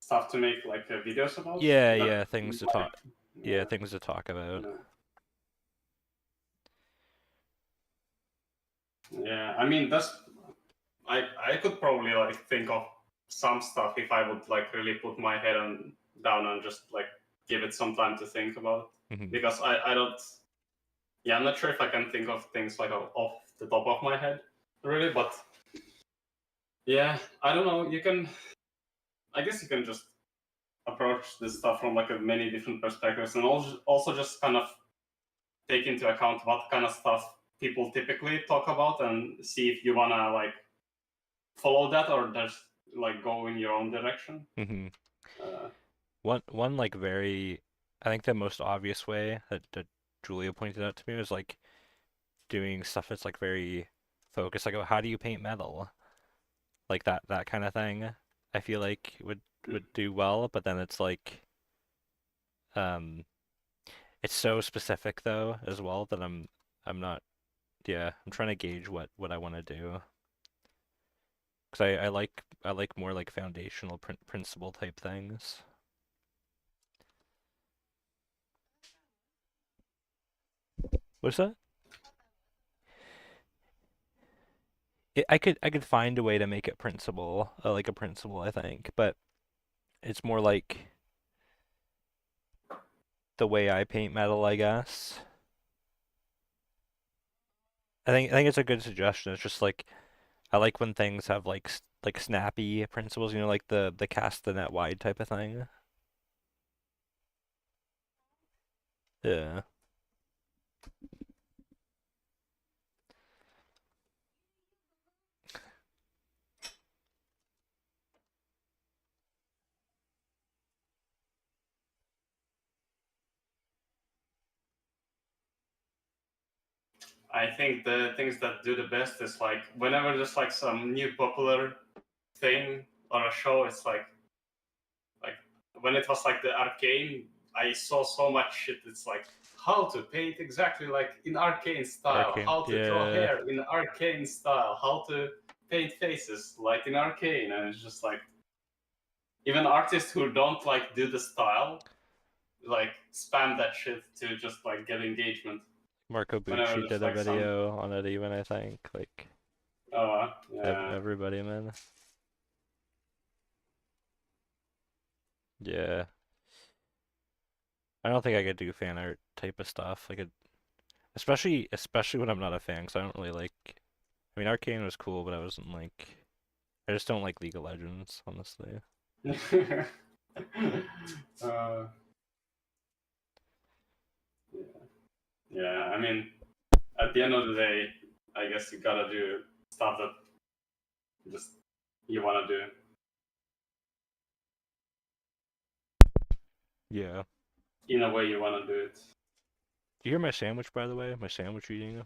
stuff to make like videos about? Yeah, things to talk. Yeah, Yeah, things to talk about. yeah. I mean, I could probably like think of some stuff if I would like really put my head down and just like give it some time to think about Mhm. because I don't. Yeah, I'm not sure if I can think of things like off the top of my head really, but yeah, I don't know. I guess you can just approach this stuff from like a many different perspectives and also just kind of take into account what kind of stuff people typically talk about and see if you wanna like follow that or just like go in your own direction. Mhm. Uh, One like very, I think the most obvious way that Julia pointed out to me was like doing stuff that's like very focused, like, oh, how do you paint metal? Like that kind of thing. I feel like would do well, but then it's like um it's so specific though as well that I'm not, yeah, I'm trying to gauge what I want to do. Because I like more like foundational principle type things. What's that? I could find a way to make it principle, like a principle, I think, but it's more like the way I paint metal, I guess. I think it's a good suggestion. It's just like I like when things have like like snappy principles, you know, like the cast the net wide type of thing. Yeah. I think the things that do the best is like whenever there's like some new popular thing or a show, it's like when it was like the Arcane, I saw so much shit. It's like how to paint exactly like in Arcane style, Arcane. how to draw Yeah. hair in Arcane style, how to paint faces like in Arcane, and it's just like even artists who don't like do the style like spam that shit to just like get engagement. Marco Whenever Bucci there's did a like some video on it even, I think. Like yeah. everybody, man. Yeah. I don't think I could do fan art type of stuff. I could, especially when I'm not a fan, because I don't really like. I mean, Arcane was cool, but I wasn't like. I just don't like League of Legends, honestly. uh, yeah, I mean, at the end of the day, I guess you gotta do stuff that just you wanna do. Yeah. In a way, you wanna do it. Do you hear my sandwich, by the way? My sandwich eating?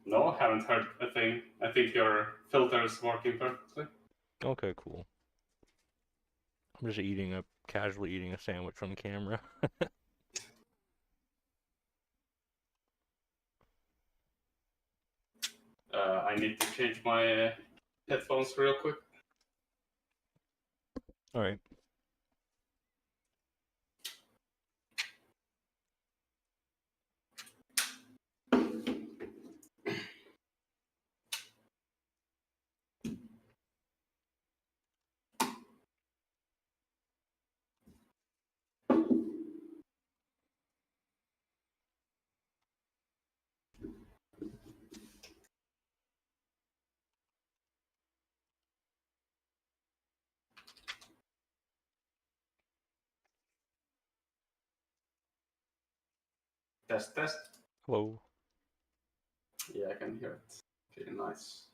No, haven't heard a thing. I think your filter is working perfectly. Okay, cool. I'm just casually eating a sandwich on camera. I need to change my headphones real quick. All right. Test, test. Hello. Yeah, I can hear it. Okay, nice.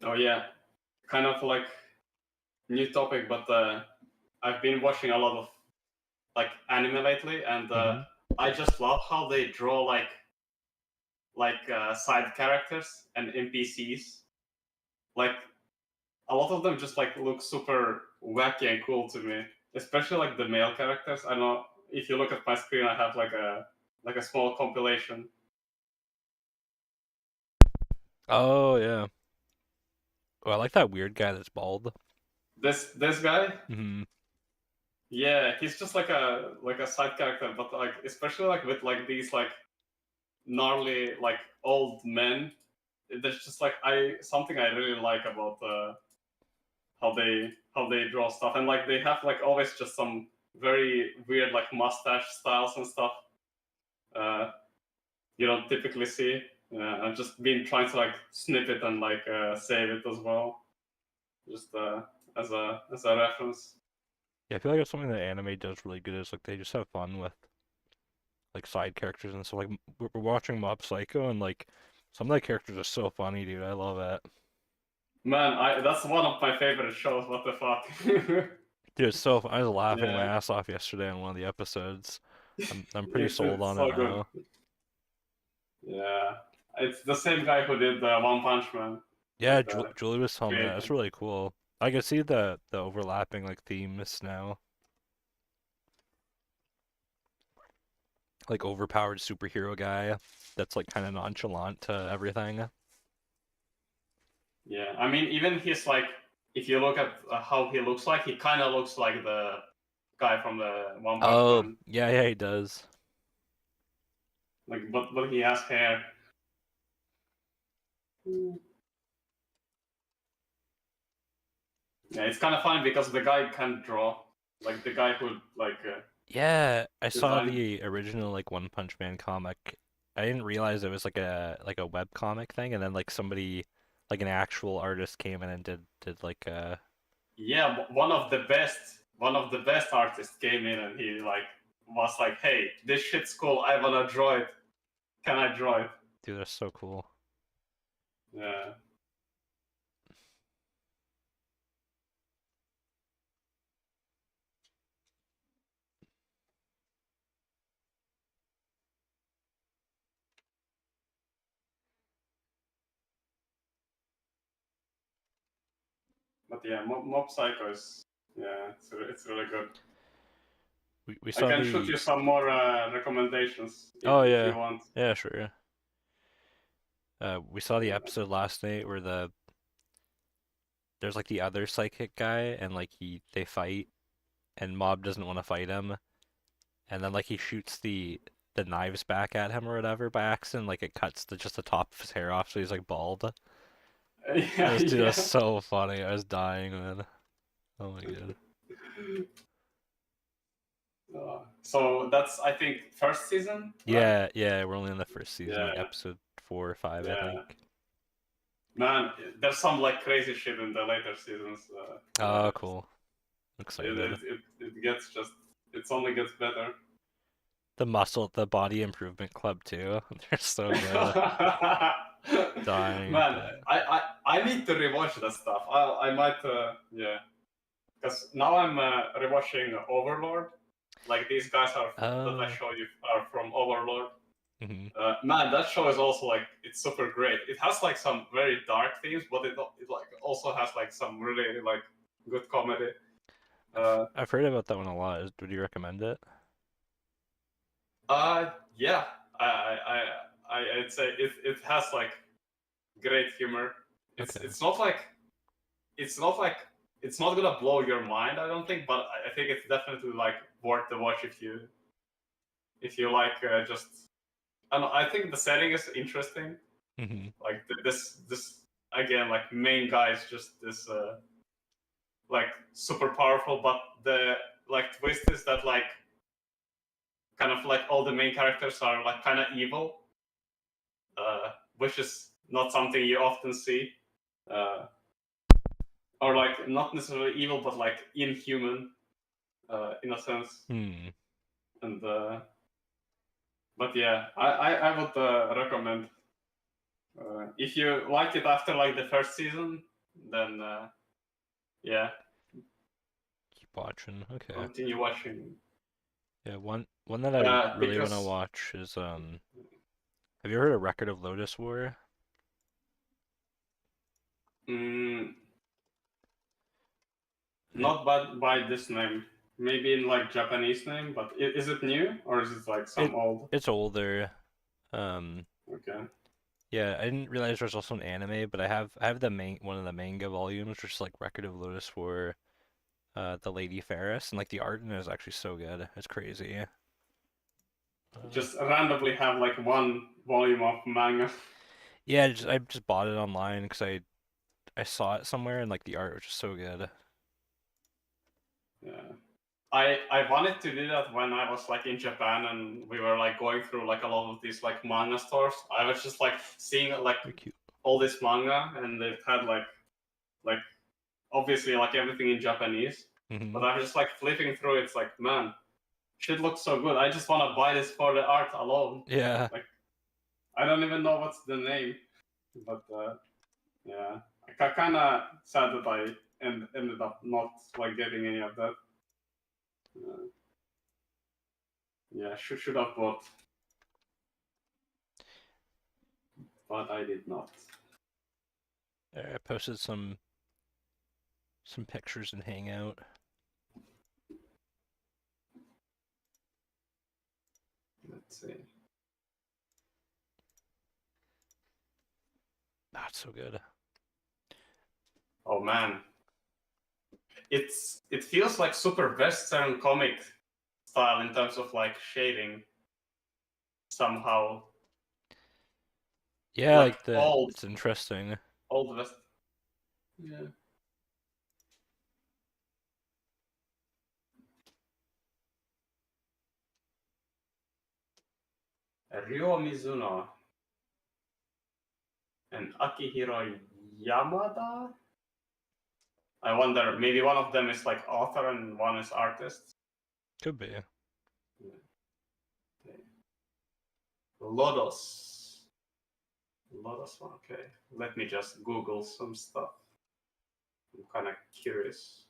Oh yeah, kind of like new topic, but I've been watching a lot of like anime lately, and Mm-hmm. I just love how they draw side characters and NPCs. Like a lot of them just like look super wacky and cool to me, especially like the male characters. I know if you look at my screen, I have like a small compilation. Oh yeah. Oh, I like that weird guy that's bald. This guy, Mm-hmm. yeah, he's just like a side character, but like especially like with like these like gnarly like old men. There's just like I something I really like about how they draw stuff, and like they have like always just some very weird like mustache styles and stuff. Uh, you don't typically see. I've just been trying to like snip it and like save it as well, just as a reference. Yeah, I feel like it's something that anime does really good is like they just have fun with like side characters and stuff. Like we're watching Mob Psycho and like some of the characters are so funny, dude. I love it. Man, that's one of my favorite shows. What the fuck? Dude, it's so I was laughing my Yeah, ass off yesterday on one of the episodes. I'm pretty sold it's on it so good. now. Yeah, it's the same guy who did One Punch Man, Yeah, like the Julie was telling me that. That's creator. really cool. I can see the overlapping like themes now. Like overpowered superhero guy that's like kind of nonchalant to everything. Yeah, I mean, even he's like, if you look at how he looks like, he kind of looks like the guy from the One Punch Oh, Man. yeah, he does. Like, but he has hair. Yeah, it's kind of funny because the guy can't draw. Like the guy who like Yeah, I saw designed. the original like One Punch Man comic. I didn't realize it was like a web comic thing, and then like somebody like an actual artist came in and did like Yeah, one of the best artists came in and he like was like, "Hey, this shit's cool. I wanna draw it. Can I draw it?" dude, that's so cool. Yeah. But yeah, Mob Psycho is, yeah, it's really good. We I saw can shoot the you some more recommendations Oh if you yeah. want. Yeah, sure. We saw the Yeah. episode last night where there's like the other psychic guy and like they fight and Mob doesn't want to fight him and then like he shoots the knives back at him or whatever by accident like it cuts just the top of his hair off so he's like bald. Yeah, Dude, that's yeah. so funny. I was dying, man. Oh my god. So that's, I think, first season, right? Yeah, yeah, we're only in the first season, like Yeah, episode 4 or 5, I think. yeah. Man, there's some like crazy shit in the later seasons. Oh, cool. It, Excited. it, it, it gets just, it only gets better. The Body Improvement Club too. They're so good. Dying at Man, that. I need to rewatch that stuff. I might, yeah. Because now I'm rewatching Overlord. Like these guys are that I Oh. show you are from Overlord. Hmm. Man, that show is also like it's super great. It has like some very dark themes, but it like also has like some really like good comedy. I've heard about that one a lot. Would you recommend it? Yeah, I I I'd say it has like great humor. It's Okay. it's not like it's not like it's not gonna blow your mind, I don't think, but I think it's definitely like worth the watch if you like just. And I think the setting is interesting. Hmm. Like this again, like main guy is just this like super powerful, but the like twist is that like kind of like all the main characters are like kind of evil, which is not something you often see. Uh, or like not necessarily evil, but like inhuman in a sense. Hmm. And but yeah, I would recommend if you like it after like the first season, then yeah, Keep watching. Okay. continue watching. Yeah, one that I really want to Because watch is have you heard of Record of Lotus War? mm, It, not by this name, maybe in like Japanese name, but is it new or is it like it some old? it's older. Um, Okay. yeah, I didn't realize there's also an anime, but I have the main one of the manga volumes, which is like Record of Lotus War, the Lady Ferris, and like the art in it is actually so good. It's crazy. Just randomly have like one volume of manga. Yeah, I just bought it online because I saw it somewhere and like the art was just so good. Yeah. I wanted to do that when I was like in Japan and we were like going through like a lot of these like manga stores. I was just like seeing like Very cute. all this manga, and it had like obviously like everything in Japanese. But I was just like flipping through. It's like, man, shit looks so good. I just want to buy this for the art alone. Yeah. Like, I don't even know what's the name, but yeah, I kind of sad that I ended up not like getting any of that. Yeah, should have bought, but I did not. I posted some pictures in Hangout. Let's see. That's so good. Oh man, it feels like super Western comic style in terms of like shading somehow. Yeah, Like like old it's interesting. West. Yeah. Ryo Mizuno and Akihiro Yamada. I wonder, maybe one of them is like author and one is artist. Could be. Okay. Lodos. Lodos one, okay. Let me just Google some stuff. I'm kind of curious.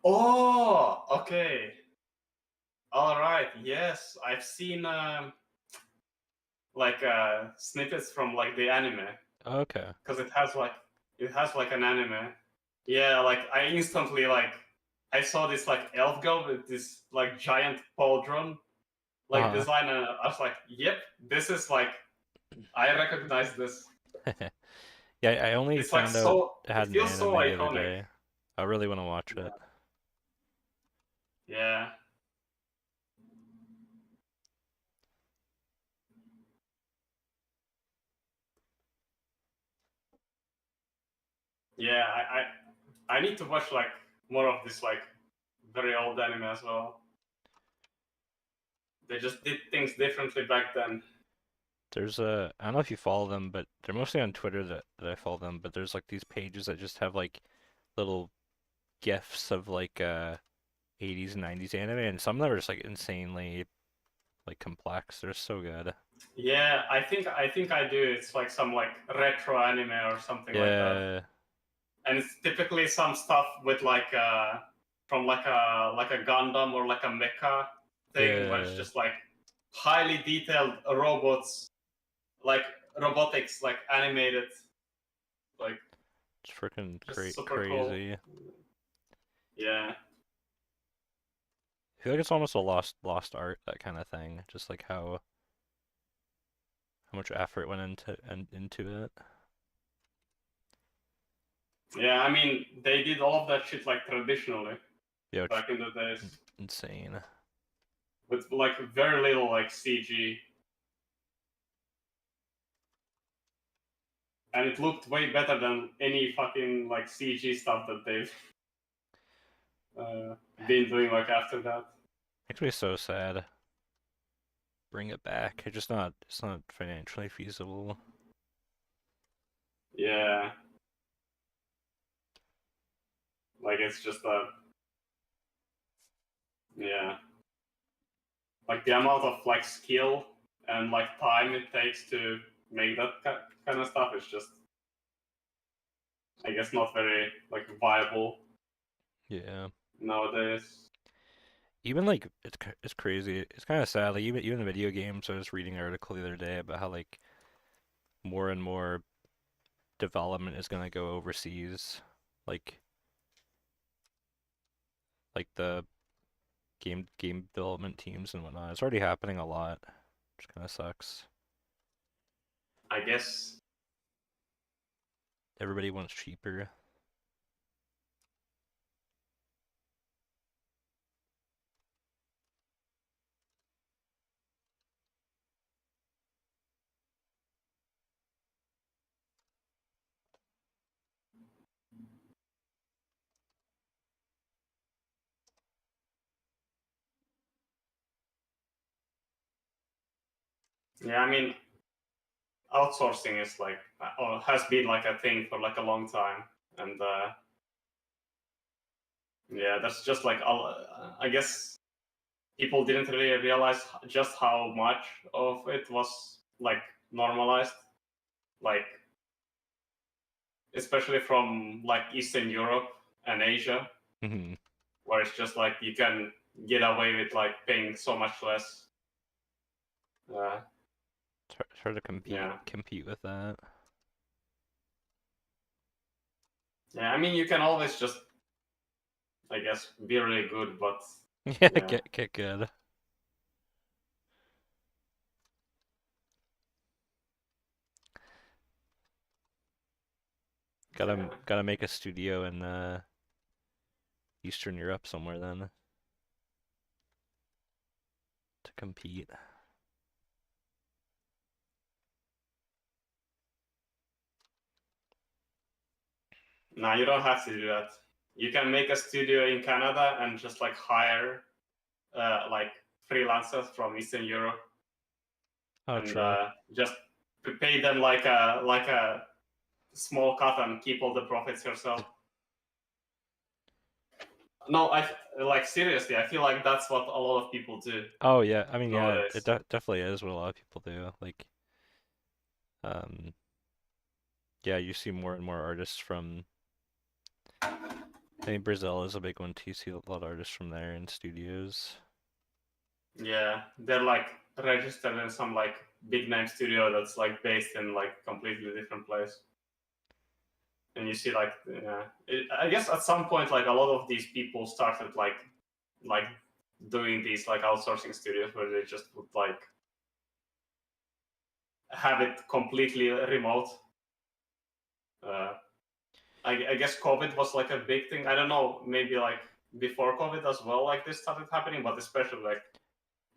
Oh, okay. All right. Yes, I've seen like snippets from like the anime Okay. because it has like an anime. Yeah, like I instantly like I saw this like elf girl with this like giant pauldron like Uh-huh. design, and I was like, yep, this is like I recognize this. Yeah, I only It's like found out so. it It had an feels so anime the other iconic. day. I really want to watch it. Yeah. Yeah, I need to watch like more of this like very old anime as well. They just did things differently back then. There's I don't know if you follow them, but they're mostly on Twitter that I follow them, but there's like these pages that just have like little GIFs of like 80s and 90s anime, and some of them are just like insanely like complex. They're so good. Yeah, I think I do. It's like some like retro anime or something like that, Yeah, and it's typically some stuff with like from like a Gundam or like a mecha thing, where it's yeah. just like highly detailed robots, like robotics, like animated, like It's freaking just super cool. crazy. I Yeah, feel like it's almost a lost art, that kind of thing. Just like how much effort went into it. yeah. I mean, they did all of that shit like traditionally Yeah, it's back in the days insane. with like very little like CG, and it looked way better than any fucking like CG stuff that they've been doing like after that. Makes me so sad. Bring it back. It's not financially feasible. Yeah, like it's just a yeah, like the amount of like skill and like time it takes to make that kind of stuff is just, I guess, not very like viable Yeah. nowadays. Even like it's crazy. It's kind of sad. Like even video games. I was reading an article the other day about how like more and more development is gonna go overseas. Like like the game development teams and whatnot. It's already happening a lot, which kind of sucks. I guess. Everybody wants cheaper. Yeah, I mean, outsourcing is like, or has been like a thing for like a long time, and yeah, that's just like, I guess people didn't really realize just how much of it was like normalized, like especially from like Eastern Europe and Asia, Hmm. where it's just like you can get away with like paying so much less. Uh, It's hard to yeah, compete with that. yeah. I mean, you can always just, I guess, be really good, but Yeah, yeah, get good. yeah. Gotta make a studio in Eastern Europe somewhere then to compete. No, you don't have to do that. You can make a studio in Canada and just like hire like freelancers from Eastern Europe Oh, and true. just pay them like a small cut and keep all the profits yourself. No, I like seriously. I feel like that's what a lot of people do Oh yeah, I mean yeah, it nowadays. definitely is what a lot of people do. Like, um, yeah, you see more and more artists from. I think Brazil is a big one too. You see a lot of artists from there in studios. Yeah, they're like registered in some like big name studio that's like based in like completely different place. And you see like I guess at some point like a lot of these people started like doing these like outsourcing studios where they just would like have it completely remote. Uh, I guess COVID was like a big thing. I don't know, maybe like before COVID as well, like this started happening, but especially like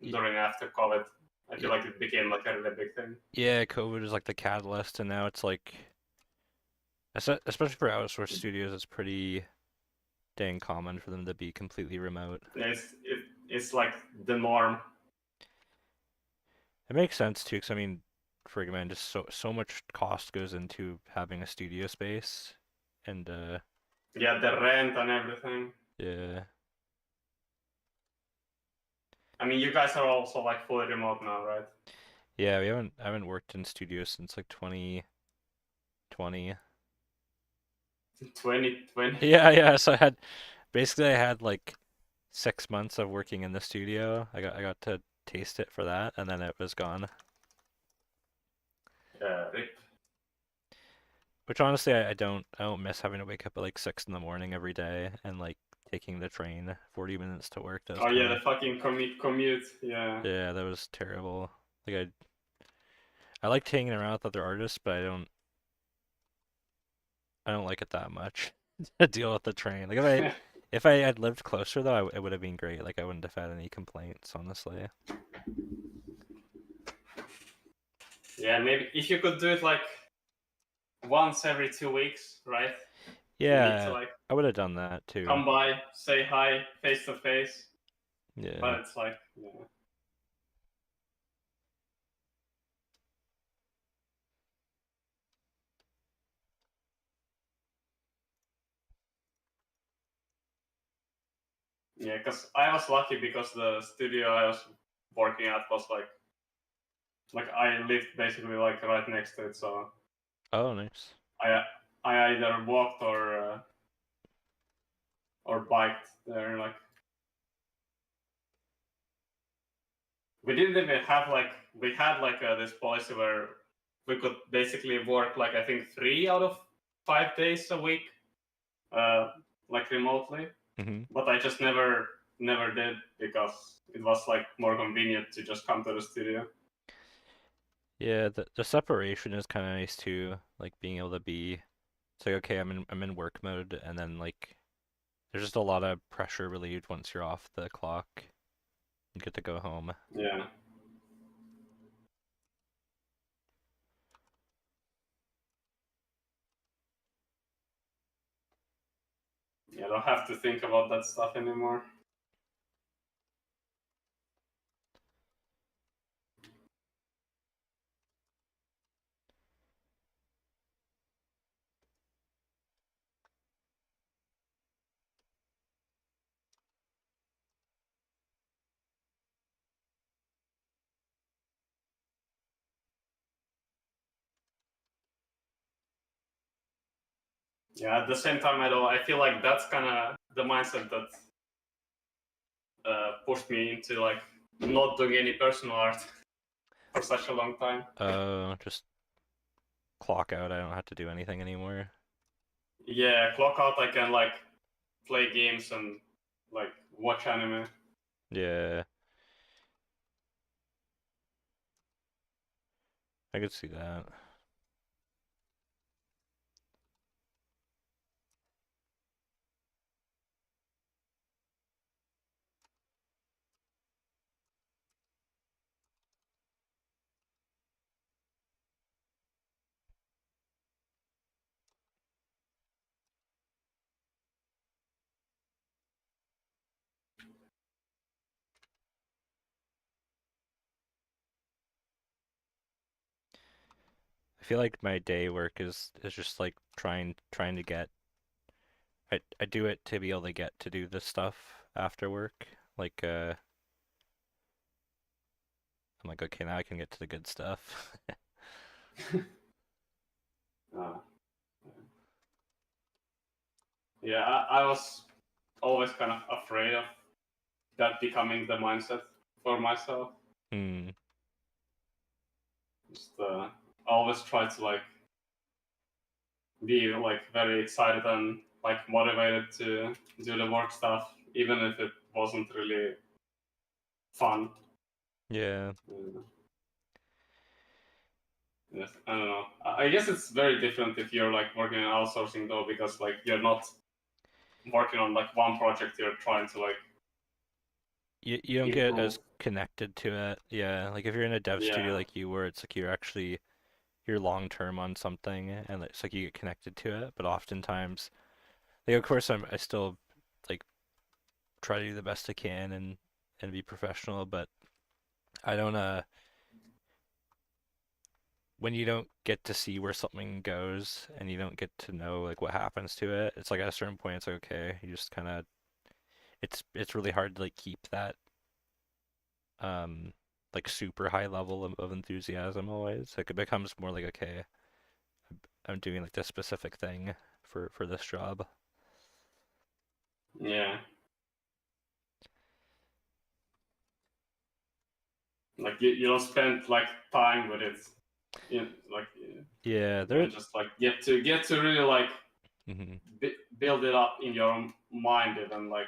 Y- during after COVID, I feel y- like it became like a really big thing. Yeah, COVID is like the catalyst, and now it's like, especially for outsourced studios, it's pretty dang common for them to be completely remote. It's like the norm. It makes sense too, because I mean, frig man, just so much cost goes into having a studio space, and Yeah, the rent and everything. yeah, I mean, you guys are also like fully remote now, right? yeah, I haven't worked in studios since like 2020. 2020. Yeah, yeah. So I had like 6 months of working in the studio. I got to taste it for that, and then it was gone. RIP. Which honestly, I don't miss having to wake up at like 6 in the morning every day and like taking the train 40 minutes to work. That was Oh yeah, kind the of fucking commute. Yeah. yeah, that was terrible. Like I liked hanging around with other artists, but I don't like it that much to deal with the train. Like if I had lived closer though, it would have been great. Like I wouldn't have had any complaints, honestly. Yeah, maybe if you could do it like once every 2 weeks, right? You need to Yeah, like I would have done that too. come by, say hi face to face. Yeah. But it's like, yeah. Yeah, because I was lucky because the studio I was working at was like I lived basically like right next to it, so Oh, nice. I I either walked or biked there. Like we didn't even have like we had like this policy where we could basically work like I think 3 out of 5 days a week, uh, like remotely. Hmm. But I just never did because it was like more convenient to just come to the studio. Yeah, the separation is kind of nice too. Like being able to be, it's like okay, I'm in work mode, and then like there's just a lot of pressure relieved once you're off the clock. You get to go home. Yeah. Yeah, I don't have to think about that stuff anymore. yeah, at the same time, I feel like that's kind of the mindset that pushed me into like not doing any personal art for such a long time. Just clock out. I don't have to do anything anymore. Yeah, clock out. I can like play games and like watch anime. Yeah, I could see that. I feel like my day work is just like trying to get. I do it to be able to get to do this stuff after work. Like I'm like, okay, now I can get to the good stuff. Uh, yeah, I was always kind of afraid of that becoming the mindset for myself. Hmm. Just always try to like be like very excited and like motivated to do the work stuff, even if it wasn't really fun. Yeah. Yes, I don't know. I guess it's very different if you're like working in outsourcing though, because like you're not working on like one project. You're trying to like You don't get improve. as connected to it. Yeah, like if you're in a dev studio Yeah, like you were, it's like you're long term on something and it's like you get connected to it, but oftentimes like of course I still like try to do the best I can and be professional, but I don't when you don't get to see where something goes and you don't get to know like what happens to it, it's like at a certain point it's like okay, you just kind of it's really hard to like keep that um like super high level of enthusiasm always. Like it becomes more like okay, I'm doing like this specific thing for this job. yeah. Like you don't spend like time with it. Like Yeah, there. and just like get to really like Mhm. build it up in your own mind even like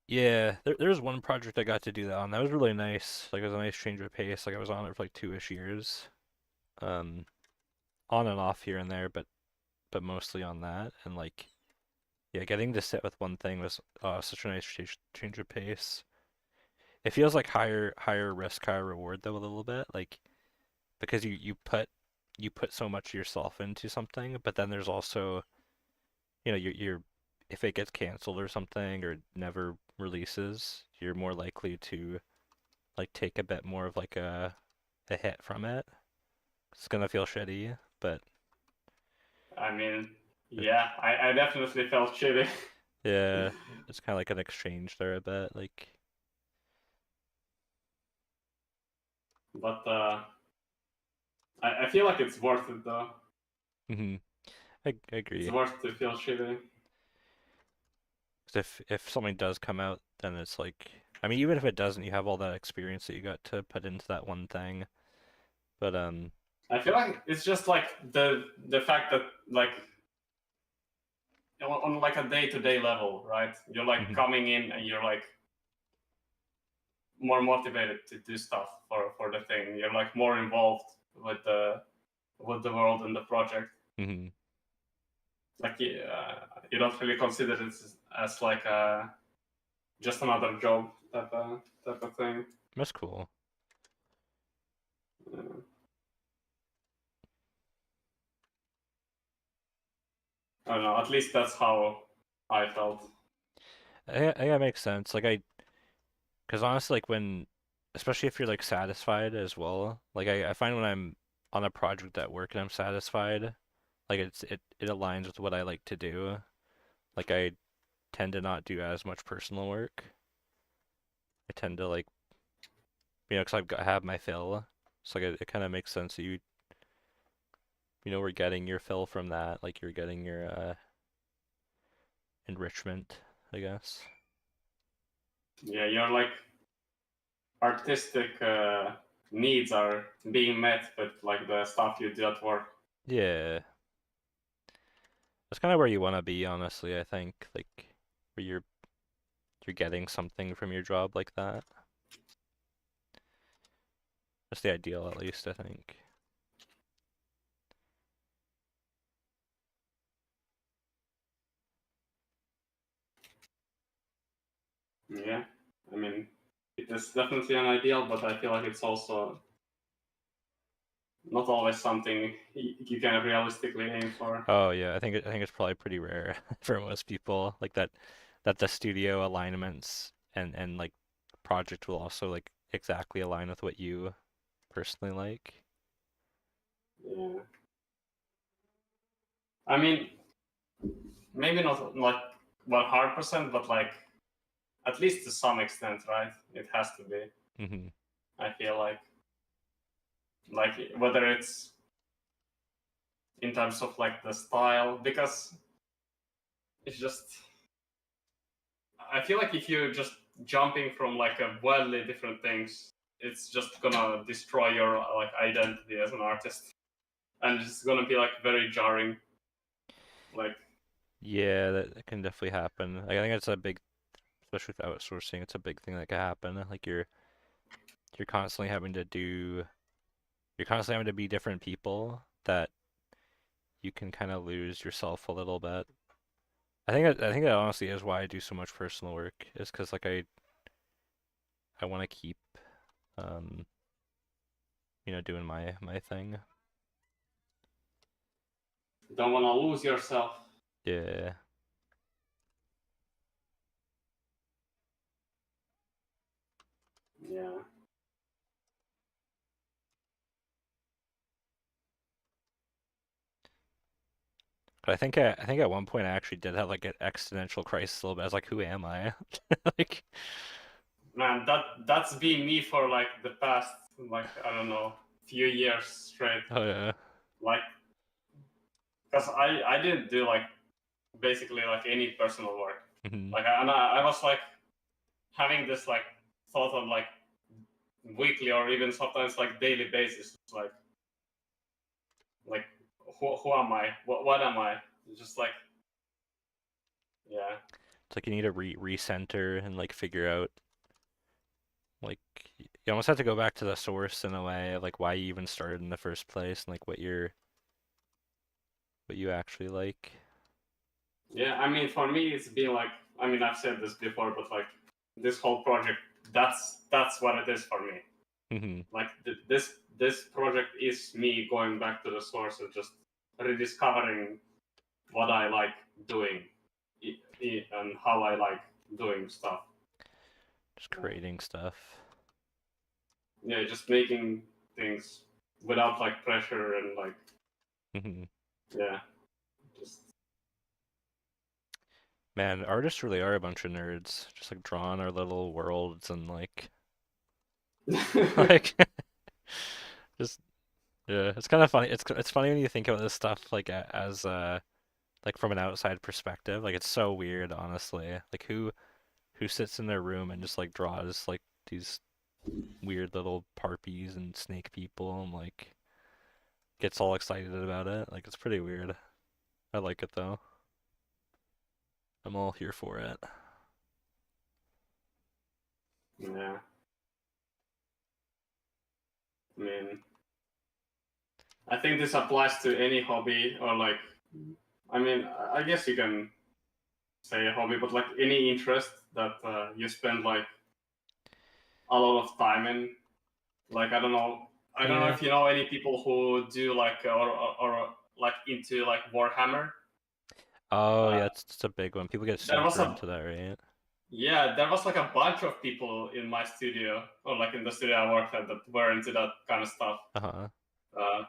Yeah, there's one project I got to do that on. That was really nice. Like it was a nice change of pace. Like I was on it for like 2-ish years. Um, on and off here and there, but mostly on that. And like yeah, getting to sit with one thing was such a nice change of pace. It feels like higher risk, higher reward though a little bit. Like because you put so much of yourself into something, but then there's also you're if it gets canceled or something or never releases, you're more likely to like take a bit more of like a hit from it. It's gonna feel shitty, but I mean it, yeah I definitely felt shitty. yeah, it's kind of like an exchange there a bit. Like, But I feel like it's worth it though. hmm I It's agree. worth to feel shitty. 'Cause if something does come out, then it's like, I mean, even if it doesn't, you have all that experience that you got to put into that one thing. But I feel like it's just like the fact that like on like a day-to-day level, right? You're like mhm, coming in and you're like more motivated to do stuff for the thing. You're like more involved with the world and the project. mhm. Like you don't really consider it as like just another job type of thing. That's cool. Uh, I don't know. At least that's how I felt. I think that makes sense. Because honestly, like especially if you're like satisfied as well, like I find when I'm on a project at work and I'm satisfied, like it aligns with what I like to do. Like I tend to not do as much personal work. I tend to like, because I have my fill. So like it kind of makes sense that you we're getting your fill from that, like you're getting your enrichment, I guess. Yeah, your like artistic needs are being met with like the stuff you do at work. Yeah. That's kind of where you want to be, honestly, I think, like where you're getting something from your job like that. That's the ideal, at least, I think. Yeah, I mean, it is definitely an ideal, but I feel like it's also not always something you can realistically aim for. Oh yeah, I think it's probably pretty rare for most people, like that the studio alignments and like project will also like exactly align with what you personally like. Yeah, I mean, maybe not like 100%, but like at least to some extent, right? It has to be. Hmm. I feel like whether it's in terms of like the style, because it's just I feel like if you're just jumping from like a wildly different things, it's just gonna destroy your like identity as an artist, and it's gonna be like very jarring. Like, Yeah, that can definitely happen. Like, I think it's a big, especially with outsourcing, it's a big thing that can happen. Like you're constantly having to do, you're constantly having to be different people that you can kind of lose yourself a little bit. I think that honestly is why I do so much personal work, is because like I want to keep um doing my thing. don't wanna lose yourself. Yeah. Yeah. But I think at one point I actually did have like an existential crisis a little bit. I was like, who am I? Like, Man, that's been me for like the past like I don't know few years straight. oh yeah. Like, because I didn't do like basically like any personal work. Hmm. Like, I was like having this like thought on like weekly or even sometimes like daily basis. It's like who am I? What am I? Just like yeah. It's like you need to recenter and like figure out like you almost have to go back to the source in a way, like why you even started in the first place and like what you actually like. Yeah, I mean, for me, it's been like I mean, I've said this before, but like this whole project, that's what it is for me. Hmm. Like this project is me going back to the source and just rediscovering what I like doing and how I like doing stuff. Just creating stuff. Yeah, just making things without like pressure and like Hmm. yeah, just Man, artists really are a bunch of nerds, just like drawing our little worlds and like like just yeah, it's kind of funny. It's funny when you think about this stuff like as like from an outside perspective. Like it's so weird, honestly. Like who sits in their room and just like draws like these weird little harpies and snake people and like gets all excited about it. Like it's pretty weird. I like it though. I'm all here for it. yeah. I mean, I think this applies to any hobby or like, I mean, I guess you can say a hobby, but like any interest that you spend like a lot of time in. Like I don't know Yeah. if you know any people who do like or like into like Warhammer. Oh Uh, yeah, it's a big one. People get there was super a into that, right? yeah, there was like a bunch of people in my studio or like in the studio I worked at that were into that kind of stuff. Uh-huh. Uh,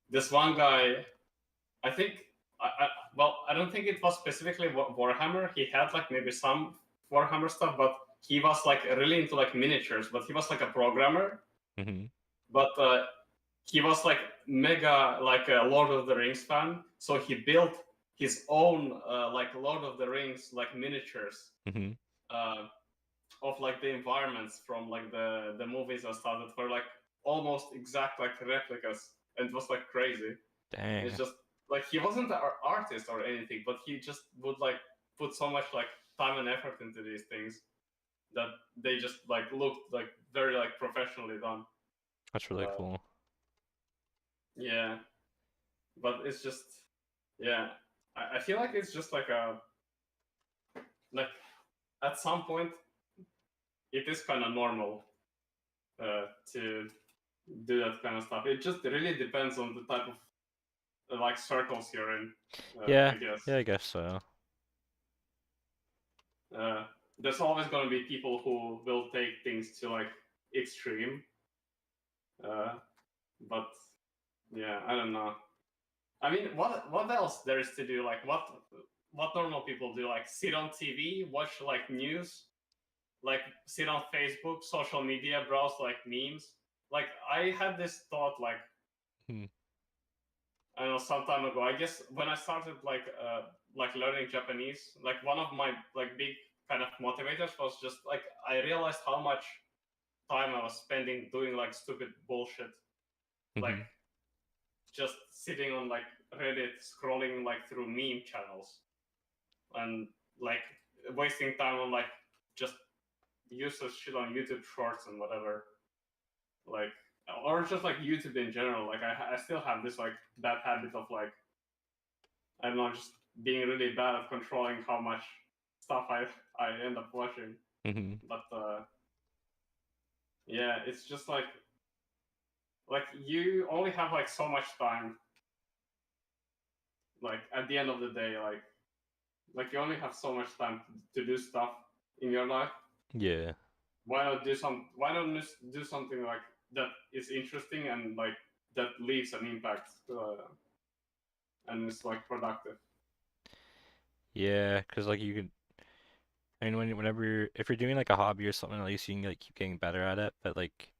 this one guy, I think, well, I don't think it was specifically Warhammer. He had like maybe some Warhammer stuff, but he was like really into like miniatures. But he was like a programmer. Hmm. But he was like mega like a Lord of the Rings fan, so he built his own like Lord of the Rings like miniatures Hmm. uh, of like the environments from like the movies and stuff that were like almost exact like replicas, and it was like crazy. It's Dang. just like he wasn't an artist or anything, but he just would like put so much like time and effort into these things that they just like looked like very like professionally done. That's really Uh, cool. yeah, but it's just yeah. I feel like it's just like a like at some point it is kind of normal to do that kind of stuff. It just really depends on the type of like circles you're in, Yeah, I guess. yeah, I guess so. Uh, there's always going to be people who will take things to like extreme, uh, but yeah, I don't know. I mean, what else there is to do? Like what normal people do? Like sit on TV, watch like news, like sit on Facebook, social media, browse like memes. Like I had this thought Hmm. I don't know some time ago. I guess when I started like learning Japanese, like one of my like big kind of motivators was just like I realized how much time I was spending doing like stupid bullshit, like Hmm. just sitting on like Reddit scrolling like through meme channels and like wasting time on like just useless shit on YouTube Shorts and whatever. Like or just like YouTube in general. Like I still have this like bad habit of like I don't know just being really bad at controlling how much stuff I end up watching. Hmm. But yeah, it's just like you only have like so much time like at the end of the day like you only have so much time to do stuff in your life. Yeah. Why not just do something like that is interesting and like that leaves an impact and is like productive. Yeah, 'cause like you can, I mean, whenever if you're doing like a hobby or something, at least you can like keep getting better at it. But like,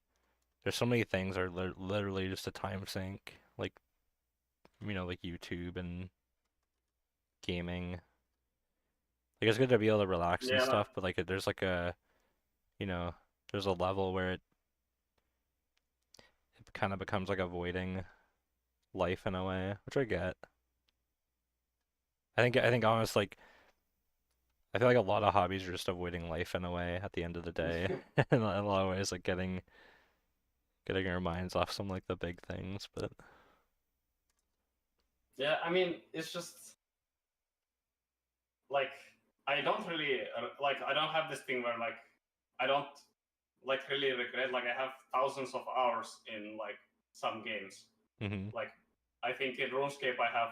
there's so many things that are literally just a time sink, like like YouTube and gaming. Like it's good to be able to relax and Yeah, stuff, but like there's like you know, there's a level where it kind of becomes like avoiding life in a way, which I get. I think honestly, like I feel like a lot of hobbies are just avoiding life in a way at the end of the day. In a lot of ways, like getting our minds off some like the big things, but yeah. I mean, it's just like I don't really like I don't have this thing where like I don't like really regret like I have thousands of hours in like some games. hmm. Like I think in RuneScape I have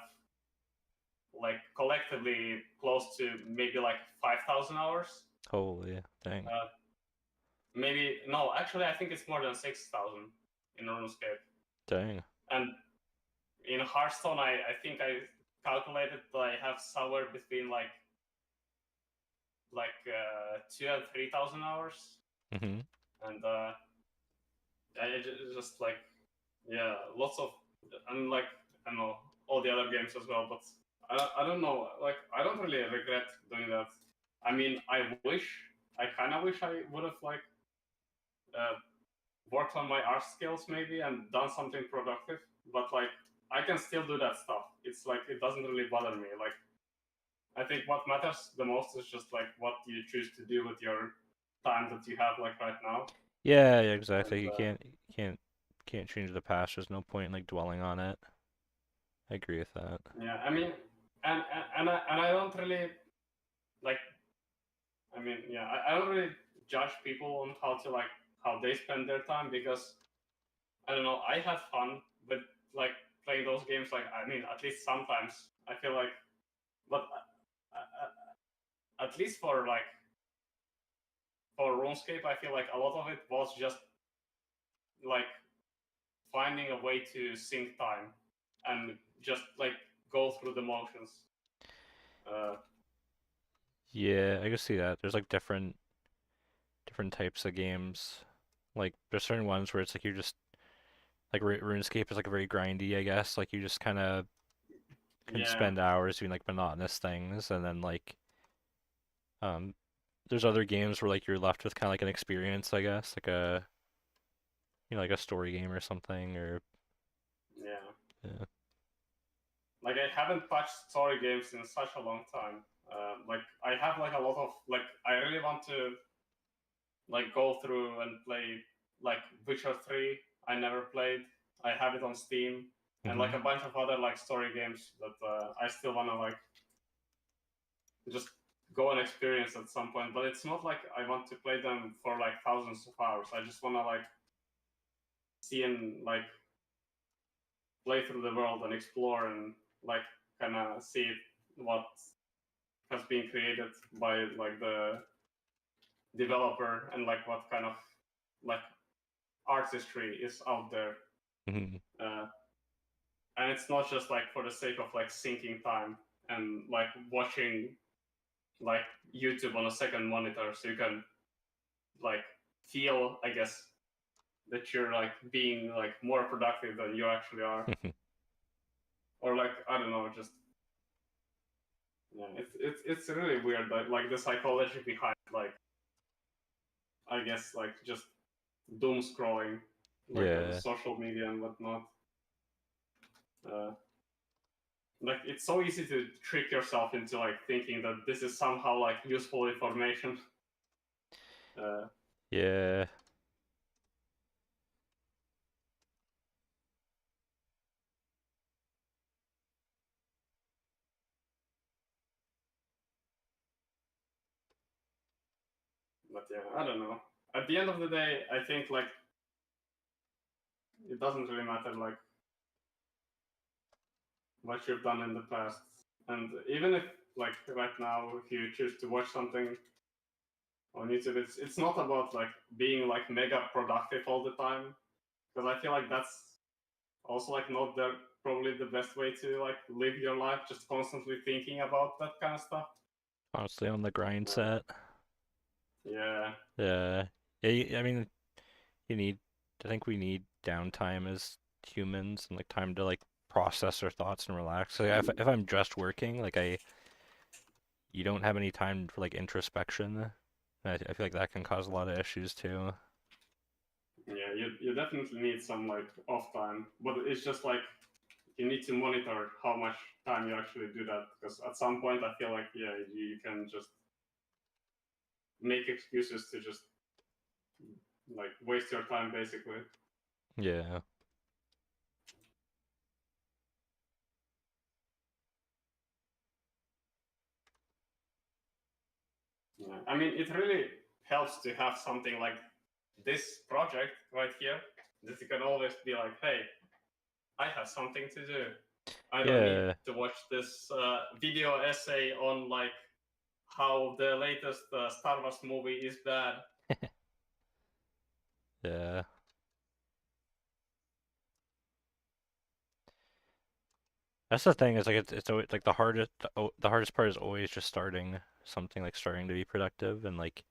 like collectively close to maybe like 5,000 hours. Holy dang. Uh, maybe no, actually I think it's more than 6,000 in RuneScape. Dang. And in Hearthstone, I think I calculated that I have somewhere between like 2 and 3,000 hours, Hmm. and just like yeah, lots of and like I don't know all the other games as well, but I don't know like I don't really regret doing that. I mean, I kind of wish I would have like uh, worked on my art skills maybe and done something productive, but like I can still do that stuff. It's like it doesn't really bother me. Like I think what matters the most is just like what you choose to do with your time that you have like right now. Yeah, yeah, And exactly. You can't change the past. There's no point in like dwelling on it. I agree with that. yeah, I mean, and I don't really like. I mean, yeah, I don't really judge people on how to like how they spend their time because I don't know. I have fun with like playing those games. Like I mean, at least sometimes I feel like, but at least for RuneScape, I feel like a lot of it was just like finding a way to sync time and just like go through the motions. Uh, Yeah, I can see that. There's like different types of games. Like there's certain ones where it's like you're just like RuneScape is like very grindy, I guess. Like you just kind of can Yeah, spend hours doing like monotonous things, and then like um, there's other games where like you're left with kind of like an experience, I guess, like a like a story game or something, or yeah. yeah. Like I haven't touched story games in such a long time. Like I have like a lot of like I really want to like go through and play like Witcher 3. I never played. I have it on Steam and like Hmm. a bunch of other like story games that I still wanna like just go and experience at some point. But it's not like I want to play them for like thousands of hours. I just wanna like see and like play through the world and explore and like kind of see what has been created by like the developer and like what kind of like artistry is out there. Hmm. Uh, and it's not just like for the sake of like sinking time and like watching like YouTube on a second monitor so you can like feel, I guess, that you're like being like more productive than you actually are. Or like I don't know, just yeah, it's really weird like the psychology behind like I guess like just doom scrolling like on Yeah. social media and whatnot. Uh, like it's so easy to trick yourself into like thinking that this is somehow like useful information. Uh, Yeah. but yeah, I don't know. At the end of the day, I think like it doesn't really matter like what you've done in the past, and even if like right now if you choose to watch something on YouTube, it's not about like being like mega productive all the time because I feel like that's also like not the probably the best way to like live your life, just constantly thinking about that kind of stuff. Honestly, on the grind Uh, set. yeah, Yeah. Yeah, I mean, you need, I think we need downtime as humans and like time to like process our thoughts and relax. Like if I'm just working, like you don't have any time for like introspection. I feel like that can cause a lot of issues too. yeah, you definitely need some like off time, but it's just like you need to monitor how much time you actually do that because at some point I feel like yeah you can just make excuses to just like waste your time basically. Yeah. Yeah. I mean, it really helps to have something like this project right here that you can always be like, hey, I have something to do. I don't need Yeah. to watch this video essay on like how the latest Star Wars movie is bad. Yeah. That's the thing is like it's always like the hardest part is always just starting something like starting to be productive and like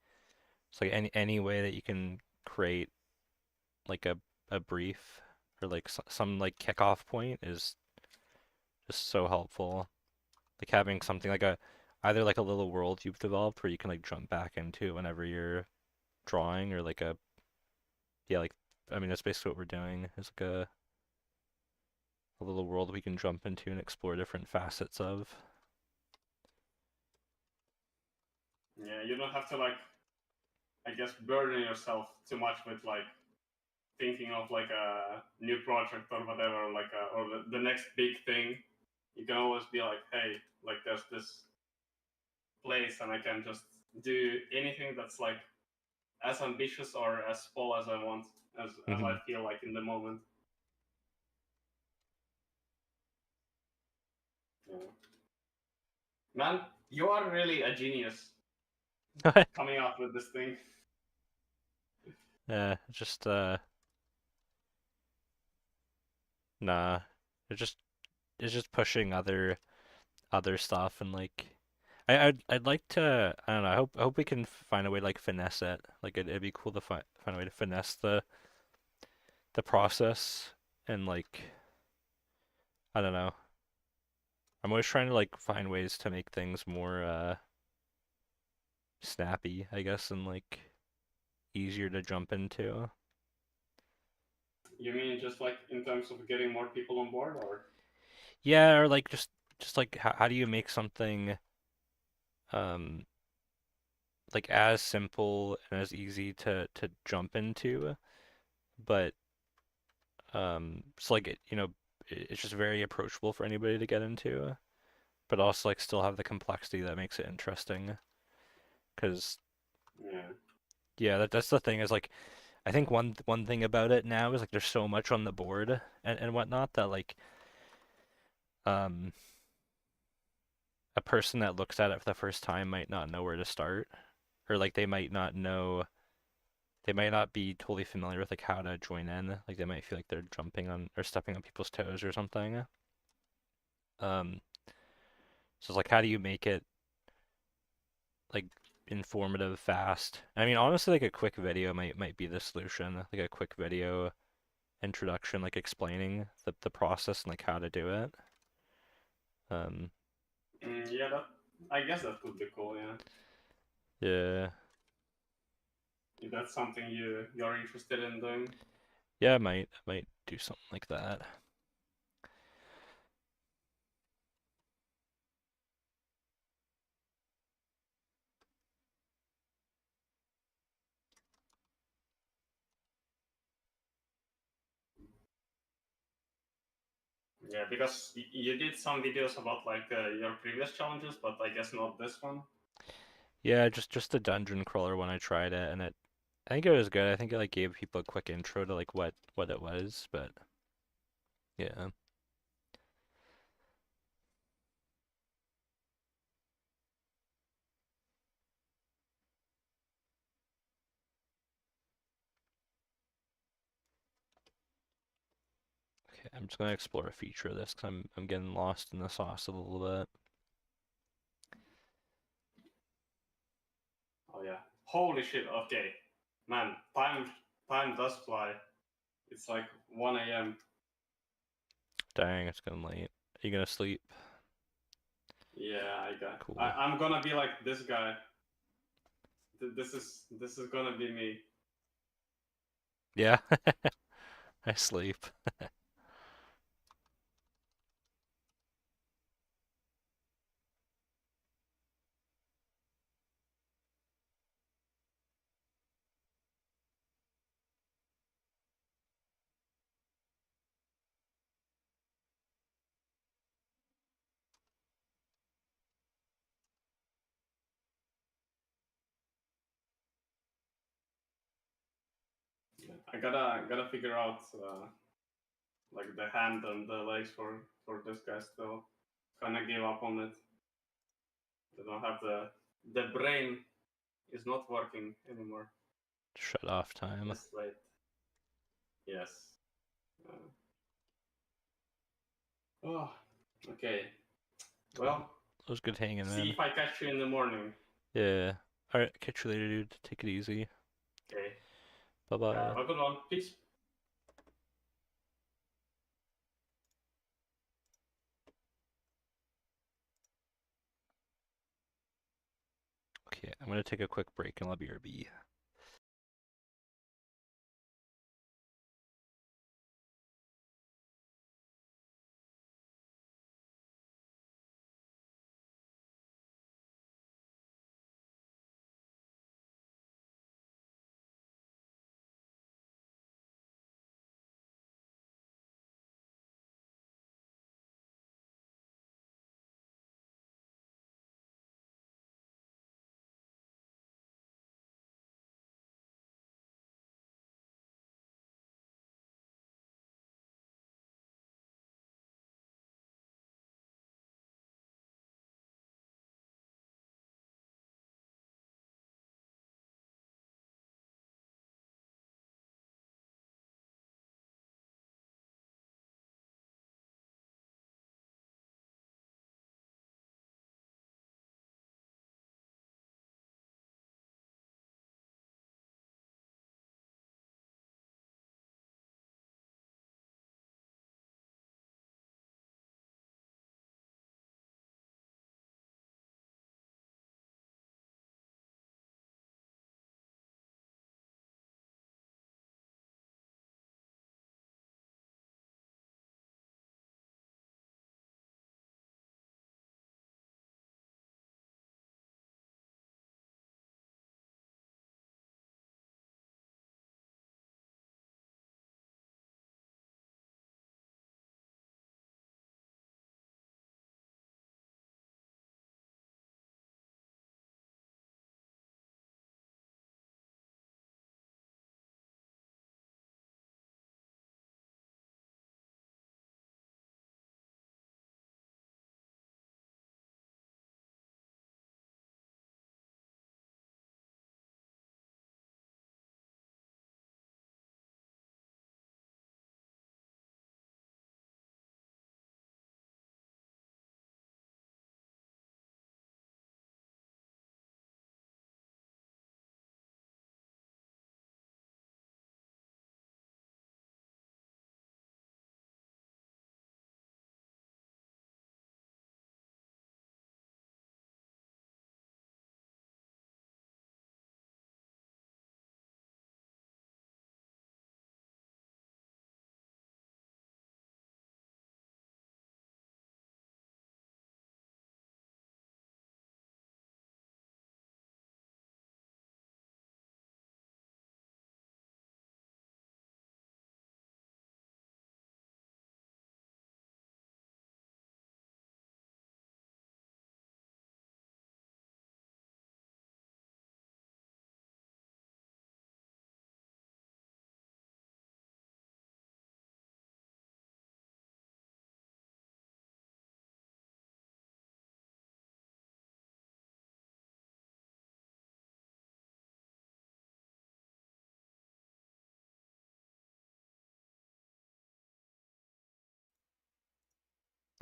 it's like any way that you can create like a brief or like some like kickoff point is just so helpful. Like having something like a either like a little world you've developed where you can like jump back into whenever you're drawing or like a yeah like I mean that's basically what we're doing is like a little world we can jump into and explore different facets of. Yeah, you don't have to like I guess burden yourself too much with like thinking of like a new project or whatever, like or the next big thing. You can always be like, hey, like there's this place and I can just do anything that's like as ambitious or as small as I want, as I Hmm. feel like in the moment. Yeah. Man, you are really a genius coming up with this thing. Yeah, just nah. It's just pushing other stuff and like I'd like to I don't know I hope we can find a way to like finesse it like it'd be cool to find a way to finesse the process and like I don't know. I'm always trying to like find ways to make things more snappy, I guess, and like easier to jump into. You mean just like in terms of getting more people on board, or? Yeah, or like just like how do you make something um like as simple and as easy to jump into, but so like it's just very approachable for anybody to get into, but also like still have the complexity that makes it interesting. Because Yeah. yeah, that's the thing is like I think one thing about it now is like there's so much on the board and whatnot that like um a person that looks at it for the first time might not know where to start, or like they might not be totally familiar with like how to join in. Like they might feel like they're jumping on or stepping on people's toes or something. Um, so it's like how do you make it like informative, fast? I mean, honestly, like a quick video might be the solution. Like a quick video introduction, like explaining the process and like how to do it. Um, Yeah, that I guess that could be cool. Yeah, yeah, if that's something you're interested in doing. yeah, I might do something like that. Yeah, because you did some videos about like your previous challenges, but I guess not this one. Yeah, just the dungeon crawler when I tried it, and I think it was good. I think it like gave people a quick intro to like what it was, but yeah. Okay, I'm just gonna explore a feature of this because I'm getting lost in the sauce a little bit. Oh yeah. Holy shit. Okay, man. Time does fly. It's like 1 a.m. Dang, it's getting late. Are you gonna sleep? Yeah, Cool. I'm gonna be like this guy. This is gonna be me. Yeah, I sleep. I gotta figure out like the hand and the legs for this guy still. Kind of gave up on it. They don't have the brain is not working anymore. Shut off time. Just wait. Yes. Oh, okay. Cool. Well, It was good hanging see in. if I catch you in the morning. Yeah. All right, catch you later, dude. Take it easy. Okay. Bye bye. Have a good one. Peace. Okay, I'm gonna take a quick break and I'll be RB.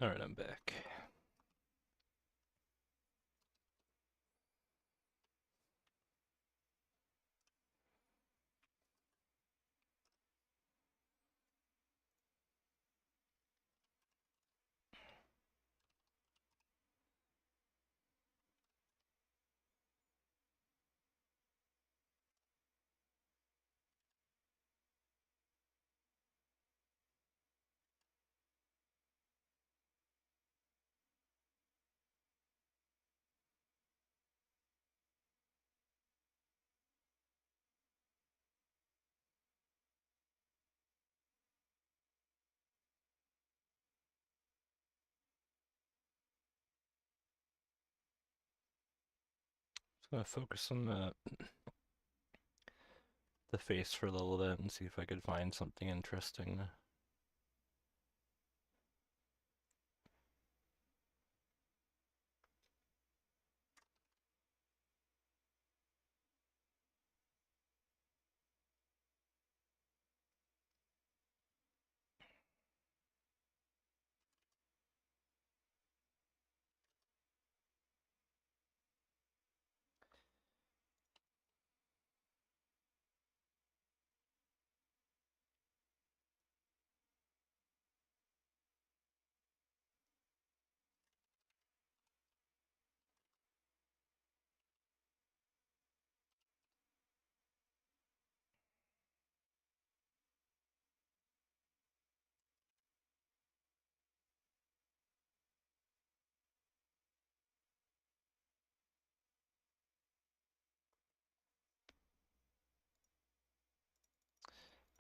Alright, I'm back. Just gonna focus on the face for a little bit and see if I could find something interesting.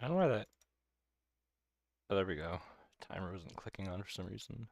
I don't know why that. Oh, there we go. Timer wasn't clicking on for some reason.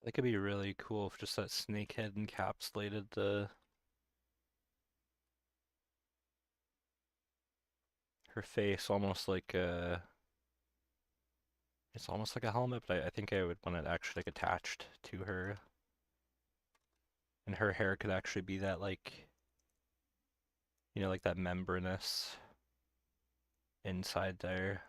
That could be really cool if just that snake head encapsulated her face almost like it's almost like a helmet, but I think I would want it actually like attached to her. And her hair could actually be that like like that membranous inside there.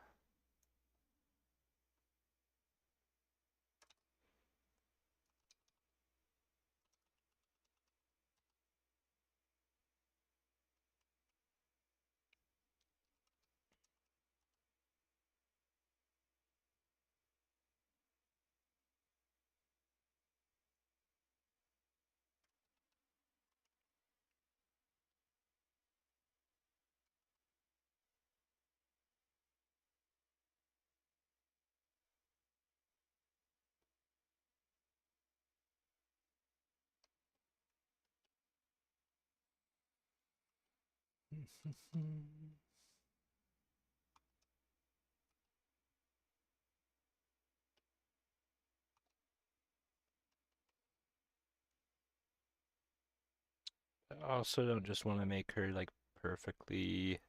I also don't just want to make her like perfectly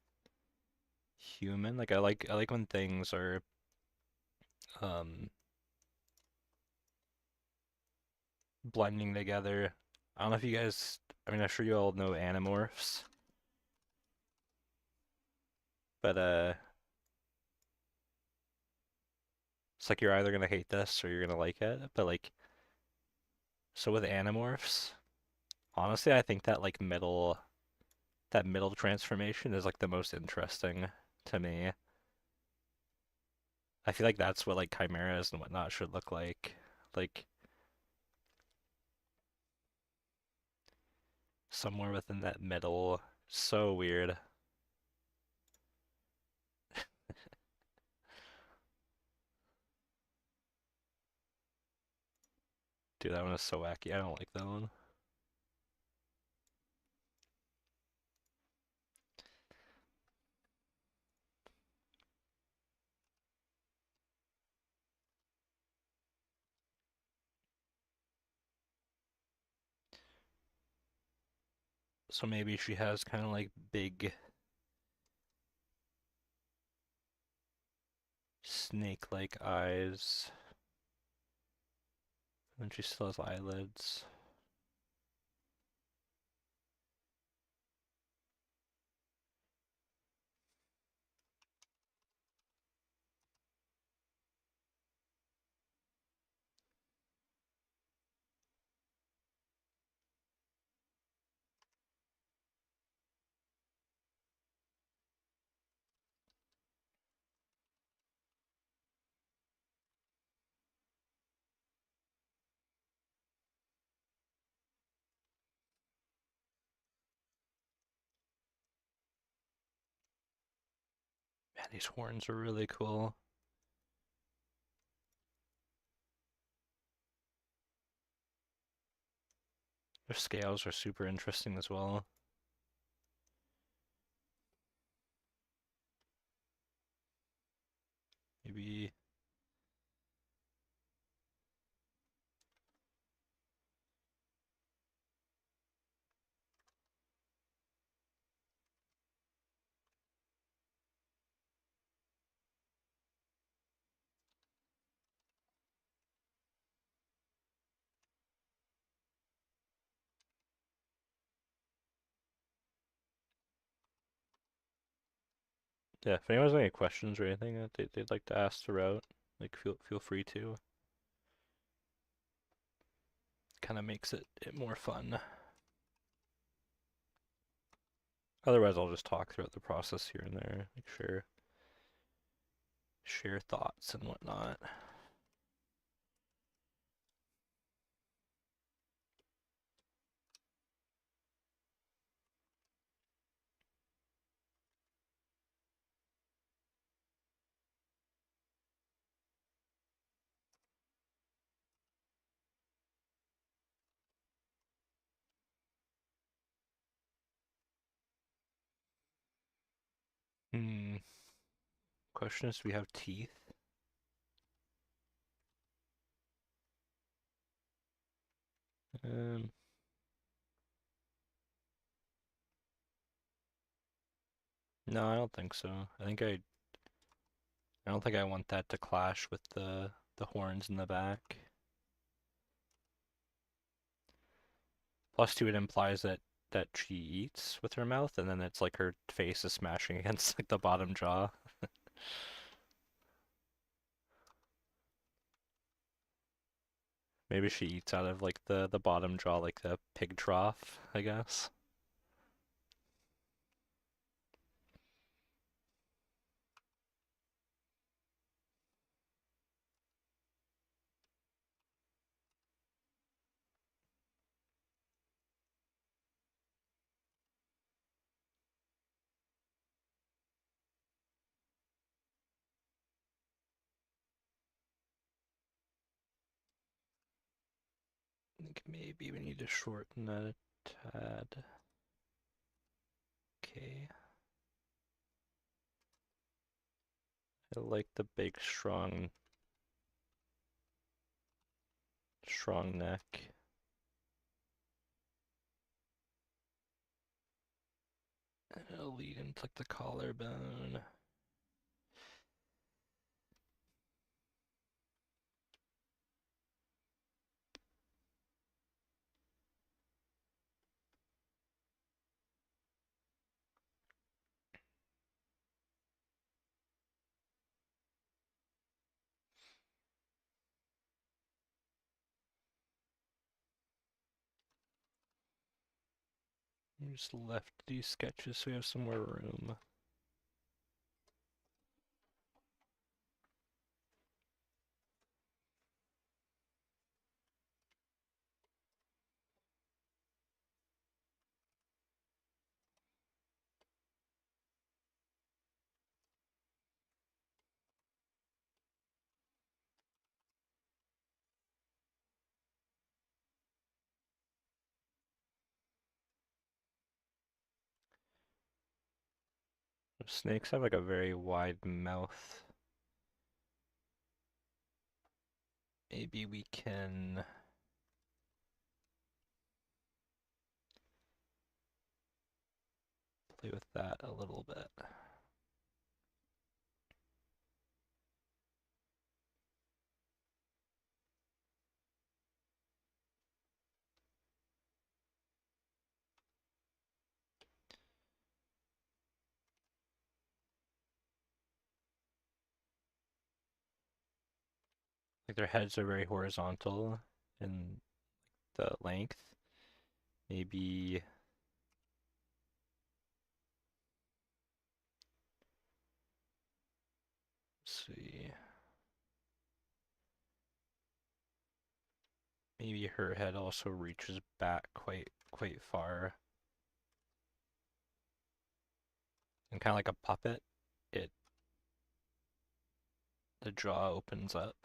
human. Like I like when things are um blending together. I don't know if you guys, I mean, I'm sure you all know Animorphs, but it's like you're either gonna hate this or you're gonna like it. But like, so with Animorphs, honestly, I think that middle transformation is like the most interesting to me. I feel like that's what like chimeras and whatnot should look like. Like somewhere within that middle. So weird. Dude, that one is so wacky. I don't like that one. So maybe she has kind of like big snake-like eyes. And she still has eyelids. Man, these horns are really cool. Their scales are super interesting as well. Maybe, yeah, if anyone has any questions or anything that they'd like to ask throughout, like feel free to. Kind of makes it more fun. Otherwise, I'll just talk throughout the process here and there, like share thoughts and whatnot. Hmm. Question is, do we have teeth? Um, no, I don't think so. I don't think I want that to clash with the horns in the back. Plus two, it implies that she eats with her mouth, and then it's like her face is smashing against like the bottom jaw. Maybe she eats out of like the bottom jaw, like the pig trough, I guess. I think maybe we need to shorten that a tad. Okay. I like the big, strong neck. And it'll lead into like the collarbone. Just left these sketches so we have some more room. Snakes have like a very wide mouth. Maybe we can play with that a little bit. Like their heads are very horizontal in the length. Maybe let's see. Maybe her head also reaches back quite far. And kind of like a puppet, it the jaw opens up.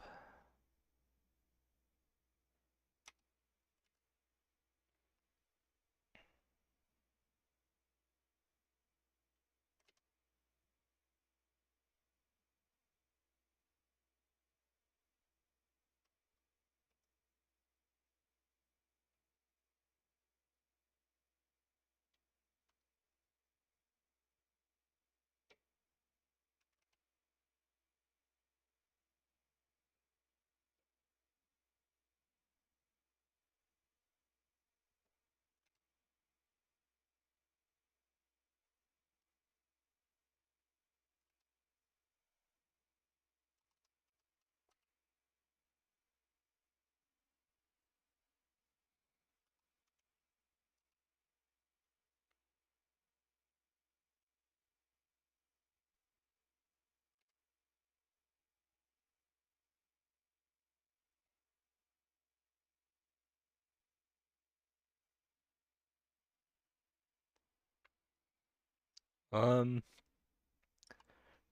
Um,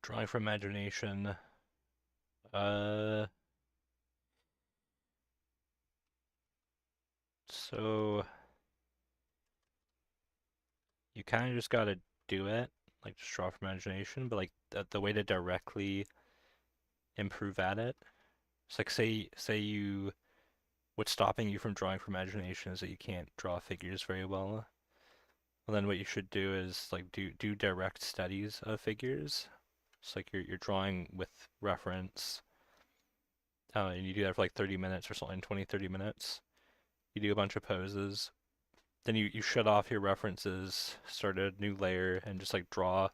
Drawing from imagination. Uh, so you kind of just gotta do it, like just draw from imagination, but like the way to directly improve at it. It's like say you what's stopping you from drawing from imagination is that you can't draw figures very well. Well, then what you should do is like do direct studies of figures. It's like you're drawing with reference, and you do that for like 30 minutes or something, 20, 30 minutes. You do a bunch of poses. Then you shut off your references, start a new layer, and just like draw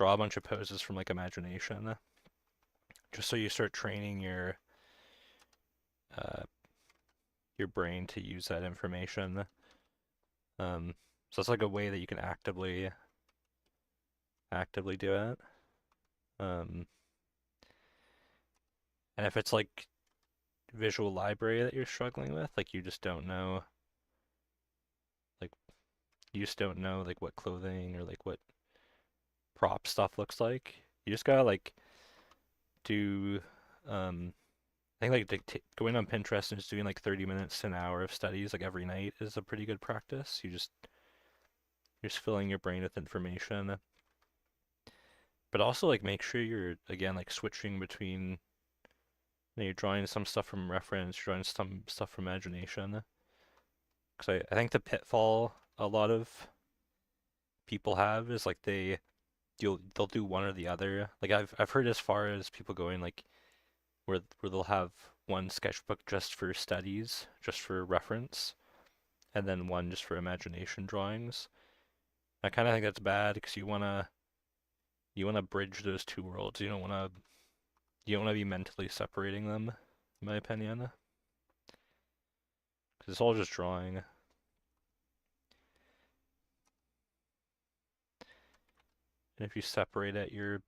a bunch of poses from like imagination. Just so you start training uh, your brain to use that information. So it's like a way that you can actively do it. Um, and if it's like visual library that you're struggling with, like like you just don't know like what clothing or like what prop stuff looks like. You just gotta like do I think like going on Pinterest and just doing like 30 minutes to an hour of studies like every night is a pretty good practice. You're just filling your brain with information. But also like make sure you're again like switching between you're drawing some stuff from reference, you're drawing some stuff from imagination. Because I think the pitfall a lot of people have is like they'll do one or the other. Like I've heard as far as people going like where they'll have one sketchbook just for studies, just for reference, and then one just for imagination drawings. I kind of think that's bad because you wanna bridge those two worlds. You don't wanna be mentally separating them, in my opinion, because it's all just drawing. And if you separate it, your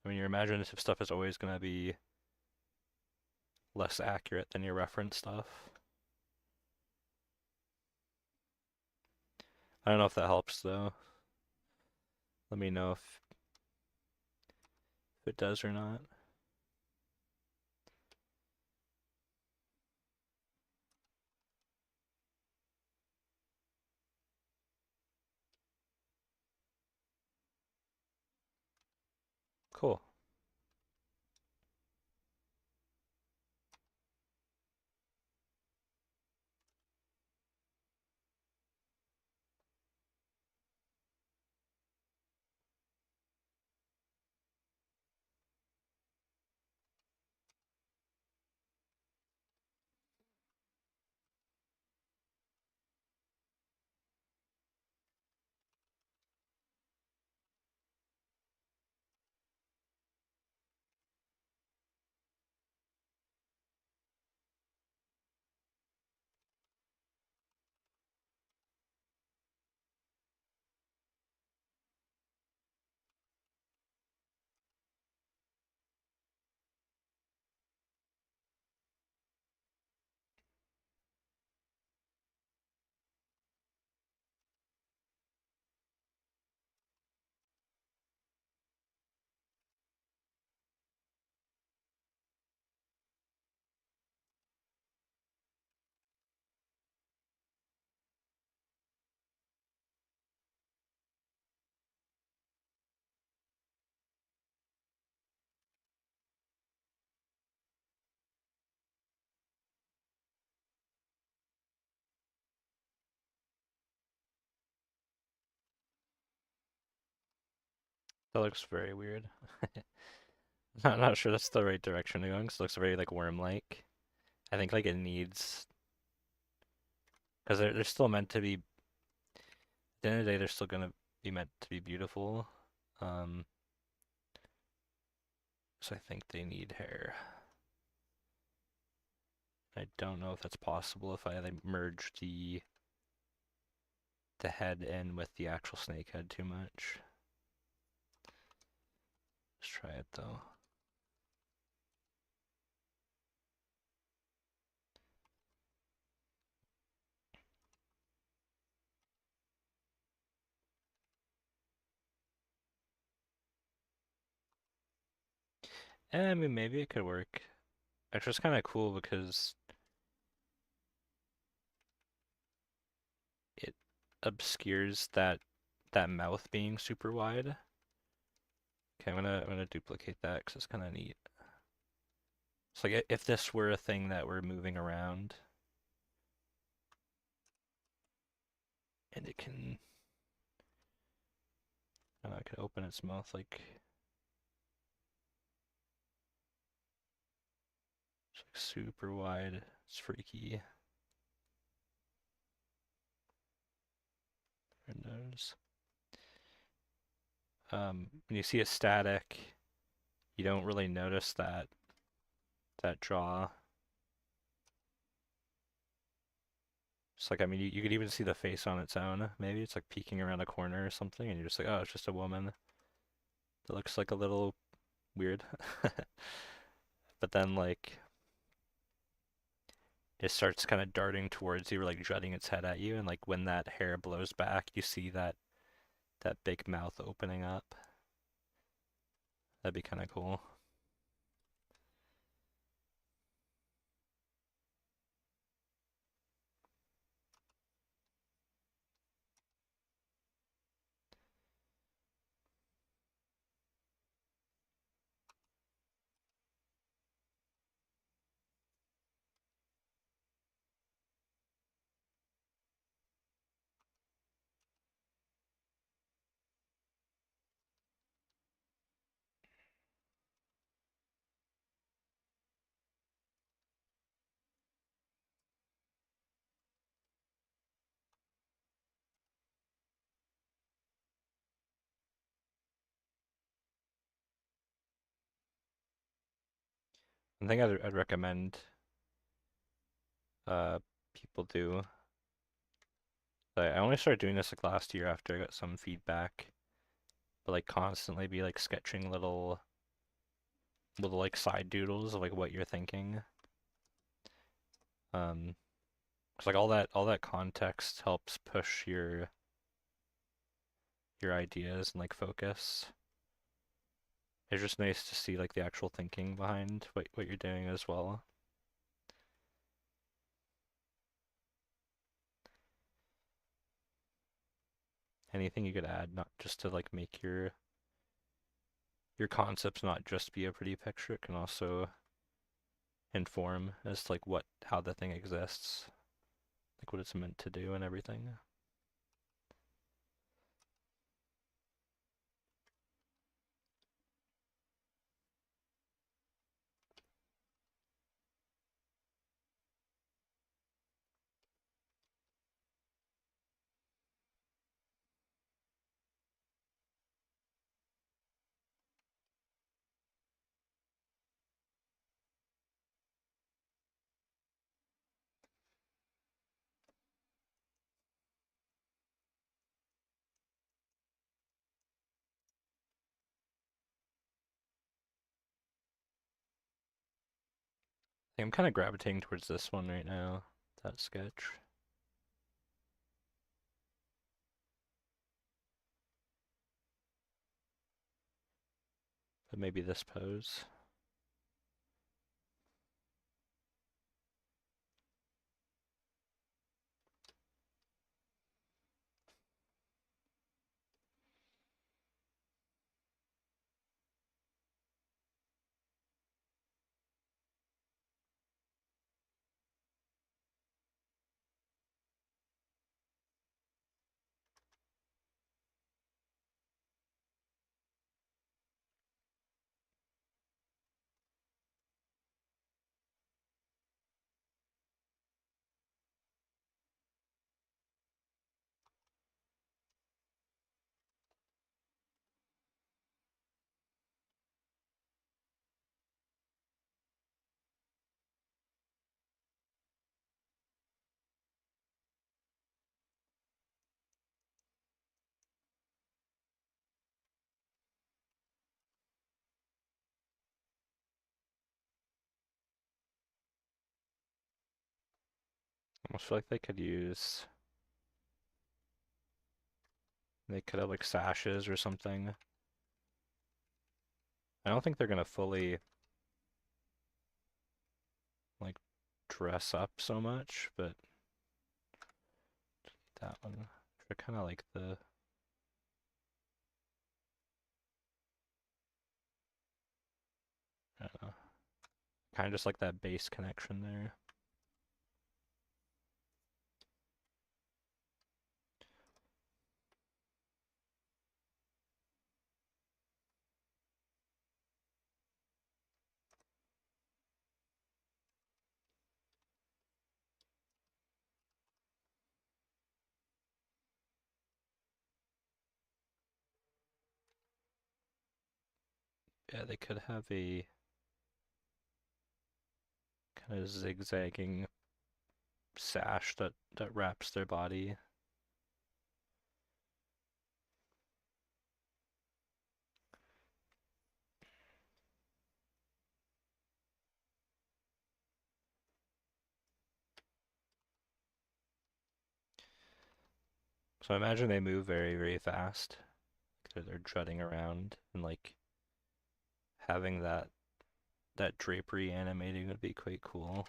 imaginative stuff is always gonna be less accurate than your reference stuff. I don't know if that helps though. Let me know if it does or not. Cool. That looks very weird. Not sure that's the right direction to go because it looks very like worm-like. I think like it needs because they're still meant to be. At the end of the day, they're still gonna be meant to be beautiful. Um, so I think they need hair. I don't know if that's possible if I like merge the head in with the actual snake head too much. Let's try it though. I mean, maybe it could work. Actually, it's kind of cool because it obscures that mouth being super wide. Okay, I'm gonna duplicate that because it's kind of neat. It's like if this were a thing that we're moving around, and I don't know, it could open its mouth like it's like super wide. It's freaky. Windows. When you see a static, you don't really notice that jaw. It's like, I mean, you could even see the face on its own. Maybe it's like peeking around a corner or something, and you're just like, oh, it's just a woman that looks like a little weird. But then, like, it starts kind of darting towards you, or like jutting its head at you, and like when that hair blows back, you see that big mouth opening up. That'd be kind of cool. I think I'd recommend uh people do. I only started doing this like last year after I got some feedback, but like constantly be like sketching little like side doodles of like what you're thinking. 'Cause like all that context helps push your ideas and like focus. It's just nice to see like the actual thinking behind what you're doing as well. Anything you could add, not just to like make your concepts not just be a pretty picture, it can also inform as to like what how the thing exists, like what it's meant to do and everything. I think I'm kind of gravitating towards this one right now, that sketch. But maybe this pose. Almost feel like they could have like sashes or something. I don't think they're gonna fully like dress up so much, but that one. I kind of like the I don't know, kind of just like that base connection there. Yeah, they could have a kind of zigzagging sash that wraps their body. So I imagine they move very, very fast. They're trotting around and like having that drapery animating would be quite cool.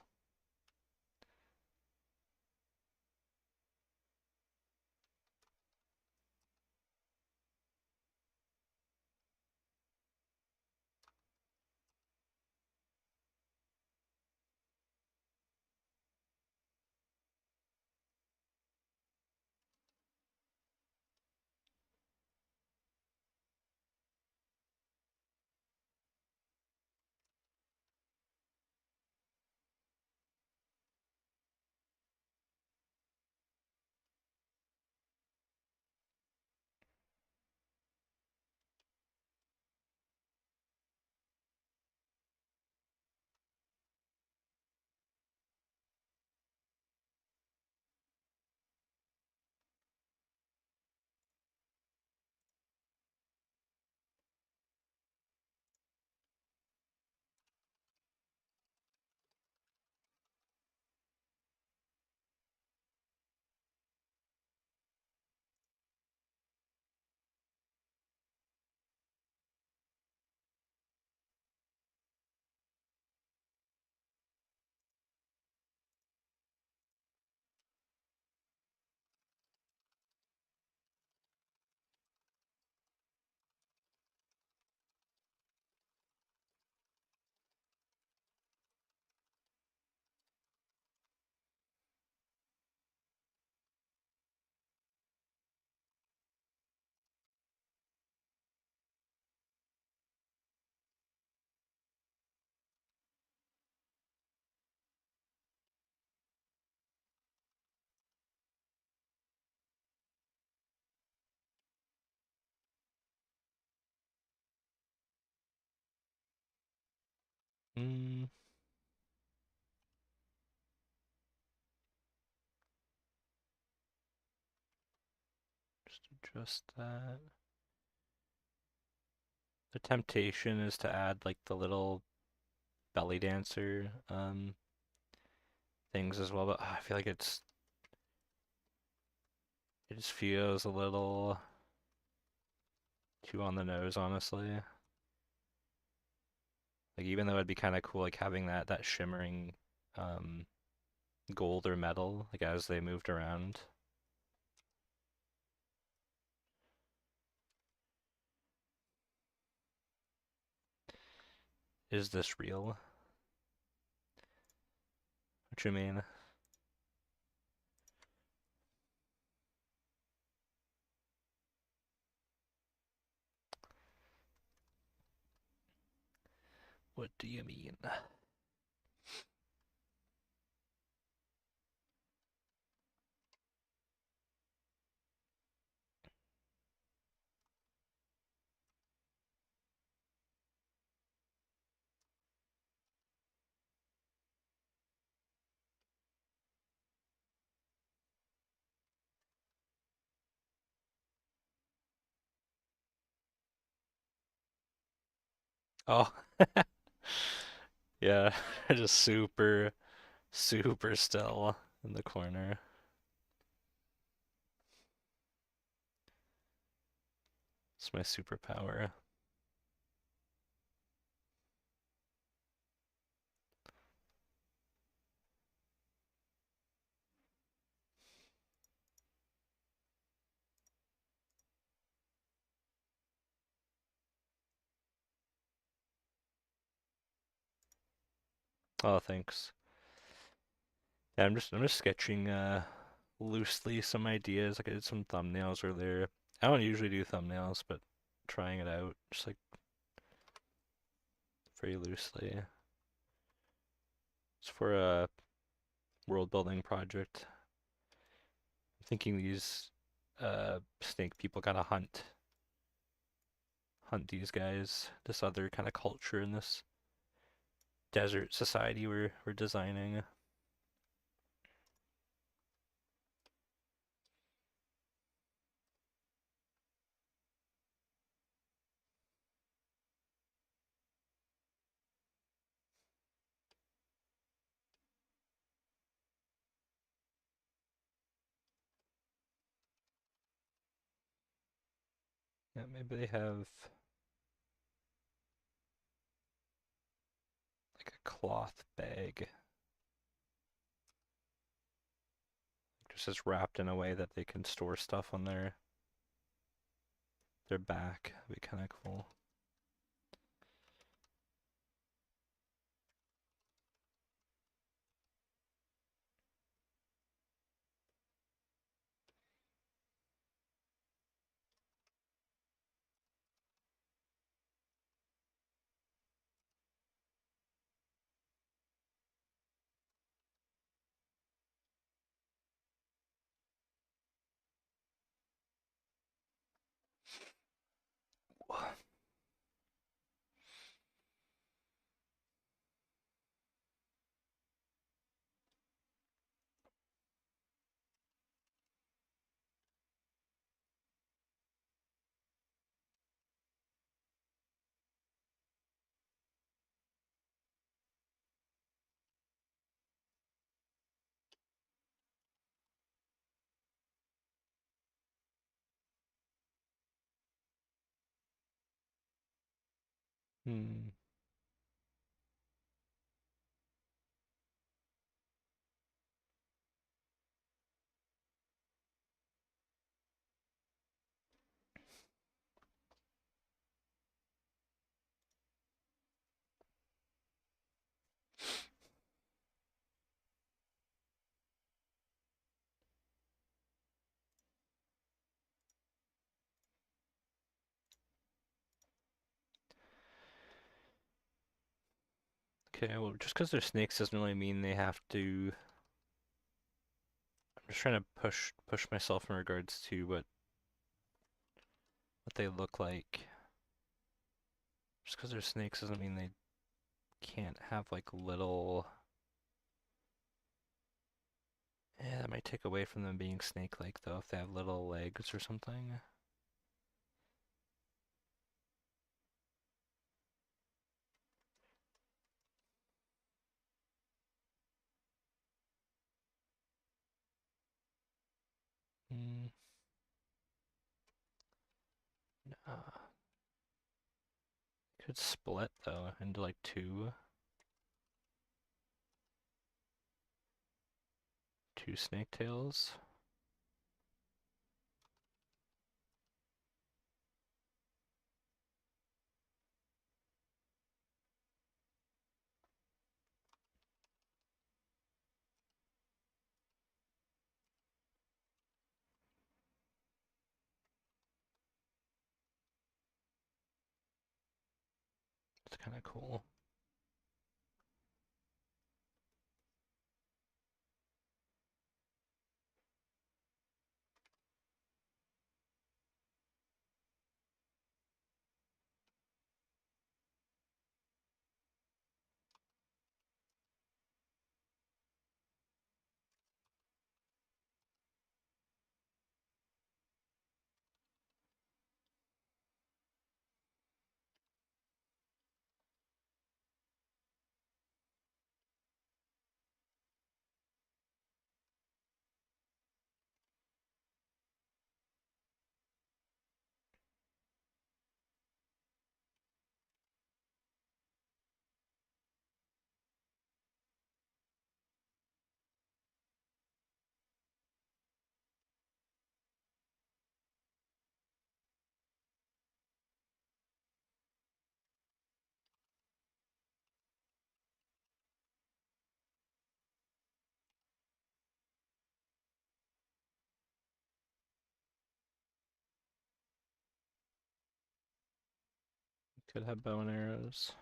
Mm. Just adjust that. The temptation is to add like the little belly dancer things as well, but I feel like it just feels a little too on the nose, honestly. Like even though it'd be kind of cool, like having that shimmering um, gold or metal, like as they moved around. Is this real? What you mean? What do you mean? Oh, yeah, just super still in the corner. It's my superpower. Oh, thanks. Yeah, I'm just sketching loosely some ideas. Like I did some thumbnails earlier. I don't usually do thumbnails, but trying it out just like very loosely. It's for a world building project. I'm thinking these snake people kind of hunt these guys, this other kind of culture in this desert society we're designing. Yeah, maybe they have like a cloth bag, just as wrapped in a way that they can store stuff on their back. That'd be kind of cool. Hmm. Okay, well, just because they're snakes doesn't really mean they have to. I'm just trying to push myself in regards to what they look like. Just because they're snakes doesn't mean they can't have like little. Yeah, that might take away from them being snake-like though if they have little legs or something. Hmm. Could split though into like two snake tails. It's kind of cool. Could have bow and arrows.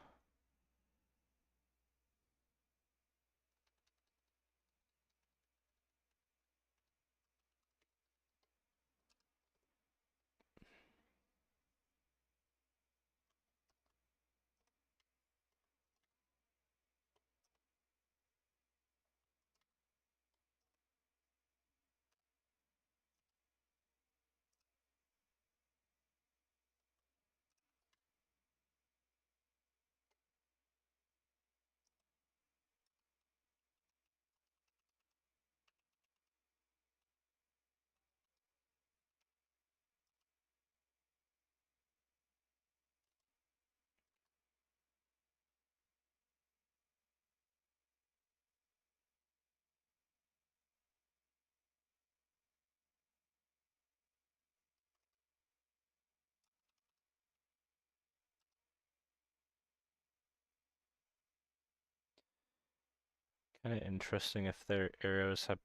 Kind of interesting if their arrows have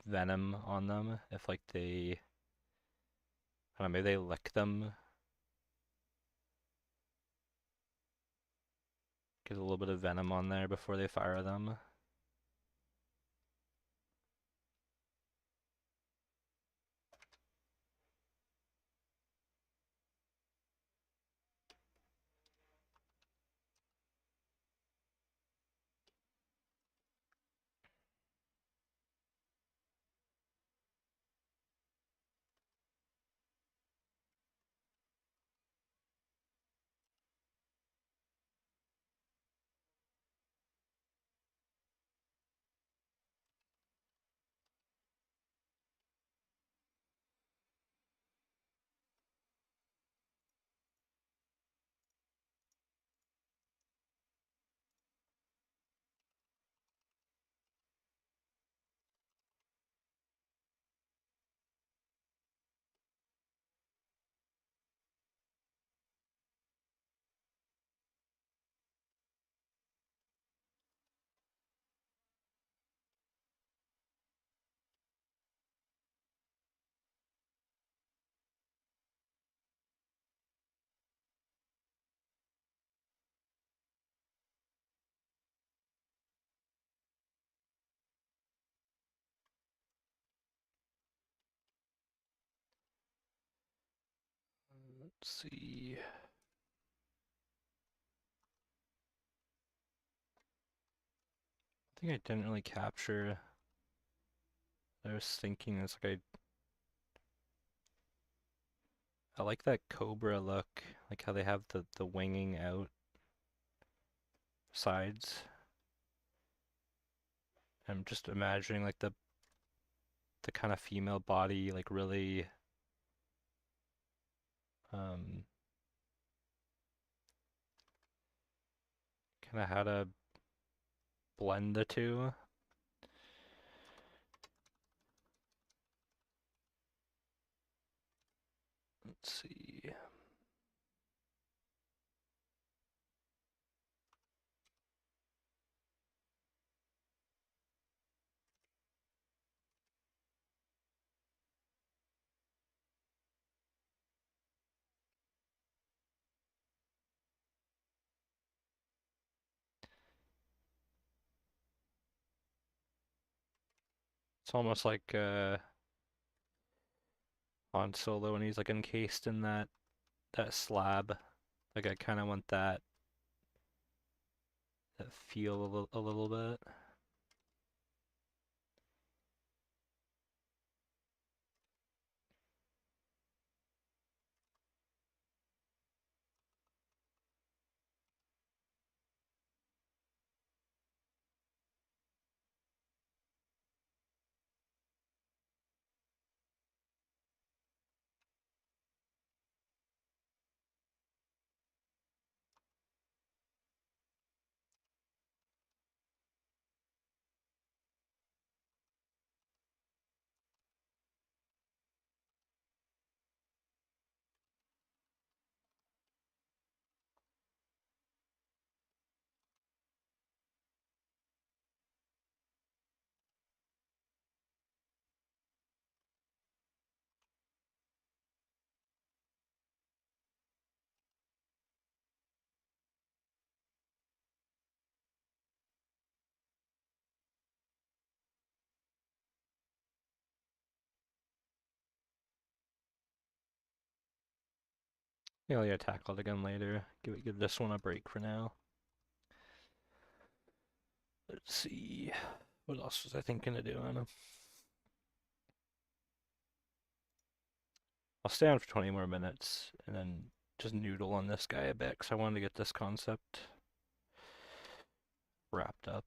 venom on them. If like they, I don't know, maybe they lick them, get a little bit of venom on there before they fire them. Let's see. think I didn't really capture. I was thinking it's like I like that Cobra look, like how they have the winging out sides. I'm just imagining like the kind of female body like really um kind of how to blend the two. Let's see. It's almost like Han Solo when he's like encased in that slab. Like I kind of want that feel a little bit. Yeah, tackle it again later. Give this one a break for now. Let's see. What else was I thinking of doing? I'll stay on for 20 more minutes and then just noodle on this guy a bit because I wanted to get this concept wrapped up.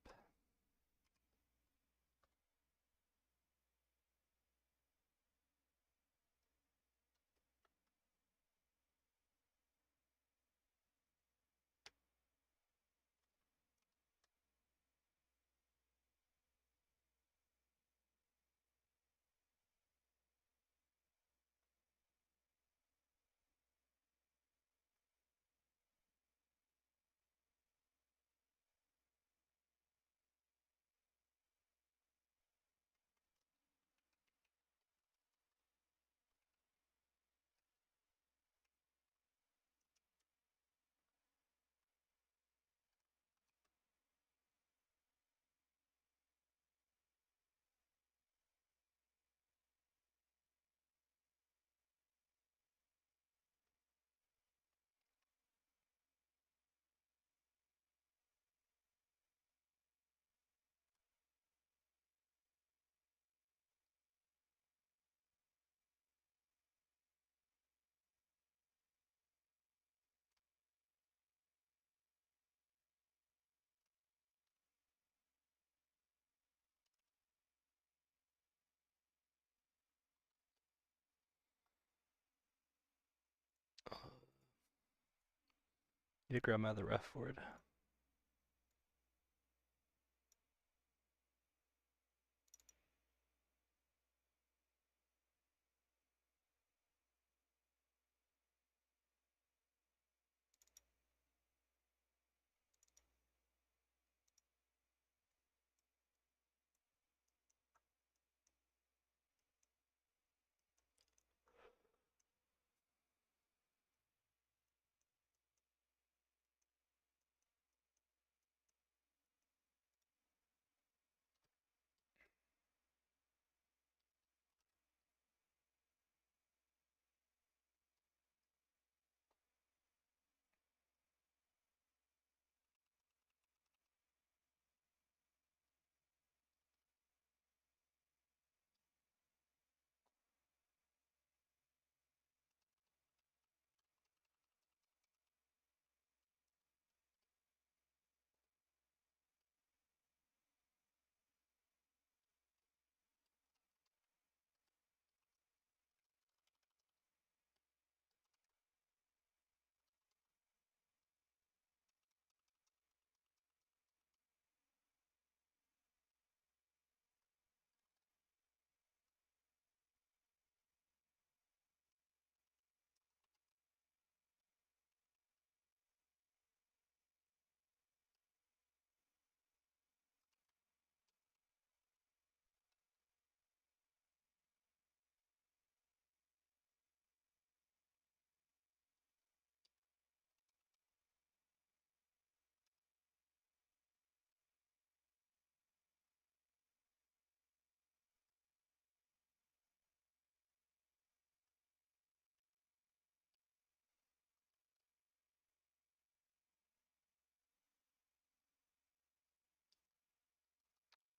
Need to grab my other ref word.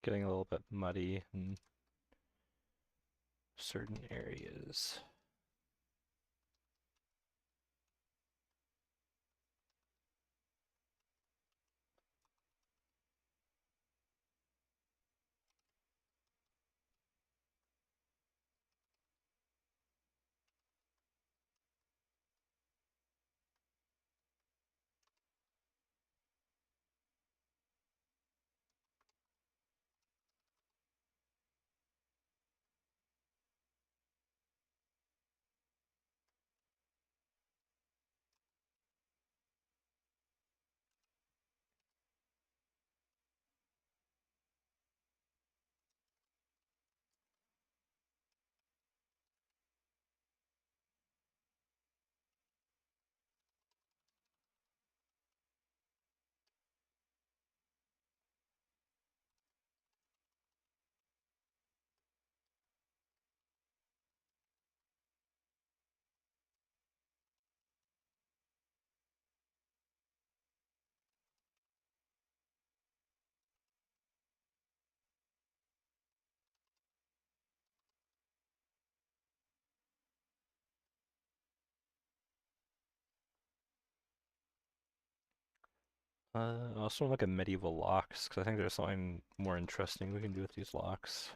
getting a little bit muddy in certain areas. I also want to look at medieval locks, because I think there's something more interesting we can do with these locks.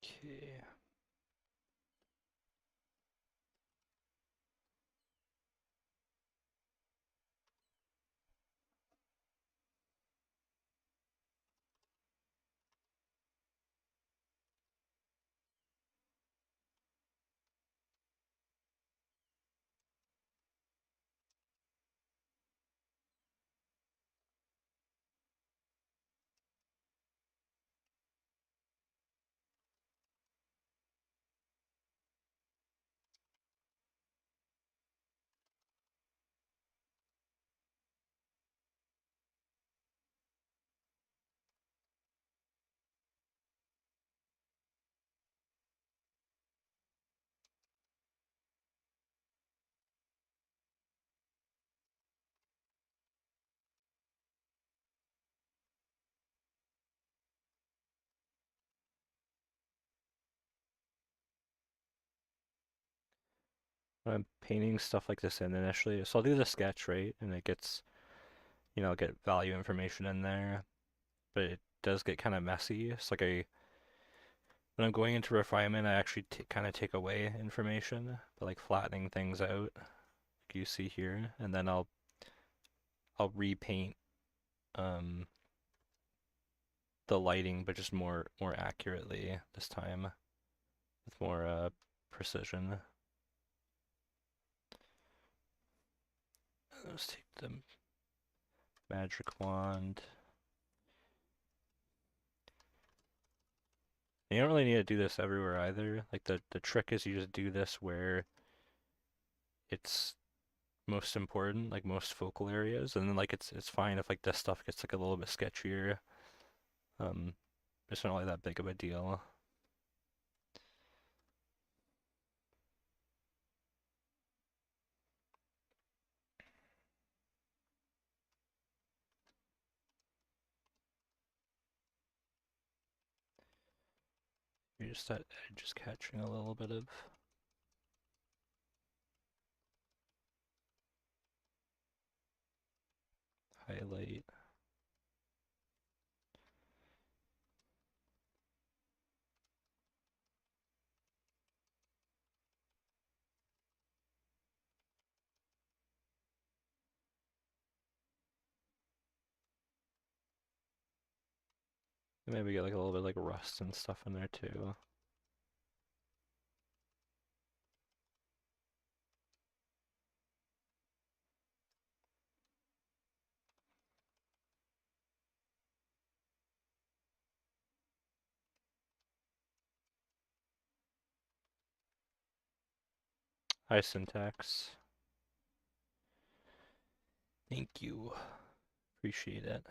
Okay. When I'm painting stuff like this in initially, so I'll do the sketch, right? And it gets, get value information in there, but it does get kind of messy. It's like when I'm going into refinement, I actually kind of take away information, but like flattening things out, like you see here, and then I'll repaint um the lighting, but just more accurately this time with more precision. Let's take the magic wand. You don't really need to do this everywhere either. Like the trick is you just do this where it's most important, like most focal areas, and then like it's fine if like this stuff gets like a little bit sketchier. Um, it's not really that big of a deal. You're just that edge is catching a little bit of highlight. Maybe get like a little bit like rust and stuff in there too. Hi, Syntax. Thank you. Appreciate it.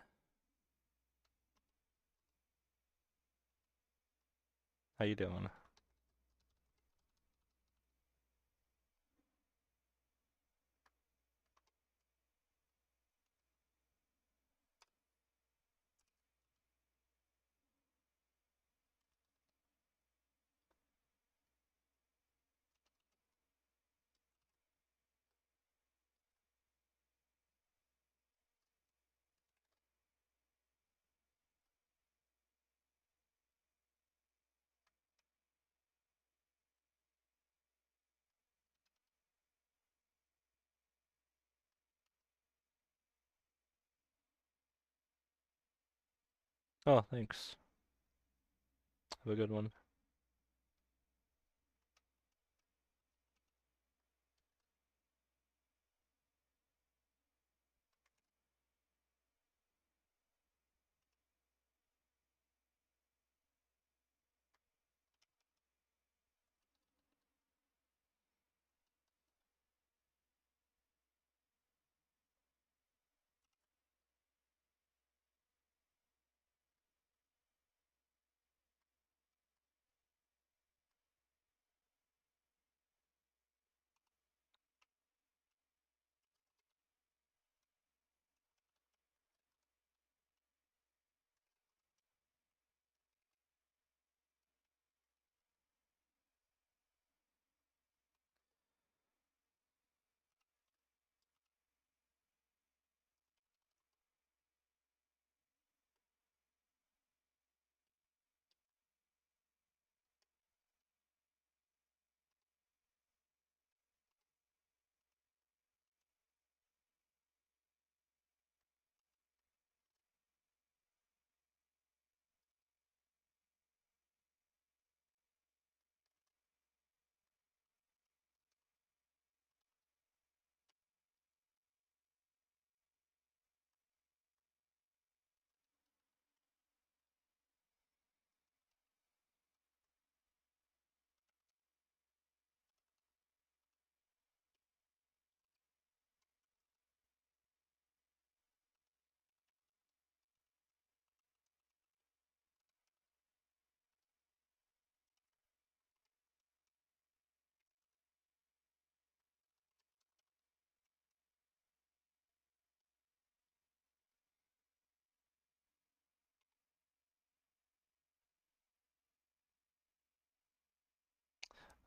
How you doing? Oh, thanks. Have a good one.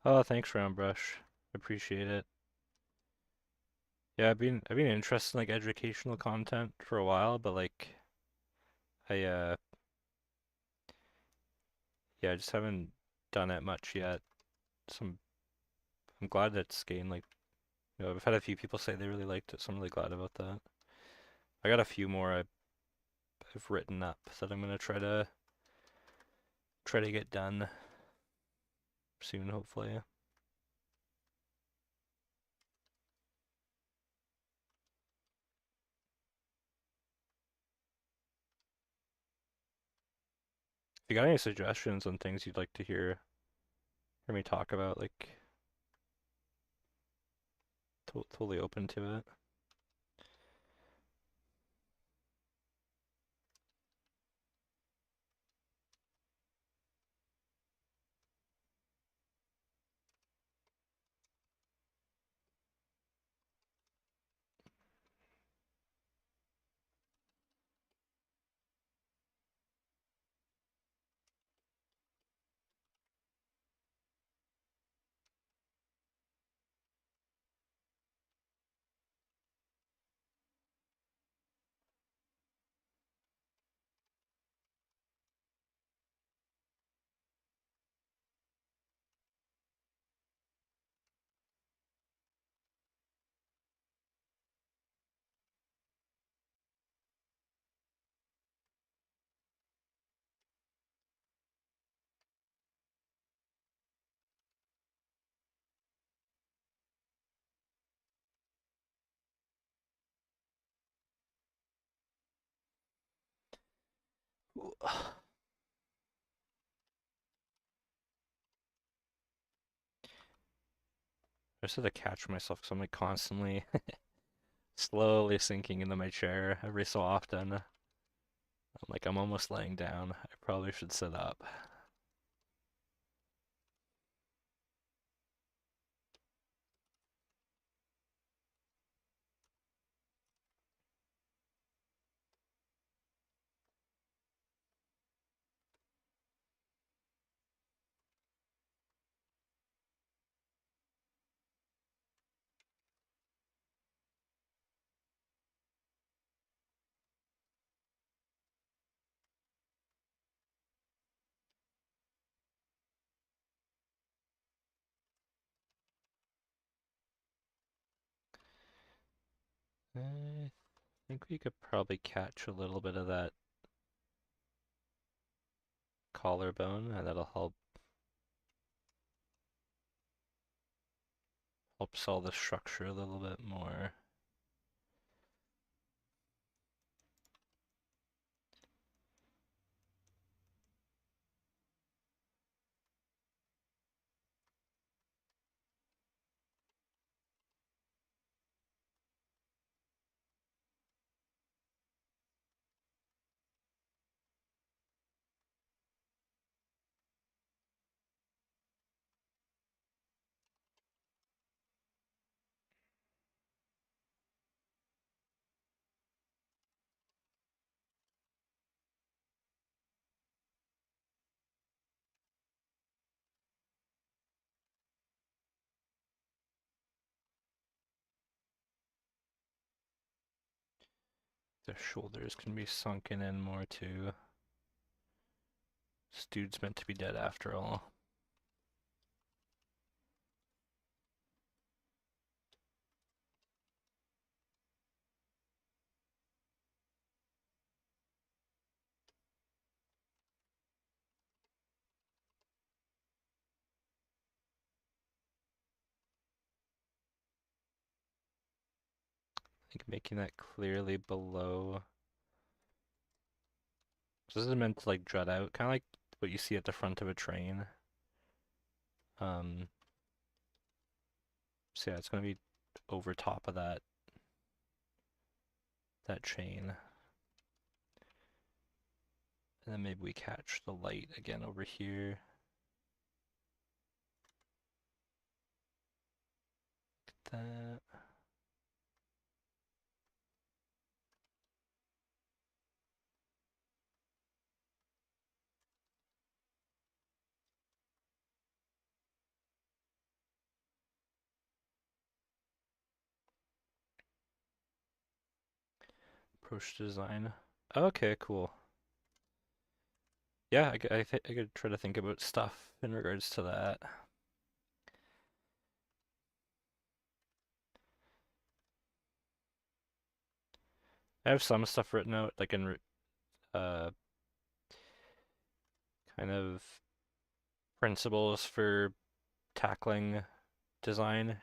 Oh, thanks, Roundbrush. Appreciate it. Yeah, I've been interested in like educational content for a while, but like I yeah, I just haven't done it much yet. So I'm glad that it's gained like I've had a few people say they really liked it, so I'm really glad about that. I got a few more I've written up that I'm gonna try to get done soon, hopefully. If you got any suggestions on things you'd like to hear me talk about, like totally open to it. I just have to catch myself because I'm like constantly slowly sinking into my chair every so often. I'm almost laying down. I probably should sit up. I think we could probably catch a little bit of that collarbone, and that'll help sell the structure a little bit more. The shoulders can be sunken in more too. This dude's meant to be dead after all. I think making that clearly below. So this is meant to like jut out, kind of like what you see at the front of a train. Um, so yeah, it's gonna be over top of that chain. And then maybe we catch the light again over here. That. Approach design. Okay, cool. Yeah, I could try to think about stuff in regards to that. I have some stuff written out, like in uh, kind of principles for tackling design,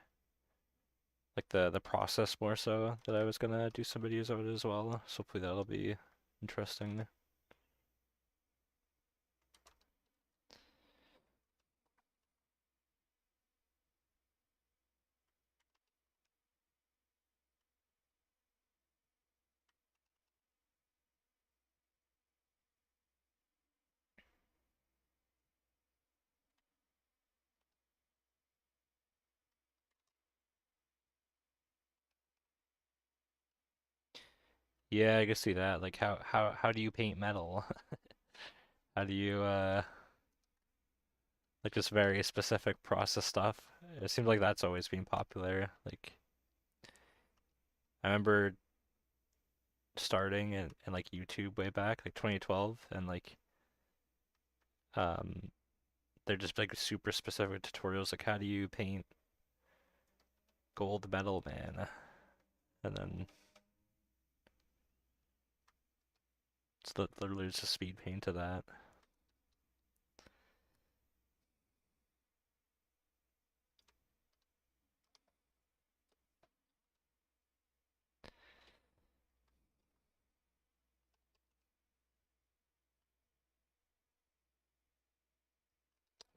like the process more so that I was gonna do some videos of it as well. So hopefully that'll be interesting. Yeah, I can see that. Like how do you paint metal? How do you like this very specific process stuff? It seems like that's always been popular. Like I remember starting in like YouTube way back, like 2012, and like um they're just like super specific tutorials like how do you paint gold metal, man? And then it's literally just a speed paint to that.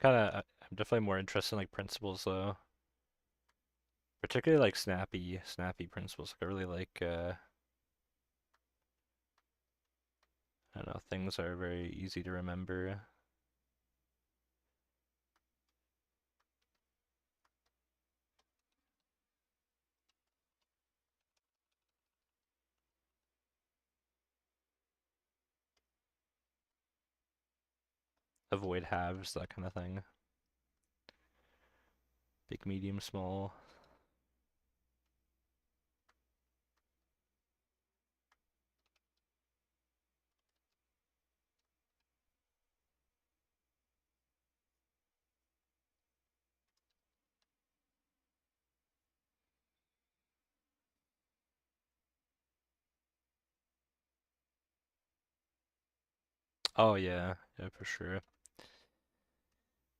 I'm definitely more interested in like principles though. Particularly like snappy principles. Like I really like I don't know, things are very easy to remember. Avoid halves, that kind of thing. Big, medium, small. Oh yeah, for sure.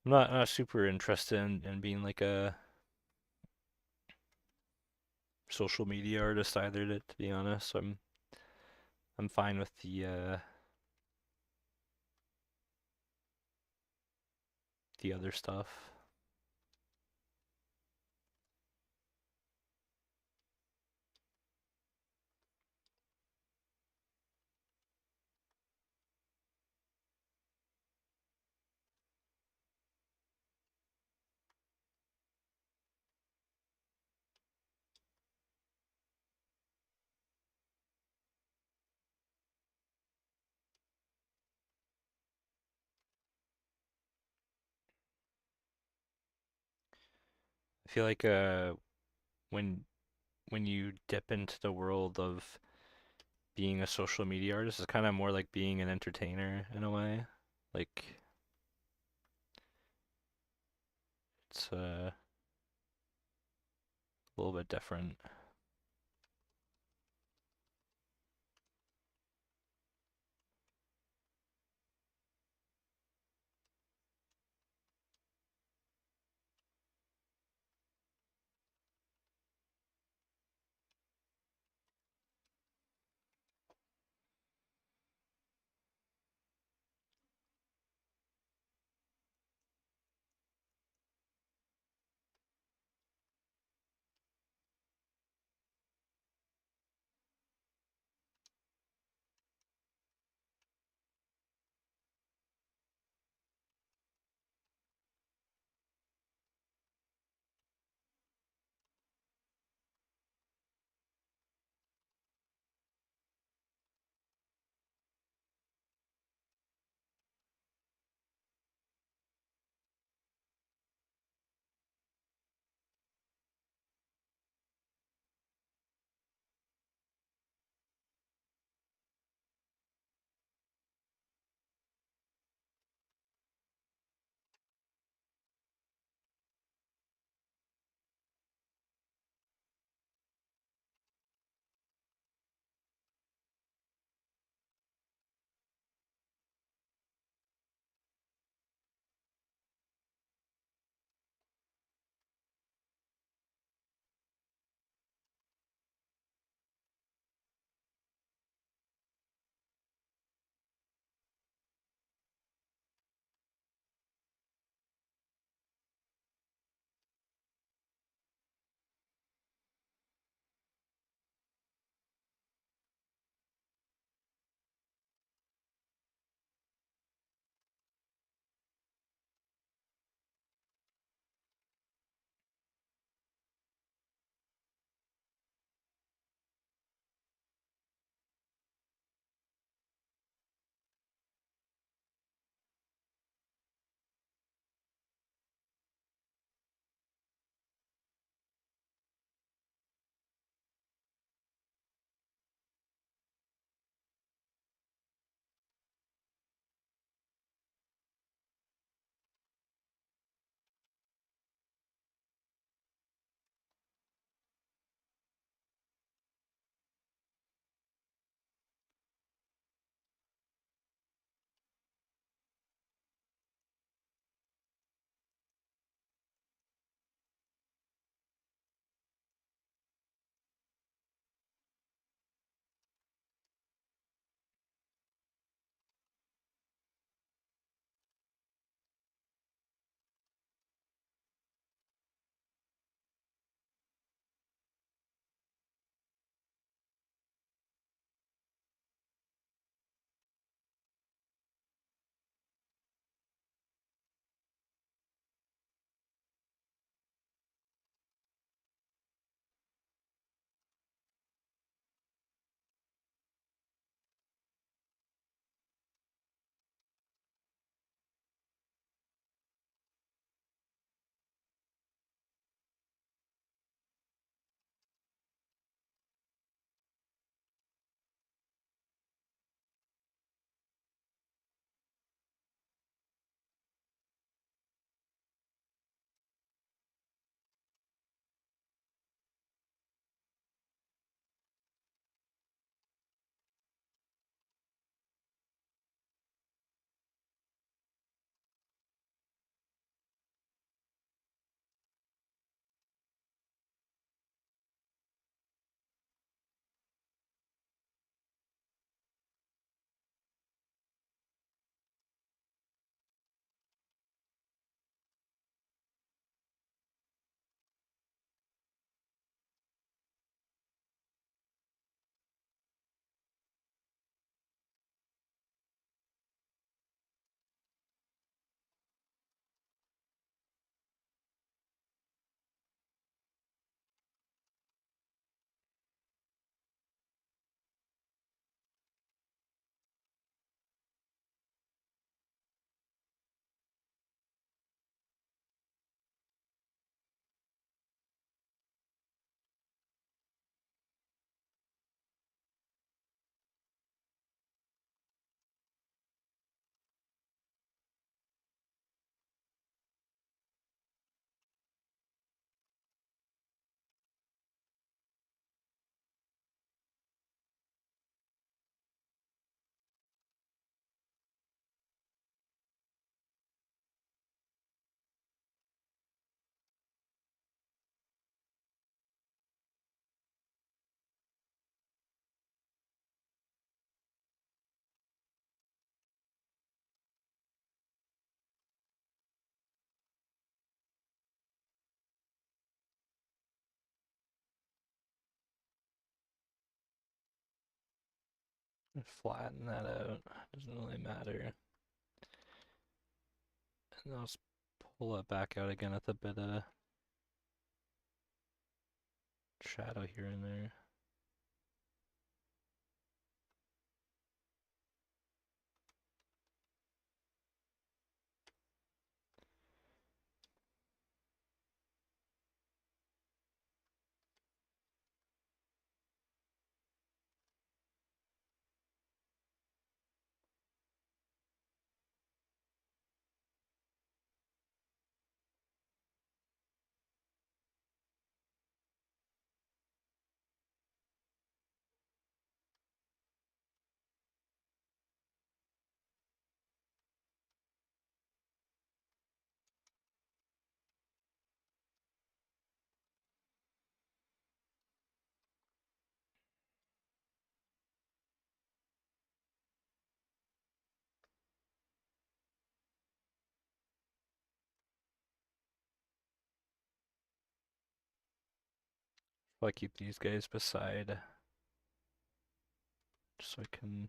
I'm not super interested in being like a social media artist either, to be honest. So I'm fine with the other stuff. I feel like when when you dip into the world of being a social media artist, it's kind of more like being an entertainer in a way. Like it's a little bit different. Flatten that out. Doesn't really matter. And I'll just pull it back out again with a bit of shadow here and there. If I keep these guys beside, just so I can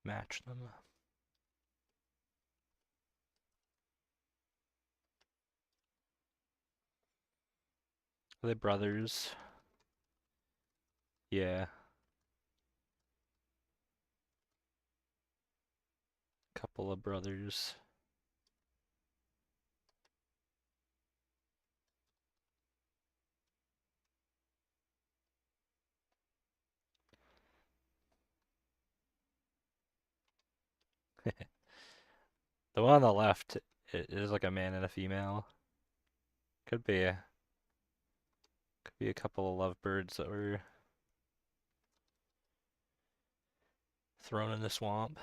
match them. Are they brothers? Yeah. Couple of brothers. The one on the left is like a man and a female. Could be a couple of lovebirds that were thrown in the swamp.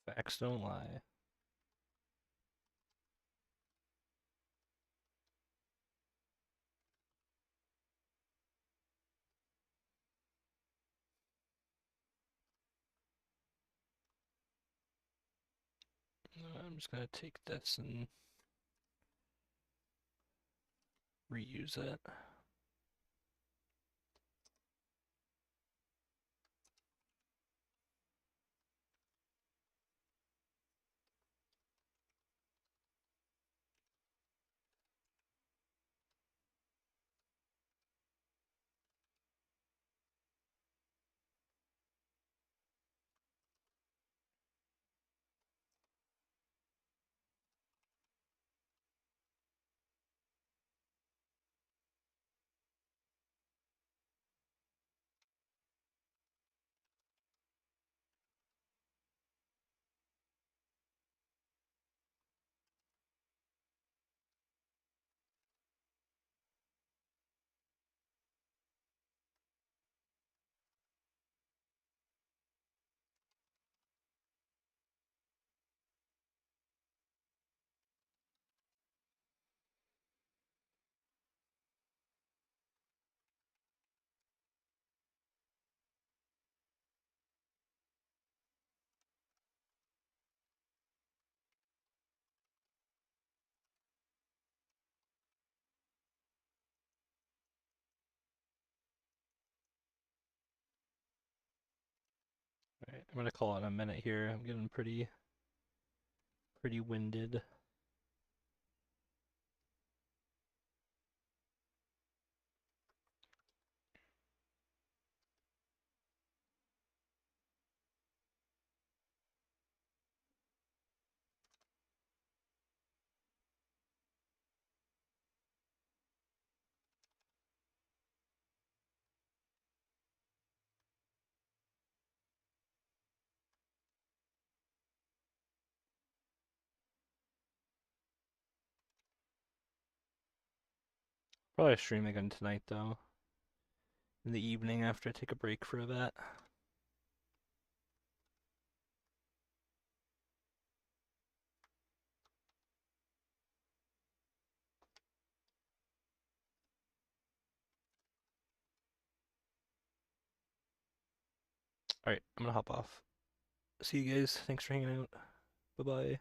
Facts don't lie. I'm just gonna take this and reuse it. Alright, I'm gonna call it a minute here. I'm getting pretty winded. Probably stream again tonight though. In the evening after I take a break for a bit. Alright, I'm gonna hop off. See you guys. Thanks for hanging out. Bye bye.